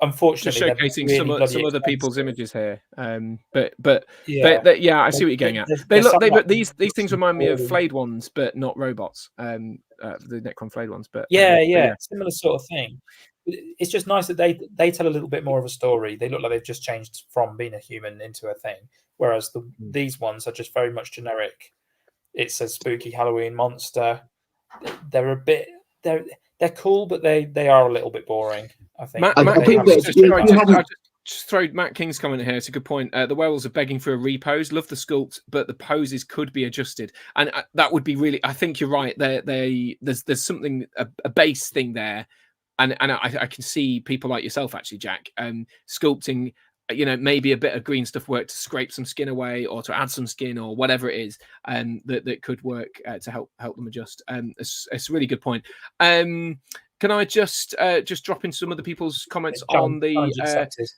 Unfortunately, just showcasing really some other people's images here. But yeah, I see what you're getting at. These things remind me of flayed ones, but not robots. The Necron flayed ones, but yeah, similar sort of thing. It's just nice that they tell a little bit more of a story. They look like they've just changed from being a human into a thing, whereas these ones are just very much generic. It's a spooky Halloween monster. They're a bit they're cool, but they are a little bit boring. I think. Just throw Matt King's comment here. It's a good point. The werewolves are begging for a repose. Love the sculpt, but the poses could be adjusted, and that would be really. I think you're right. There's something a base thing there, and I can see people like yourself actually, Jack, sculpting. Maybe a bit of green stuff work to scrape some skin away or to add some skin or whatever it is, that could work to help them adjust. It's a really good point. Can I just drop in some other people's comments on the?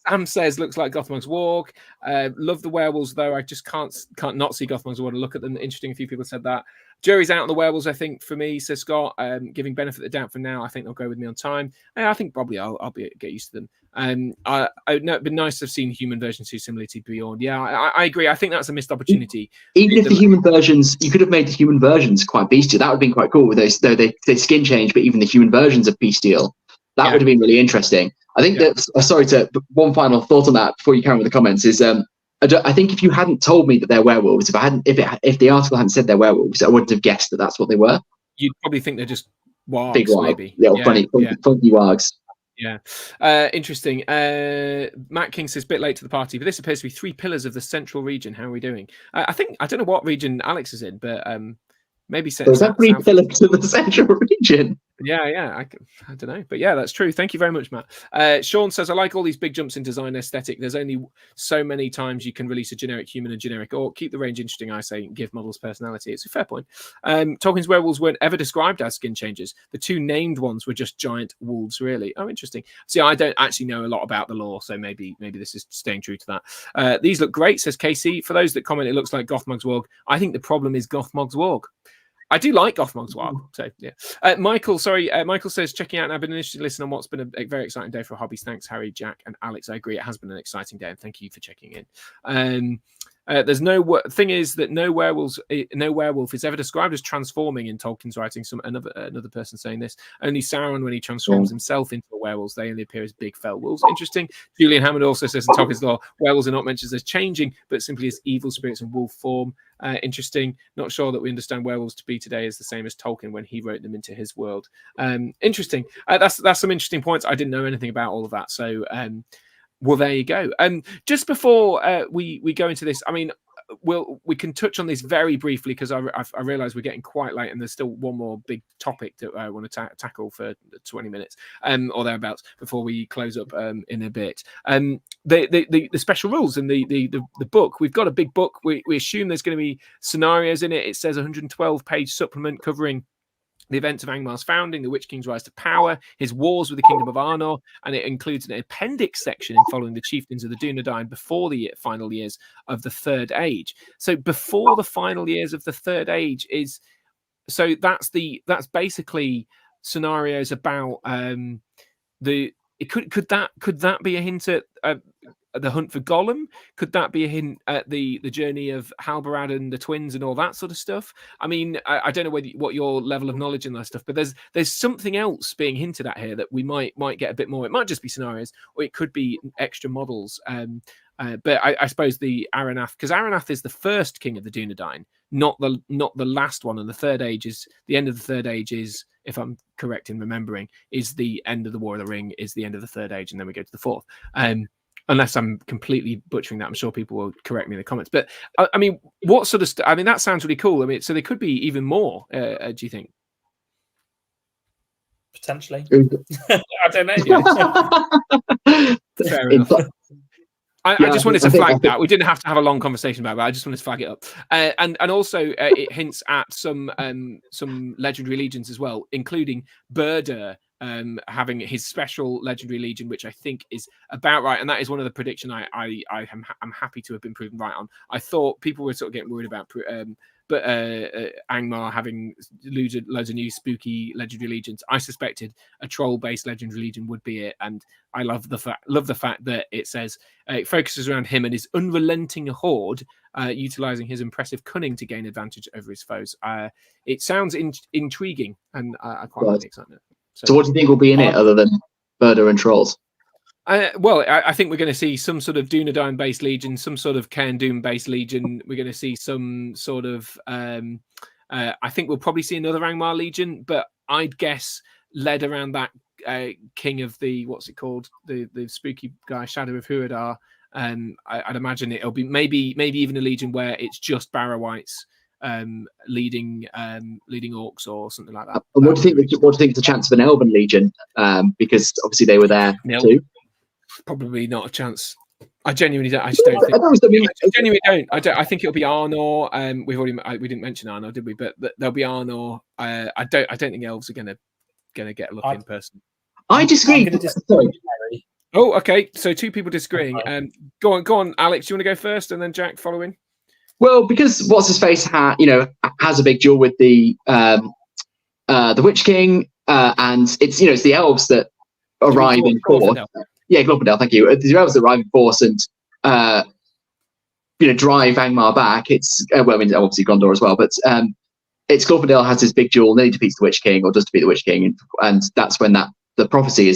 Sam says looks like Gothmog's Walk. Love the werewolves though. I just can't not see Gothmog's Walk and look at them. Interesting. A few people said that. Jury's out on the werewolves, I think, for me, says Scott. Giving benefit of the doubt for now. I think they'll go with me on time. I think probably I'll get used to them. It'd been nice to have seen human versions who similar to Beyond. Yeah, I agree. I think that's a missed opportunity. Even if the human versions, you could have made the human versions quite bestial. That would have been quite cool with those, though they skin change, but even the human versions of bestial. That would have been really interesting. I think that, one final thought on that before you carry on with the comments is, I think if you hadn't told me that they're werewolves, if the article hadn't said they're werewolves, I wouldn't have guessed that that's what they were. You'd probably think they're just wargs, big warg, maybe. Funky wargs. Yeah, interesting. Matt King says, bit late to the party, but this appears to be 3 pillars of the central region. How are we doing? I don't know what region Alex is in, but maybe so is that 3 pillars of the central region? Yeah, I don't know, but yeah, that's true. Thank you very much, Matt. Sean says, I like all these big jumps in design aesthetic. There's only so many times you can release a generic human and generic orc. Keep the range interesting, I say, and give models personality. It's a fair point. Tolkien's werewolves weren't ever described as skin changers. The 2 named ones were just giant wolves, really. Oh, interesting. See, I don't actually know a lot about the lore, so maybe this is staying true to that. These look great, says Casey. For those that comment, it looks like Gothmog's Warg. I think the problem is Gothmog's Warg. I do like Gothmog's Warg, so yeah. Michael says, checking out, and I've been initially listening on what's been a very exciting day for hobbies. Thanks, Harry, Jack, and Alex. I agree, it has been an exciting day, and thank you for checking in. There's thing is that no werewolf is ever described as transforming in Tolkien's writing. Another person saying this. Only Sauron, when he transforms himself into a werewolf, they only appear as big fell wolves. Interesting. Julian Hammond also says in Tolkien's lore, werewolves are not mentioned as changing, but simply as evil spirits in wolf form. Interesting. Not sure that we understand werewolves to be today as the same as Tolkien when he wrote them into his world. Interesting. That's some interesting points. I didn't know anything about all of that. So well, there you go. Just before we go into this, I mean, we can touch on this very briefly because I realise we're getting quite late and there's still one more big topic that I want to tackle for 20 minutes or thereabouts before we close up in a bit. The special rules and the book. We've got a big book. We assume there's going to be scenarios in it. It says 112-page supplement covering the events of Angmar's founding, the Witch King's rise to power, his wars with the Kingdom of Arnor, and it includes an appendix section in following the chieftains of the Dunedain before the final years of the Third Age. So before the final years of the Third Age that's basically scenarios about could that be a hint at the hunt for Gollum? Could that be a hint at the journey of Halbarad and the twins and all that sort of stuff? I mean, I don't know what your level of knowledge in that stuff, but there's something else being hinted at here that we might get a bit more. It might just be scenarios, or it could be extra models. But I suppose the Aranath, because Aranath is the first king of the Dunedain, not the last one, and the Third Age is the end of the Third Age is, if I'm correct in remembering, is the end of the War of the Ring, is the end of the Third Age, and then we go to the fourth. Unless I'm completely butchering that, I'm sure people will correct me in the comments. But I mean, what sort of I mean, that sounds really cool. I mean, so there could be even more. Do you think? Potentially. I don't know. Fair enough. I just wanted to flag that. We didn't have to have a long conversation about it, but I just wanted to flag it up. And also it hints at some legendary legions as well, including Burdur having his special legendary legion, which I think is about right. And that is one of the prediction I'm happy to have been proven right on. I thought people were sort of getting worried about but Angmar having loads of new spooky legendary legions. I suspected a troll-based legendary legion would be it, and I love the fact that it says it focuses around him and his unrelenting horde, utilizing his impressive cunning to gain advantage over his foes. It sounds intriguing, and I quite like the excitement. So what do you think will be in it other than Burdur and trolls? Well, I think we're going to see some sort of Dunedain-based legion, some sort of Cairn Doom-based legion. We're going to see some sort of... I think we'll probably see another Angmar legion, but I'd guess led around that king of the... What's it called? The spooky guy, Shadow of Huadar. I'd imagine it'll be maybe even a legion where it's just Barrow-wights leading orcs or something like that. And what do you think the chance of an Elven legion? Because obviously they were there too. Probably not a chance. I genuinely don't. I just don't think. I genuinely don't. I think it'll be Arnor. We didn't mention Arnor, did we? But there'll be Arnor. I don't think elves are gonna get a look in person. I disagree. Oh, okay. So two people disagreeing. Go on, Alex. Do you want to go first, and then Jack following? Well, because what's his face has a big duel with the Witch King, and it's the elves that arrive in force. Yeah, Glorfindel, thank you. The elves that arrive in force and drive Angmar back. It's obviously Gondor as well, but it's Glorfindel has his big duel, and then he defeats the Witch King, or does defeat the Witch King, and that's when the prophecy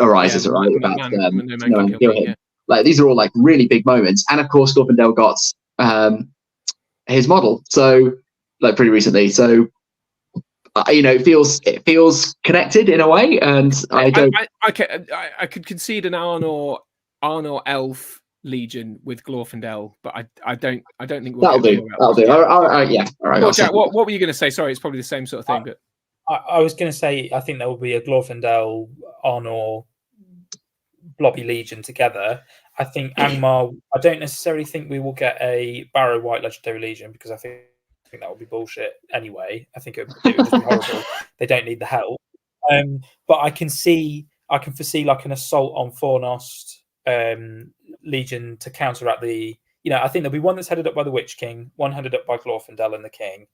arises, right? About him. Like these are all like really big moments, and of course Glorfindel got his model, so like pretty recently. So it feels connected in a way, and I could concede an Arnor elf legion with Glorfindel, but I don't think that'll do. That'll do. All right. Well, Jack, what were you going to say? Sorry, it's probably the same sort of thing. But I was going to say I think there will be a Glorfindel Arnor blobby legion together. I think Angmar. I don't necessarily think we will get a Barrow White legendary legion because I think that would be bullshit anyway. I think it would just be horrible. They don't need the help. But I can foresee like an assault on Fornost legion to counteract the. I think there'll be one that's headed up by the Witch King, one headed up by Glorfindel and the King,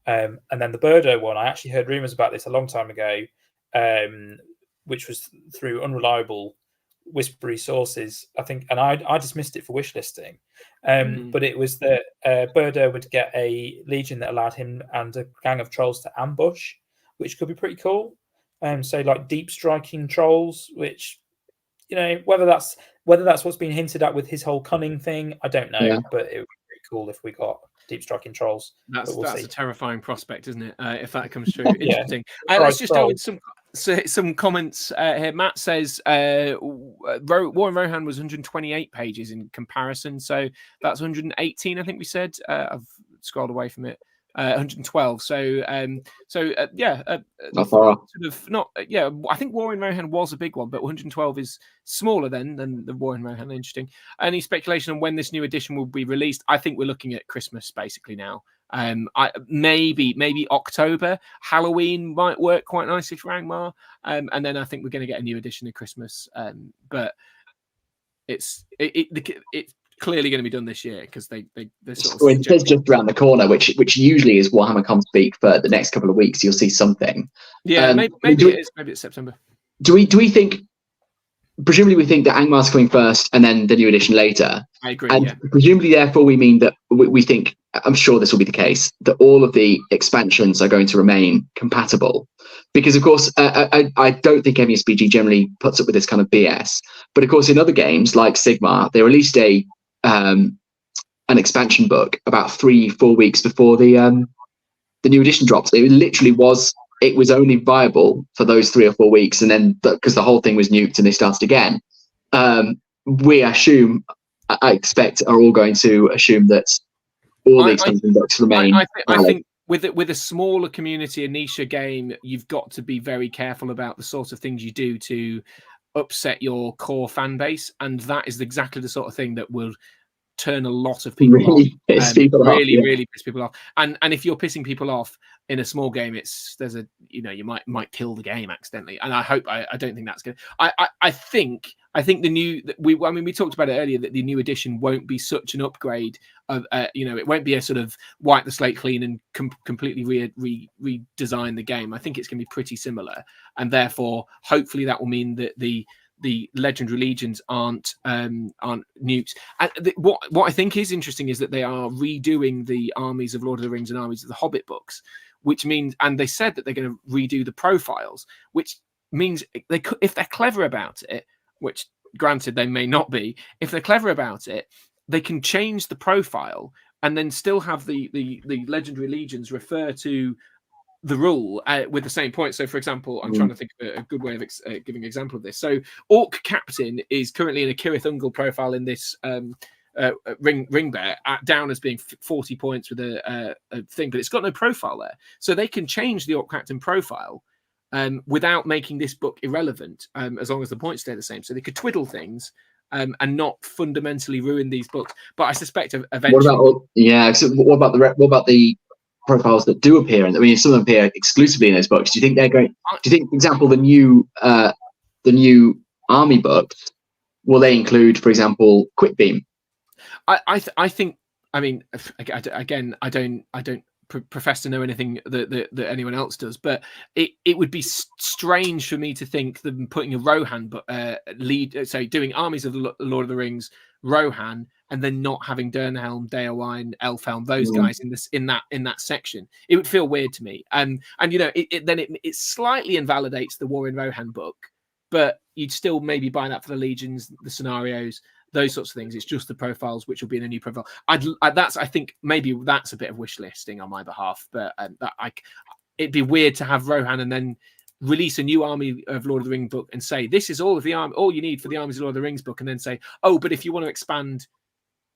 and then the Burdur one. I actually heard rumors about this a long time ago, which was through unreliable, whispery sources, I think, and I dismissed it for wish listing. But it was that Burdur would get a legion that allowed him and a gang of trolls to ambush, which could be pretty cool. So like deep striking trolls, which whether that's what's been hinted at with his whole cunning thing, I don't know, but it would be pretty cool if we got deep striking trolls. That's a terrifying prospect, isn't it? If that comes true, interesting. Let's just go with some. So some comments here. Matt says War and Rohan was 128 pages in comparison, so that's 118. I think we said. I've scrolled away from it. 112. So Not far off. sort of not. Yeah, I think War in Rohan was a big one, but 112 is smaller than the War in Rohan. Interesting. Any speculation on when this new edition will be released? I think we're looking at Christmas basically now. Maybe October. Halloween might work quite nicely for Angmar, and then I think we're going to get a new edition at Christmas. But it's clearly going to be done this year because they're sort of. It says just around the corner, which usually is Warhammer Con speak for the next couple of weeks. You'll see something. Yeah, maybe it is. Maybe it's September. Do we think? Presumably, we think that Angmar's coming first, and then the new edition later. I agree. And yeah. presumably, therefore, we mean that we think. I'm sure this will be the case that all of the expansions are going to remain compatible, because of course, I don't think MESBG generally puts up with this kind of BS. But of course, in other games like Sigmar, they released an expansion book about 3-4 weeks before the new edition drops. It literally was. It was only viable for those 3 or 4 weeks, and then because the whole thing was nuked and they started again. We assume, I expect, are all going to assume that all the expansion books remain. I think with a smaller community, a niche game, you've got to be very careful about the sort of things you do to upset your core fan base, and that is exactly the sort of thing that will turn a lot of people off. Really piss people off. And if you're pissing people off in a small game, you might kill the game accidentally. And I don't think that's good. I think we talked about it earlier that the new edition won't be such an upgrade of it won't be a sort of wipe the slate clean and completely redesign the game. I think it's going to be pretty similar, and therefore hopefully that will mean that the legendary legions aren't nukes. And what I think is interesting is that they are redoing the armies of Lord of the Rings and armies of the Hobbit books, which means, and they said that they're going to redo the profiles, which means if they're clever about it, which granted they may not be, if they're clever about it, they can change the profile and then still have the legendary legions refer to the rule with the same point. So, for example, I'm trying to think of a good way of giving an example of this. So, Orc Captain is currently in a Kirith Ungol profile in this Ring Bear, down as being 40 points with a thing, but it's got no profile there. So they can change the Orc Captain profile without making this book irrelevant, as long as the points stay the same. So they could twiddle things and not fundamentally ruin these books. But I suspect eventually. What about the profiles that do appear, and I mean, some of them appear exclusively in those books. Do you think they're going? Do you think, for example, the new army books, will they include, for example, Quick Beam? I think. I mean, again, I don't profess to know anything that anyone else does, but it would be strange for me to think them putting a Rohan doing armies of the Lord of the Rings Rohan, and then not having Dernhelm, Daelwyn, Elfhelm, those guys in that section. It would feel weird to me. And it slightly invalidates the War in Rohan book, but you'd still maybe buy that for the legions, the scenarios, those sorts of things. It's just the profiles which will be in a new profile. I think maybe that's a bit of wish listing on my behalf, but it'd be weird to have Rohan and then release a new Army of Lord of the Rings book and say this is all you need for the Armies of Lord of the Rings book, and then say, oh, but if you want to expand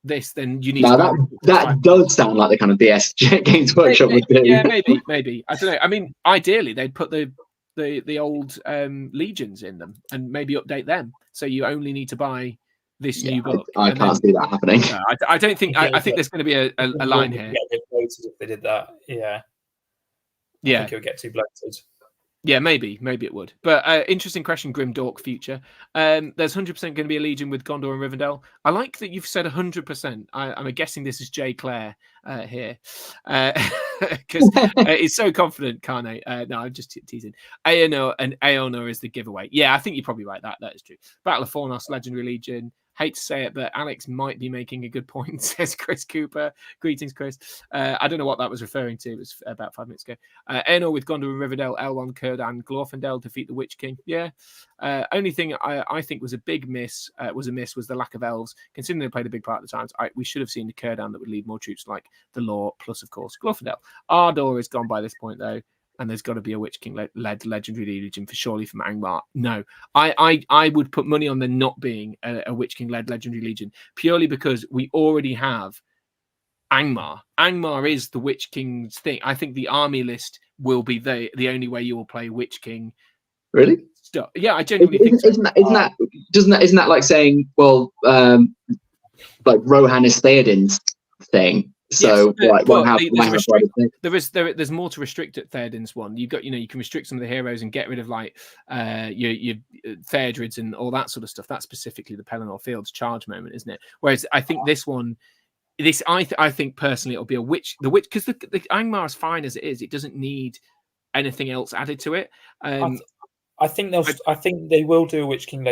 this, then you need. That does sound like the kind of BS Games Workshop would do. Yeah, maybe. I don't know. I mean, ideally they'd put the old legions in them and maybe update them, so you only need to buy this new book. I can't see that happening. No, I don't think. I think there's going to be a line here. Yeah, if they did that. Yeah. I think it would get too bloated. Yeah, maybe it would. But interesting question, Grim Dork Future. There's 100% going to be a Legion with Gondor and Rivendell. I like that you've said 100%. I'm guessing this is Jay Clare here. Because he's so confident, Carne. No, I'm just teasing. Aonor is the giveaway. Yeah, I think you're probably right. That is true. Battle of Fornos, Legendary Legion. Hate to say it, but Alex might be making a good point, says Chris Cooper. Greetings, Chris. I don't know what that was referring to. It was about 5 minutes ago. Aenor with Gondor and Rivendell, Elrond, Círdan, Glorfindel defeat the Witch King. Yeah. Only thing I think was a big miss was the lack of elves. Considering they played a big part of the times, we should have seen the Círdan that would lead more troops like the Law, plus, of course, Glorfindel. Ardor is gone by this point, though. and there's got to be a Witch King led legendary legion for surely from Angmar. No, I would put money on there not being a Witch King led legendary legion, purely because we already have Angmar. Angmar is the Witch King's thing. I think the army list will be the only way you will play Witch King. Really? Stuff. Yeah, I genuinely think so. Isn't that like saying, well, like Rohan is Theoden's thing? So yes, like, well, there's more to restrict at Theoden's one. You've got, you can restrict some of the heroes and get rid of like your Theodrids and all that sort of stuff. That's specifically the Pelennor Fields charge moment, isn't it? Whereas I think this one, I think personally it'll be the witch because the Angmar is fine as it is. It doesn't need anything else added to it. I think they will do a Witch King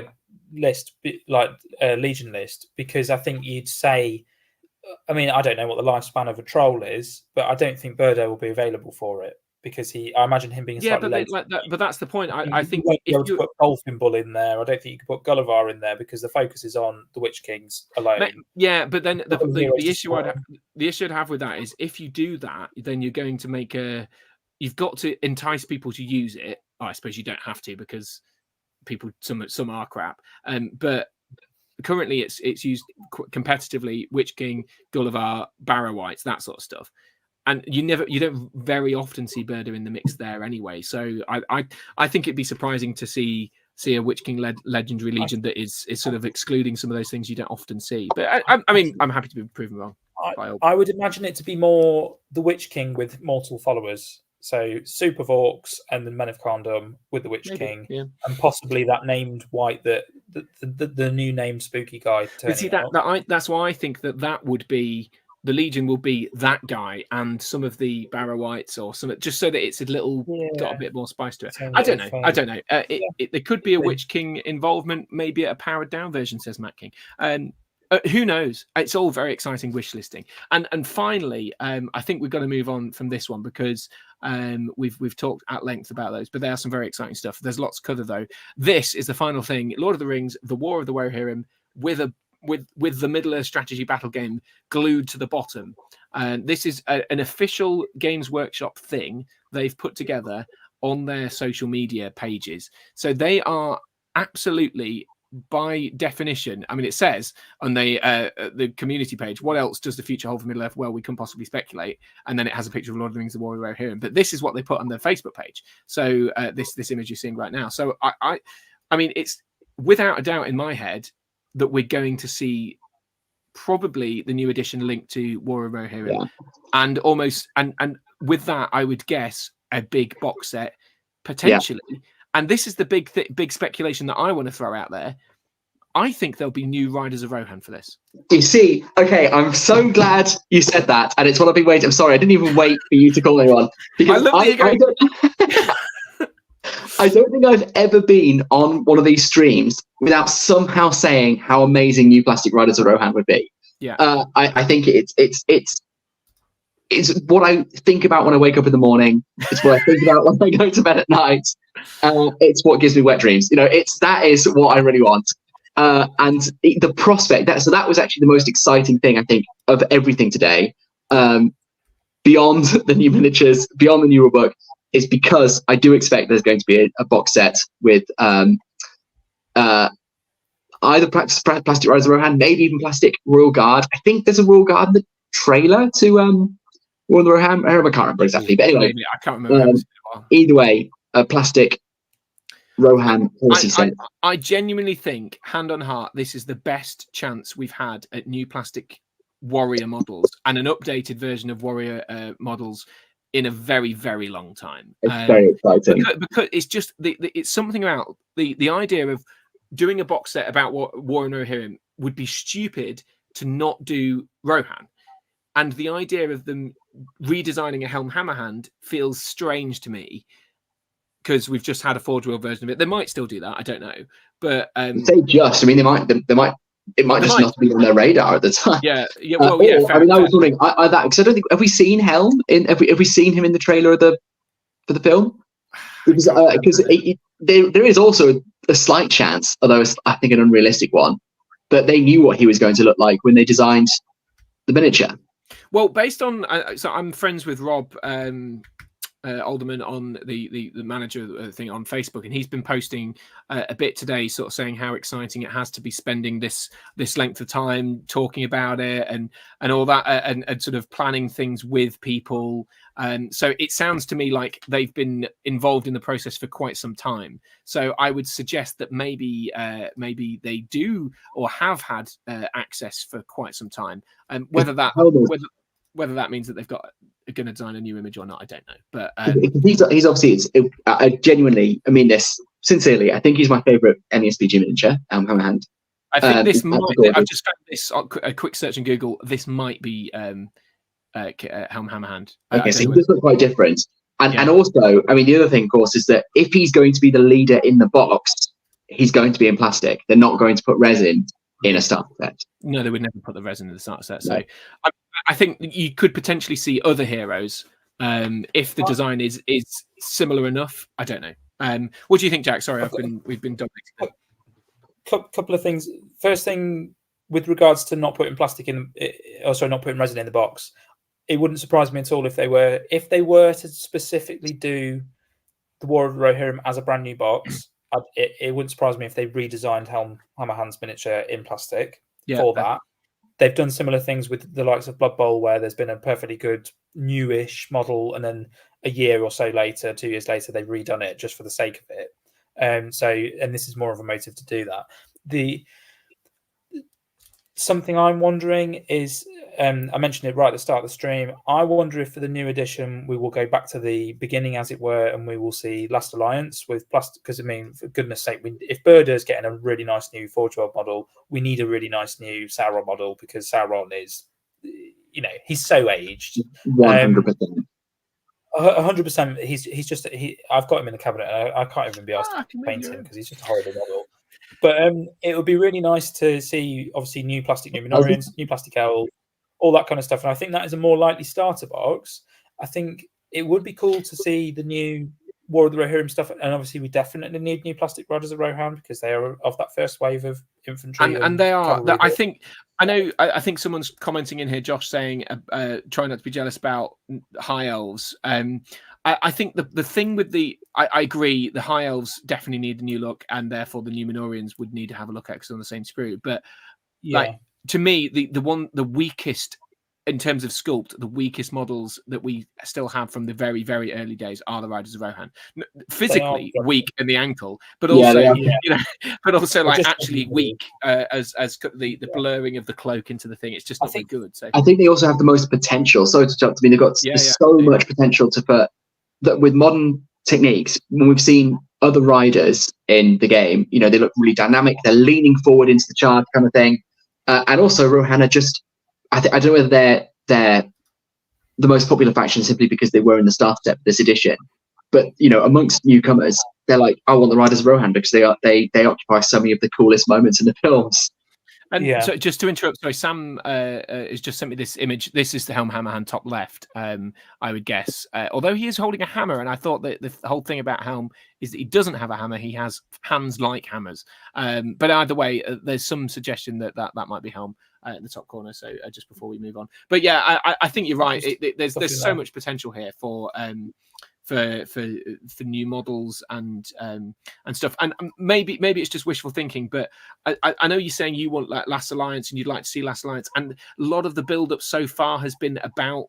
list, like Legion list, because I think you'd say, I mean, I don't know what the lifespan of a troll is, but I don't think Birdo will be available for it because I imagine him being slightly but that's the point. I think you won't be able to put Dolphin Bull in there. I don't think you can put Gullivar in there because the focus is on the Witch Kings alone. Yeah, but then the issue I'd have with that is if you do that, then you're going to make you've got to entice people to use it. Oh, I suppose you don't have to because people some are crap, but currently it's used competitively. Witch King, Gullivar, Barrow Whites, that sort of stuff, and you don't very often see Birdo in the mix there anyway. So I think it'd be surprising to see a Witch King legendary legion that is sort of excluding some of those things you don't often see. But I mean, I'm happy to be proven wrong. I would imagine it to be more the Witch King with mortal followers. So Super Vorks and the Men of Carndom with the Witch King, and possibly that named white the new named spooky guy. But see that's why I think that would be the Legion will be that guy and some of the Barrow Whites or some, just so that it's got a bit more spice to it. I don't know. There could be a Witch King involvement, maybe a powered down version, says Matt King. Who knows? It's all very exciting wish listing. And finally, I think we've got to move on from this one because we've talked at length about those, but there are some very exciting stuff. There's lots to cover though. This is the final thing: Lord of the Rings, The War of the Rohirrim, with the Middle Earth strategy battle game glued to the bottom. This is an official Games Workshop thing they've put together on their social media pages. So they are absolutely, by definition, I mean, it says on the community page, what else does the future hold for Middle Earth? Well, we can possibly speculate. And then it has a picture of Lord of the Rings, The War of the Rohirrim. But this is what they put on their Facebook page. So this image you're seeing right now. So I mean, it's without a doubt in my head that we're going to see probably the new edition linked to War of Rohirrim, and almost and with that, I would guess a big box set potentially. Yeah. And this is the big speculation that I want to throw out there. I think there'll be new Riders of Rohan for this. You see, okay, I'm so glad you said that, and it's what I've been waiting. I'm sorry, I didn't even wait for you to call anyone because I don't think I've ever been on one of these streams without somehow saying how amazing new Plastic Riders of Rohan would be. Yeah, I think it's what I think about when I wake up in the morning. It's what I think about when I go to bed at night. It's what gives me wet dreams. That is what I really want. And the prospect that was actually the most exciting thing I think of everything today. Beyond the new miniatures, beyond the new rulebook, is because I do expect there's going to be a box set with either Plastic Riders of Rohan, maybe even Plastic Royal Guard. I think there's a Royal Guard in the trailer to War of the Rohan. I can't remember exactly, but anyway, I can't remember. Either way, a Plastic Rohan horsey set. I genuinely think, hand on heart, this is the best chance we've had at new Plastic Warrior models and an updated version of Warrior models in a very, very long time. It's very exciting because it's just it's something about the idea of doing a box set about what War and Rohirrim would be stupid to not do Rohan, and the idea of them redesigning a Helm Hammerhand feels strange to me because we've just had a Forge World version of it. They might still do that, I don't know, but say just. I mean, it might just not be on their radar at the time. Yeah. Well, yeah. I was wondering because I don't think, have we seen Helm have we seen him in the trailer for the film? Because there is also a slight chance, although it's, I think, an unrealistic one, that they knew what he was going to look like when they designed the miniature. Well, based on so I'm friends with Rob Alderman on the manager thing on Facebook, and he's been posting a bit today, sort of saying how exciting it has to be spending this length of time talking about it and all that, and sort of planning things with people. So it sounds to me like they've been involved in the process for quite some time. So I would suggest that maybe they do or have had access for quite some time. Whether that means that they've got going to design a new image or not, I don't know. But he's obviously, I genuinely, I mean this sincerely, I think he's my favourite MESBG miniature, Hammerhand. I think this might. I've just found this a quick search in Google. This might be Hammerhand. Okay, so he does look quite different. And also, I mean, the other thing, of course, is that if he's going to be the leader in the box, he's going to be in plastic. They're not going to put resin in a starter set. No, they would never put the resin in the starter set. So I think you could potentially see other heroes if the design is similar enough. I don't know. What do you think, Jack? Sorry, we've been dominating. Couple of things. First thing, with regards to not putting plastic in, not putting resin in the box, it wouldn't surprise me at all if they were to specifically do the War of the Rohirrim as a brand new box. It wouldn't surprise me if they redesigned Hammerhand's miniature in plastic for that. They've done similar things with the likes of Blood Bowl, where there's been a perfectly good newish model, and then a year or so later, 2 years later, they've redone it just for the sake of it. And this is more of a motive to do that. Something I'm wondering is, I mentioned it right at the start of the stream, I wonder if for the new edition we will go back to the beginning, as it were, and we will see Last Alliance with plastic. Because I mean, for goodness sake, if Burder's getting a really nice new Forge World model, we need a really nice new Sauron model, because Sauron is, he's so aged. 100%. 100%. He's just I've got him in the cabinet. I can't even be asked to paint him because he's just a horrible model. But it would be really nice to see, obviously, new plastic Numenorians, new plastic elves, all that kind of stuff. And I think that is a more likely starter box. I think it would be cool to see the new War of the Rohirrim stuff. And obviously, we definitely need new plastic Riders of Rohan, because they are of that first wave of infantry. And they are. I think someone's commenting in here, Josh, saying, try not to be jealous about high elves. I think the thing with I agree, the high elves definitely need a new look, and therefore the Numenorians would need to have a look at, because they're on the same screw. But to me, the weakest in terms of sculpt, the weakest models that we still have from the very, very early days are the Riders of Rohan. Physically weak in the ankle, but also but also like actually weak as the blurring of the cloak into the thing. It's just not very good. So I think they also have the most potential. Sorry to jump. I mean, they've got so much potential to put that with modern techniques. When we've seen other riders in the game, they look really dynamic. They're leaning forward into the charge kind of thing, and also Rohan are just. I don't know whether they're the most popular faction simply because they were in the starter set for this edition, but amongst newcomers, they're like, I want the Riders of Rohan because they occupy so many of the coolest moments in the films. And so, just to interrupt, sorry, Sam has just sent me this image. This is the Helm Hammerhand top left, I would guess. Although he is holding a hammer, and I thought that the whole thing about Helm is that he doesn't have a hammer; he has hands like hammers. But either way, there's some suggestion that might be Helm in the top corner. So just before we move on, but yeah, I think you're right. There's so much potential here for new models and stuff, and maybe it's just wishful thinking, but I know you're saying you want Last Alliance and you'd like to see Last Alliance, and a lot of the build up so far has been about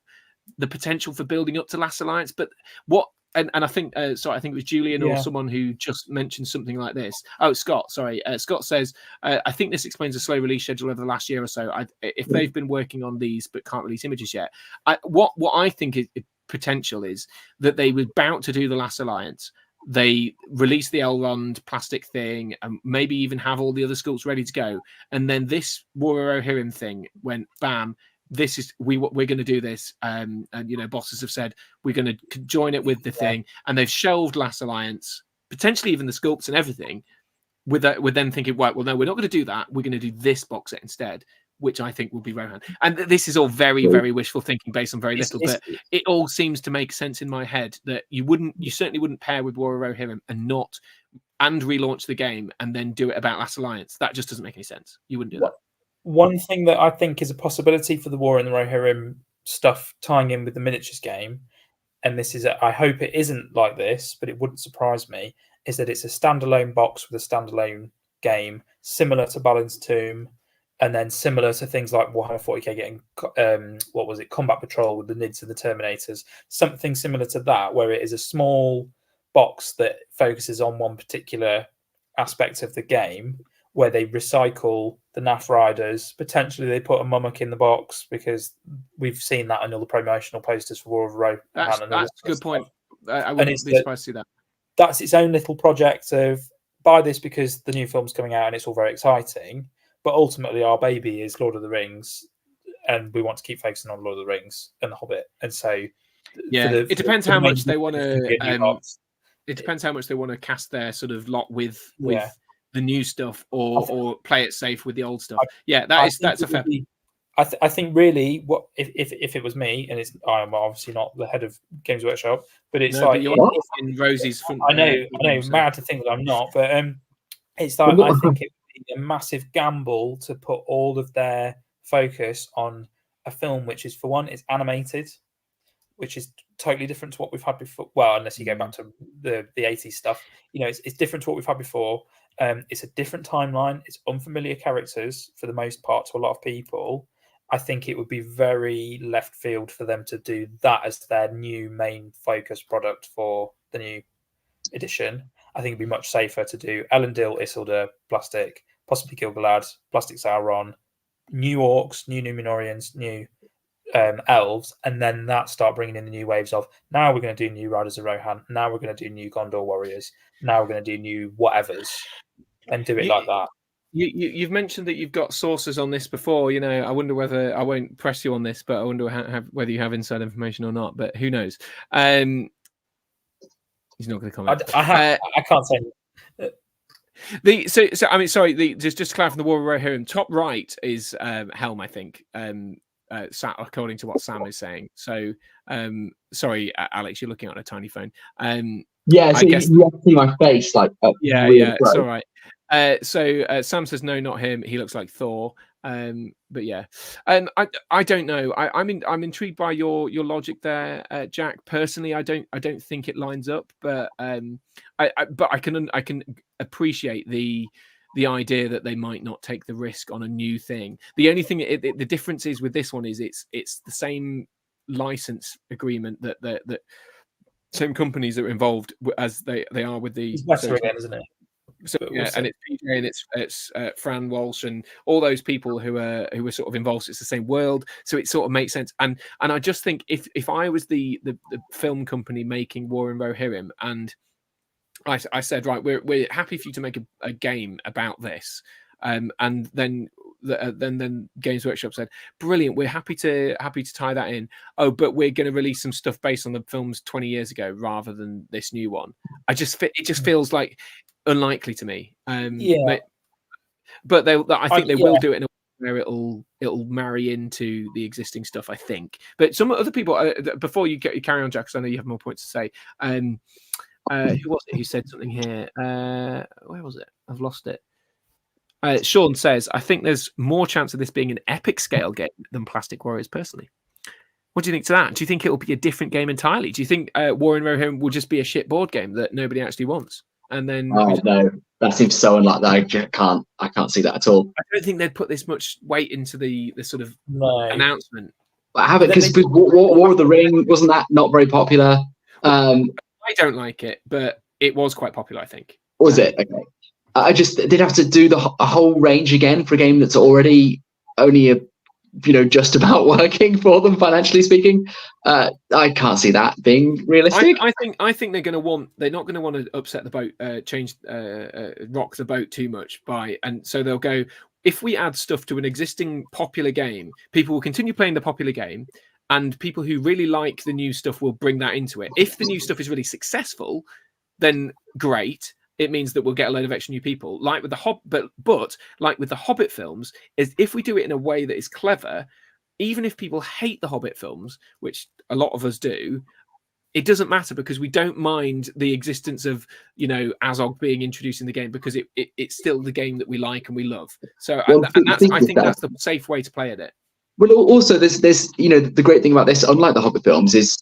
the potential for building up to Last Alliance. But what and I think I think it was Julian or someone who just mentioned something like this. Scott Scott says I think this explains the slow release schedule over the last year or so. If they've been working on these but can't release images yet, what I think is potential is that they were about to do the Last Alliance. They release the Elrond plastic thing and maybe even have all the other sculpts ready to go, and then this War of Rohirrim thing went bam. This is we're going to do this, and bosses have said we're going to join it with the thing, and they've shelved Last Alliance, potentially even the sculpts and everything. With them thinking, right, well, no, we're not going to do that. We're going to do this box set instead, which I think will be Rohan. And this is all very, very wishful thinking based on very little, but it all seems to make sense in my head that you certainly wouldn't pair with War of Rohirrim and relaunch the game and then do it about Last Alliance. That just doesn't make any sense. You wouldn't do that. One thing that I think is a possibility for the War in the Rohirrim stuff tying in with the miniatures game and this is, I hope it isn't like this, but it wouldn't surprise me, is that it's a standalone box with a standalone game, similar to Balin's Tomb, and then similar to things like Warhammer 40k getting, what was it, Combat Patrol with the Nids and the Terminators, something similar to that, where it is a small box that focuses on one particular aspect of the game, where they recycle the NAF riders. Potentially they put a Mummock in the box, because we've seen that on all the promotional posters for War of Rohan. That's a good point. I wouldn't be surprised to see that. That's its own little project of buy this because the new film's coming out and it's all very exciting. But ultimately our baby is Lord of the Rings, and we want to keep focusing on Lord of the Rings and The Hobbit. And so it depends how much they want to it depends how much they want to cast their sort of lot with the new stuff, or play it safe with the old stuff. That's a fair. I think really, what if it was me, and I'm obviously not the head of Games Workshop, but it's like you're in Rosie's front. I know, mad to think that I'm not, but it's like I think it would be a massive gamble to put all of their focus on a film which is, for one, it's animated, which is totally different to what we've had before. Well, unless you go back to the 80s stuff, it's different to what we've had before. It's a different timeline. It's unfamiliar characters for the most part to a lot of people. I think it would be very left field for them to do that as their new main focus product for the new edition. I think it'd be much safer to do Elendil, Isildur, Plastic, possibly Gil-galad, Plastic Sauron, new orcs, new Númenóreans, new elves, and then start bringing in the new waves of, now we're going to do new Riders of Rohan, now we're going to do new Gondor warriors, now we're going to do new whatevers, and do it like that. You've mentioned that you've got sources on this before. I wonder whether, I won't press you on this, but I wonder whether you have inside information or not. But who knows? He's not going to comment. I can't say. So I mean, sorry. Just to clarify, the War of Rohirrim, top right is Helm, I think. According to what Sam is saying. So, sorry, Alex, you're looking at a tiny phone. Yeah, so you have to see my face, like. It's all right. So Sam says no, not him. He looks like Thor. But yeah, I don't know. I'm intrigued by your logic there, Jack. Personally, I don't think it lines up, but I can appreciate the idea that they might not take the risk on a new thing. The only thing, the difference is with this one is it's the same license agreement that same companies that are involved as they are with the. It's better again, isn't it? So and it's PJ and it's Fran Walsh and all those people who are sort of involved. It's the same world, so it sort of makes sense. And I just think if I was the film company making War in Rohirrim, and I said, right, we're happy for you to make a game about this, and then Games Workshop said, brilliant, we're happy to tie that in. Oh, but we're going to release some stuff based on the films 20 years ago rather than this new one. It just feels like unlikely to me. But I think they will do it in a way where it'll marry into the existing stuff, I think. But some other people, before you carry on, Jack, because I know you have more points to say. Who was it who said something here? Where was it? I've lost it. Sean says, I think there's more chance of this being an epic scale game than Plastic Warriors, personally. What do you think to that? Do you think it will be a different game entirely? Do you think War in Rohirrim will just be a shit board game that nobody actually wants? And then no, that seems so unlikely. I can't see that at all. I don't think they'd put this much weight into the sort of announcement. I have it because War of the Ring, wasn't that not very popular? I don't like it, but it was quite popular, I think. Was it? Okay. I just did have to do a whole range again for a game that's already only just about working for them financially speaking. I can't see that being realistic. I think they're not going to want to upset the boat, rock the boat too much and so they'll go, if we add stuff to an existing popular game, people will continue playing the popular game, and people who really like the new stuff will bring that into it. If the new stuff is really successful, then great. It means that we'll get a load of extra new people. Like with the but like with the Hobbit films, is if we do it in a way that is clever, even if people hate the Hobbit films, which a lot of us do, it doesn't matter, because we don't mind the existence of Azog being introduced in the game, because it's still the game that we like and we love. So I think that's the safe way to play at it. Well, also there's the great thing about this, unlike the Hobbit films, is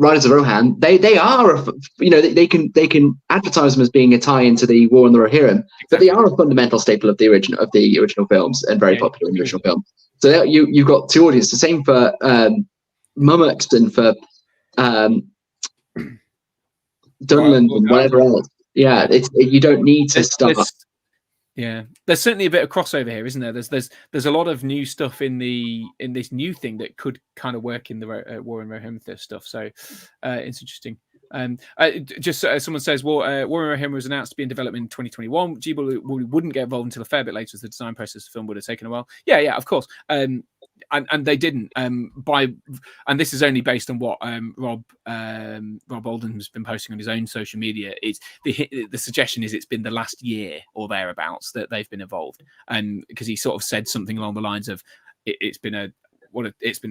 Riders of Rohan, they are they can advertise them as being a tie into the War on the Rohirrim, but they are a fundamental staple of the original films and very popular in the original film. So you've got two audiences. The same for Mummox and for Dunland and whatever else. Yeah, you don't need to start. Yeah, there's certainly a bit of crossover here, isn't there? There's a lot of new stuff in this new thing that could kind of work in the War and Rohirrim stuff. So it's interesting. Just someone says, War and Rohirrim was announced to be in development in 2021. Ghibli wouldn't get involved until a fair bit later, as the design process of the film would have taken a while. Yeah, of course. And they didn't. And this is only based on what Rob Alden has been posting on his own social media. It's the suggestion is it's been the last year or thereabouts that they've been involved, and because he sort of said something along the lines of it's been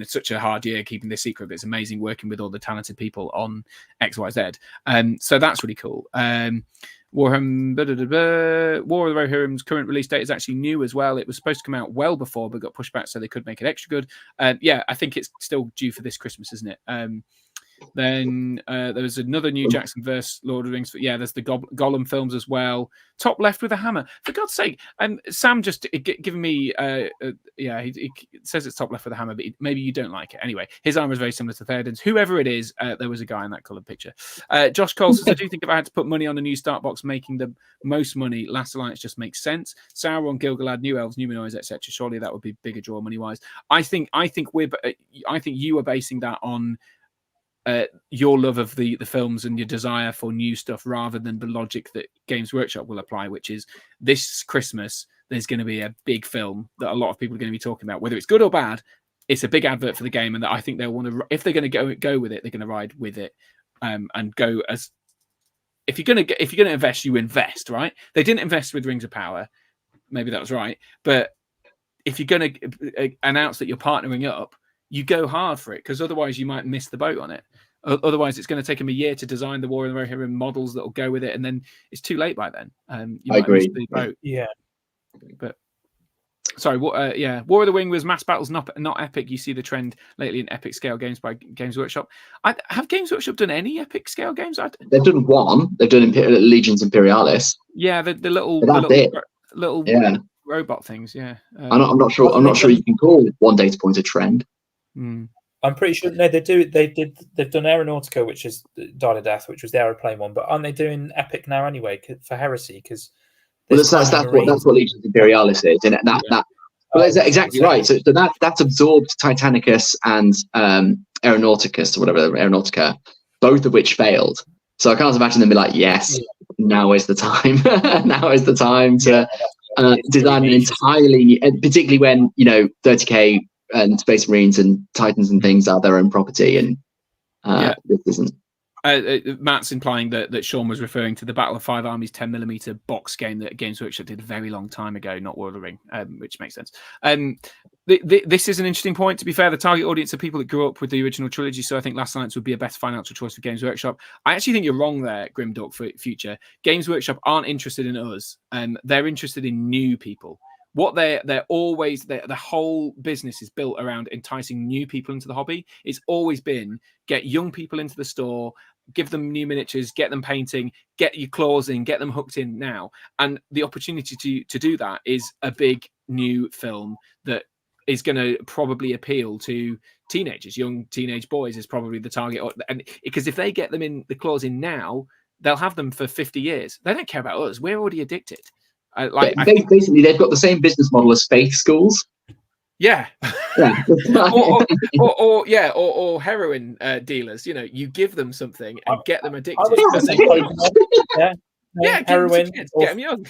such a hard year keeping this secret, but it's amazing working with all the talented people on XYZ. So that's really cool. War of the Rohirrim's current release date is actually new as well. It was supposed to come out well before, but got pushed back so they could make it extra good. I think it's still due for this Christmas, isn't it? Then there was another new Jackson verse Lord of the Rings. There's the Gollum films as well. Top left with a hammer. For God's sake, Sam just giving me he says it's top left with a hammer, but maybe you don't like it. Anyway, his armor is very similar to Theoden's. Whoever it is, there was a guy in that coloured picture. Josh Cole says, I do think if I had to put money on a new start box making the most money, Last Alliance just makes sense. Sauron, Gil-galad, New Elves, Numenoids, etc. Surely that would be bigger draw money wise. I think you are basing that on your love of the films and your desire for new stuff rather than the logic that Games Workshop will apply, which is this Christmas there's going to be a big film that a lot of people are going to be talking about, whether it's good or bad. It's a big advert for the game, and that I think they'll want to, if they're going to go with it, they're going to ride with it and go as if you're going to invest, you invest, right? They didn't invest with Rings of Power, maybe that was right, but if you're going to announce that you're partnering up, you go hard for it, because otherwise you might miss the boat on it. Otherwise, it's going to take them a year to design the War of the Rohirrim models that will go with it, and then it's too late by then. I agree. Miss the boat. Yeah, but sorry, War of the Wing was mass battles, not epic. You see the trend lately in epic scale games by Games Workshop. Have Games Workshop done any epic scale games? They've done one. They've done Legions Imperialis. Yeah, the little robot things. Yeah, I'm not sure. I'm not sure you can call one data point a trend. I'm pretty sure. No, they do. They've done Aeronautica, which is died a death, which was the aeroplane one. But aren't they doing Epic now anyway for Heresy? Because that's what Legions Imperialis is, and that's exactly right. So that's absorbed Titanicus and Aeronauticus or whatever, Aeronautica, both of which failed. So I can't imagine them be like, yes, now is the time. Now is the time to design an entirely new, particularly when 30K and Space Marines and Titans and things are their own property, and this isn't. Matt's implying that Sean was referring to the Battle of Five Armies 10mm box game that Games Workshop did a very long time ago, not War of the Ring, which makes sense. This is an interesting point. To be fair, the target audience are people that grew up with the original trilogy, so I think Last Alliance would be a better financial choice for Games Workshop. I actually think you're wrong there, Grimdork, for future. Games Workshop aren't interested in us, they're interested in new people. What the whole business is built around enticing new people into the hobby. It's always been get young people into the store, give them new miniatures, get them painting, get your claws in, get them hooked in now. And the opportunity to do that is a big new film that is going to probably appeal to teenagers. Young teenage boys is probably the target. And because if they get them in the claws in now, they'll have them for 50 years. They don't care about us. We're already addicted. Basically, they've got the same business model as faith schools. Yeah. or heroin dealers. You give them something and get them addicted. Heroin. Get them young.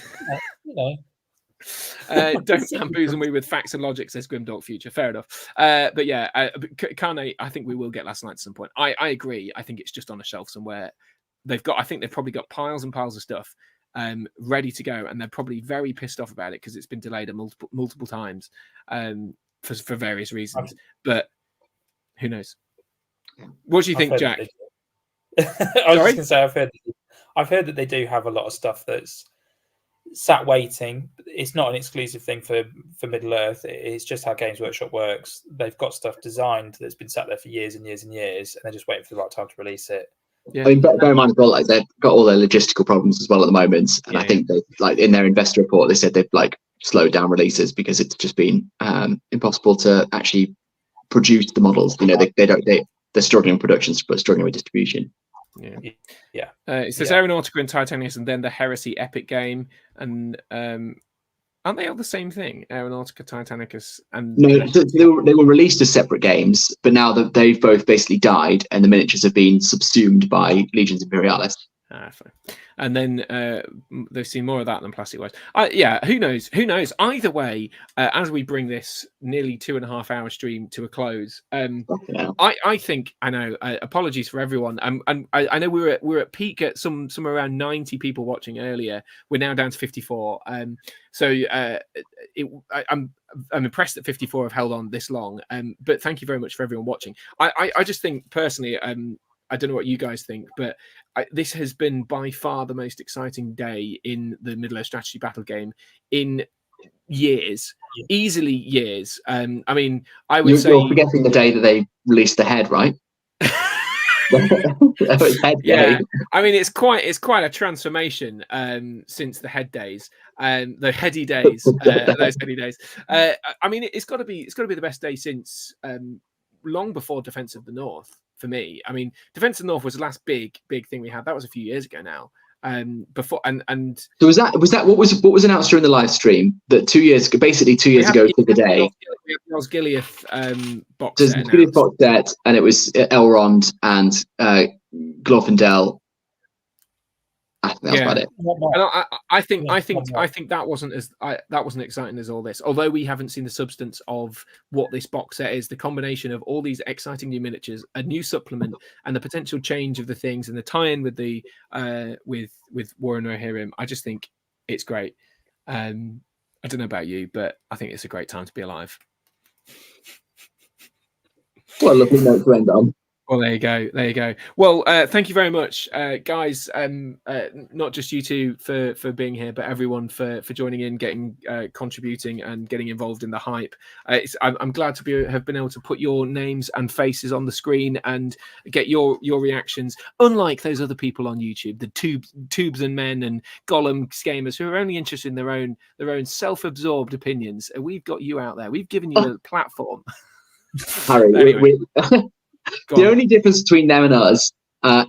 Don't bamboozle me with facts and logic, says Grimdork Future. Fair enough. Kane, I think we will get Last Night at some point. I agree. I think it's just on a shelf somewhere. They've probably got piles and piles of stuff ready to go, and they're probably very pissed off about it because it's been delayed multiple times for various reasons. But who knows? What do you think, Jack? I was just going to say I've heard that they do have a lot of stuff that's sat waiting. It's not an exclusive thing for Middle Earth. It's just how Games Workshop works. They've got stuff designed that's been sat there for years and years and years, and they're just waiting for the right time to release it. Yeah. I mean, bear in mind as well, like they've got all their logistical problems as well at the moment, and I think they, like in their investor report, they said they've like slowed down releases because it's just been impossible to actually produce the models. You know, they're struggling in production, but struggling with distribution. Yeah. It says Aeronautica and Titanius, and then the Heresy Epic game, and aren't they all the same thing? Aeronautica, Titanicus, and no, they were released as separate games, but now that they've both basically died, and the miniatures have been subsumed by Legions Imperialis. Fine. And then they've seen more of that than Plastic Waves. Who knows? Either way, as we bring this nearly 2.5 hour stream to a close, I think, I know, apologies for everyone. And I know we were at peak at somewhere around 90 people watching earlier. We're now down to 54. I'm impressed that 54 have held on this long. But thank you very much for everyone watching. I just think personally, I don't know what you guys think, but this has been by far the most exciting day in the Middle Earth strategy battle game in years, easily years. I mean, I would say you're forgetting the day that they released the head, right? Yeah, I mean, it's quite a transformation since the head days, the heady days, those heady days. I mean, it's got to be the best day since long before Defense of the North. For me, I mean, Defense of the North was the last big thing we had. That was a few years ago now. Before and so was that what was announced during the live stream that 2 years ago to the day? It was Gileath box There's set. Gileath box set, and it was Elrond and Glorfindel. I think that's about it. And I think that wasn't exciting as all this. Although we haven't seen the substance of what this box set is, the combination of all these exciting new miniatures, a new supplement, and the potential change of the things, and the tie-in with the with War and Rohirrim. I just think it's great. I don't know about you, but I think it's a great time to be alive. What a lovely note to end on. Well, there you go. Well, thank you very much, guys. Not just you two for being here, but everyone for joining in, getting contributing, and getting involved in the hype. I'm glad to have been able to put your names and faces on the screen and get your reactions. Unlike those other people on YouTube, the tubes and men and Gollum gamers who are only interested in their own self-absorbed opinions. We've got you out there. We've given you a platform. Harry, Anyway. The only difference between them and us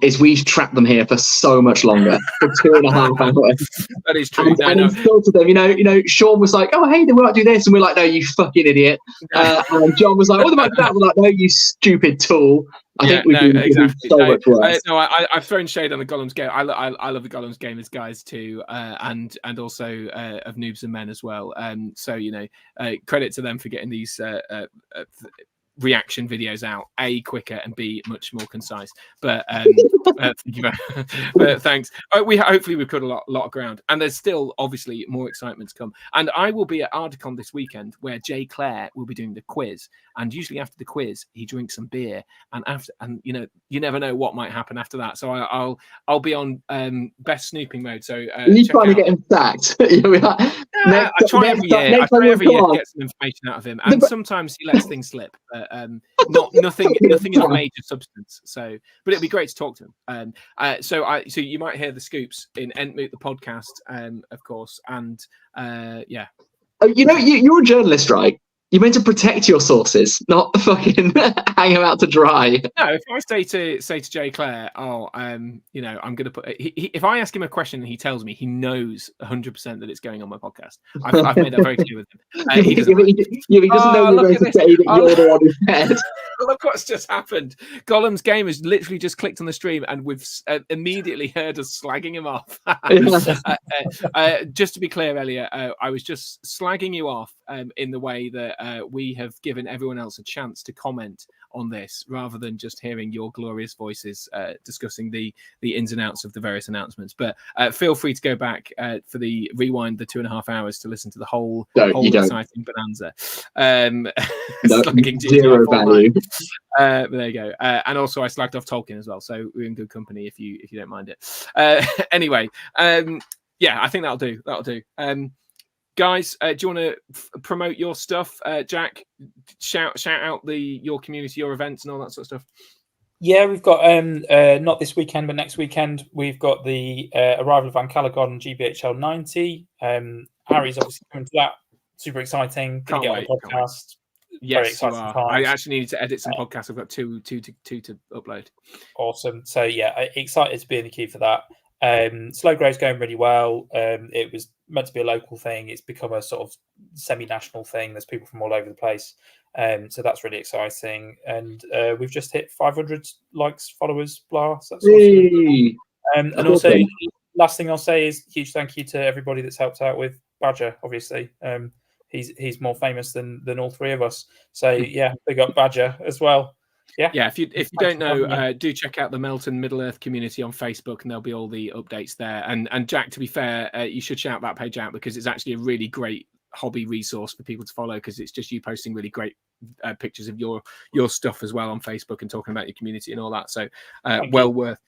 is we've trapped them here for so much longer, for 2.5 hours. That is true. And insulted them. You know, Sean was like, "Oh, hey, they might do this," and we're like, "No, you fucking idiot." And John was like, "Oh, they might do that." We're like, "No, you stupid tool." I think we've been so much worse. I've thrown shade on the Gollum's game. I love the Gollum's gamers guys too, and also of Noobs and Men as well. So credit to them for getting these reaction videos out, A, quicker, and B, much more concise. But thank you but thanks. Hopefully we've cut a lot of ground, and there's still obviously more excitement to come. And I will be at Ardicon this weekend, where Jay Clare will be doing the quiz. And usually after the quiz, he drinks some beer, and you never know what might happen after that. So I'll be on best snooping mode. So you trying to get him sacked? I try every year to get some information out of him, and sometimes he lets things slip. Nothing of major substance. So, but it'd be great to talk to him. So you might hear the scoops in Entmoot the podcast, of course, and yeah. Oh, you're a journalist, right? You're meant to protect your sources, not fucking hang them out to dry. No, if I say to Jay Clare, I'm going to put. If I ask him a question and he tells me, he knows 100% that it's going on my podcast. I've made that very clear with him. He doesn't know you're going to say that you're the one who said. Look what's just happened. Gollum's game has literally just clicked on the stream, and we've immediately heard us slagging him off. Just to be clear, Elliot, I was just slagging you off in the way that we have given everyone else a chance to comment on this, rather than just hearing your glorious voices discussing the ins and outs of the various announcements. But feel free to go back for the rewind, the 2.5 hours, to listen to the whole exciting bonanza. Zero value. But there you go. And also, I slagged off Tolkien as well, so we're in good company if you don't mind it. Anyway. Yeah, I think that'll do. That'll do. Guys, do you want to promote your stuff? Jack, shout out your community, your events, and all that sort of stuff. Yeah, we've got not this weekend, but next weekend we've got the arrival of Van Calagon GBHL 90. Harry's obviously coming to that. Super exciting. Gonna get on the podcast. Yes, you are. Times. I actually needed to edit some podcasts. I've got two to upload. Awesome. So yeah, excited to be in the queue for that. Slow Grow's going really well. It was meant to be a local thing. It's become a sort of semi-national thing. There's people from all over the place. So that's really exciting. And we've just hit 500 likes, followers, blah. So that's awesome. And also, last thing I'll say is huge thank you to everybody that's helped out with Badger, obviously. He's more famous than all three of us. So yeah, big up Badger as well. Yeah. If you don't know, do check out the Melton Middle Earth Community on Facebook, and there'll be all the updates there. And Jack, to be fair, you should shout that page out because it's actually a really great hobby resource for people to follow, because it's just you posting really great pictures of your stuff as well on Facebook and talking about your community and all that. So well worth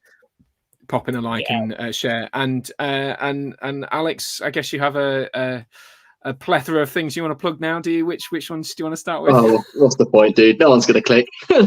popping a like and share. And Alex, I guess you have a plethora of things you want to plug now, do you? Which ones do you want to start with? Oh, what's the point, dude? No one's going to click. I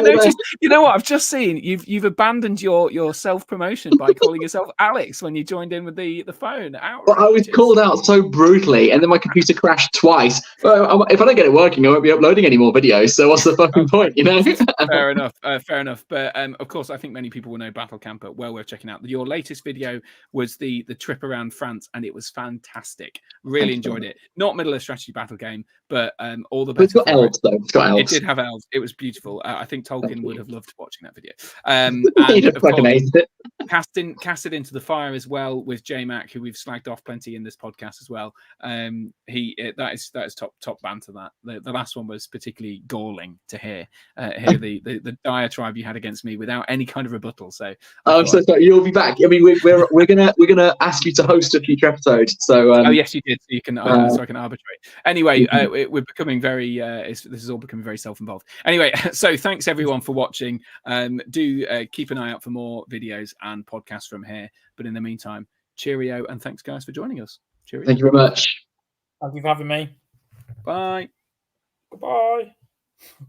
noticed, you know what? I've just seen you've abandoned your self-promotion by calling yourself Alex when you joined in with the phone. Well, I was called out so brutally, and then my computer crashed twice. Well, if I don't get it working, I won't be uploading any more videos. So what's the fucking point, you know? Fair enough. But of course, I think many people will know Battle Camper. Well worth checking out. Your latest video was the trip around France, and it was fantastic. Really enjoyed it. Not Middle Earth strategy battle game, but all the better. It's got elves though. It's got elves. It did have elves. It was beautiful. I think Tolkien would have loved watching that video. He just fucking hated it. Cast it into the fire as well with J-Mac, who we've slagged off plenty in this podcast as well. That is top banter. That the last one was particularly galling to hear the diatribe you had against me without any kind of rebuttal. So I'm so sorry. You'll be back. I mean, we're gonna ask you to host a future episode. So oh yes, you did. So you can so I can arbitrate. Anyway, we're becoming very. This is all becoming very self-involved. Anyway, so thanks everyone for watching. Do keep an eye out for more videos and podcasts from here. But in the meantime, cheerio, and thanks guys for joining us. Cheerio. Thank you very much. Thank you for having me. Bye. Goodbye.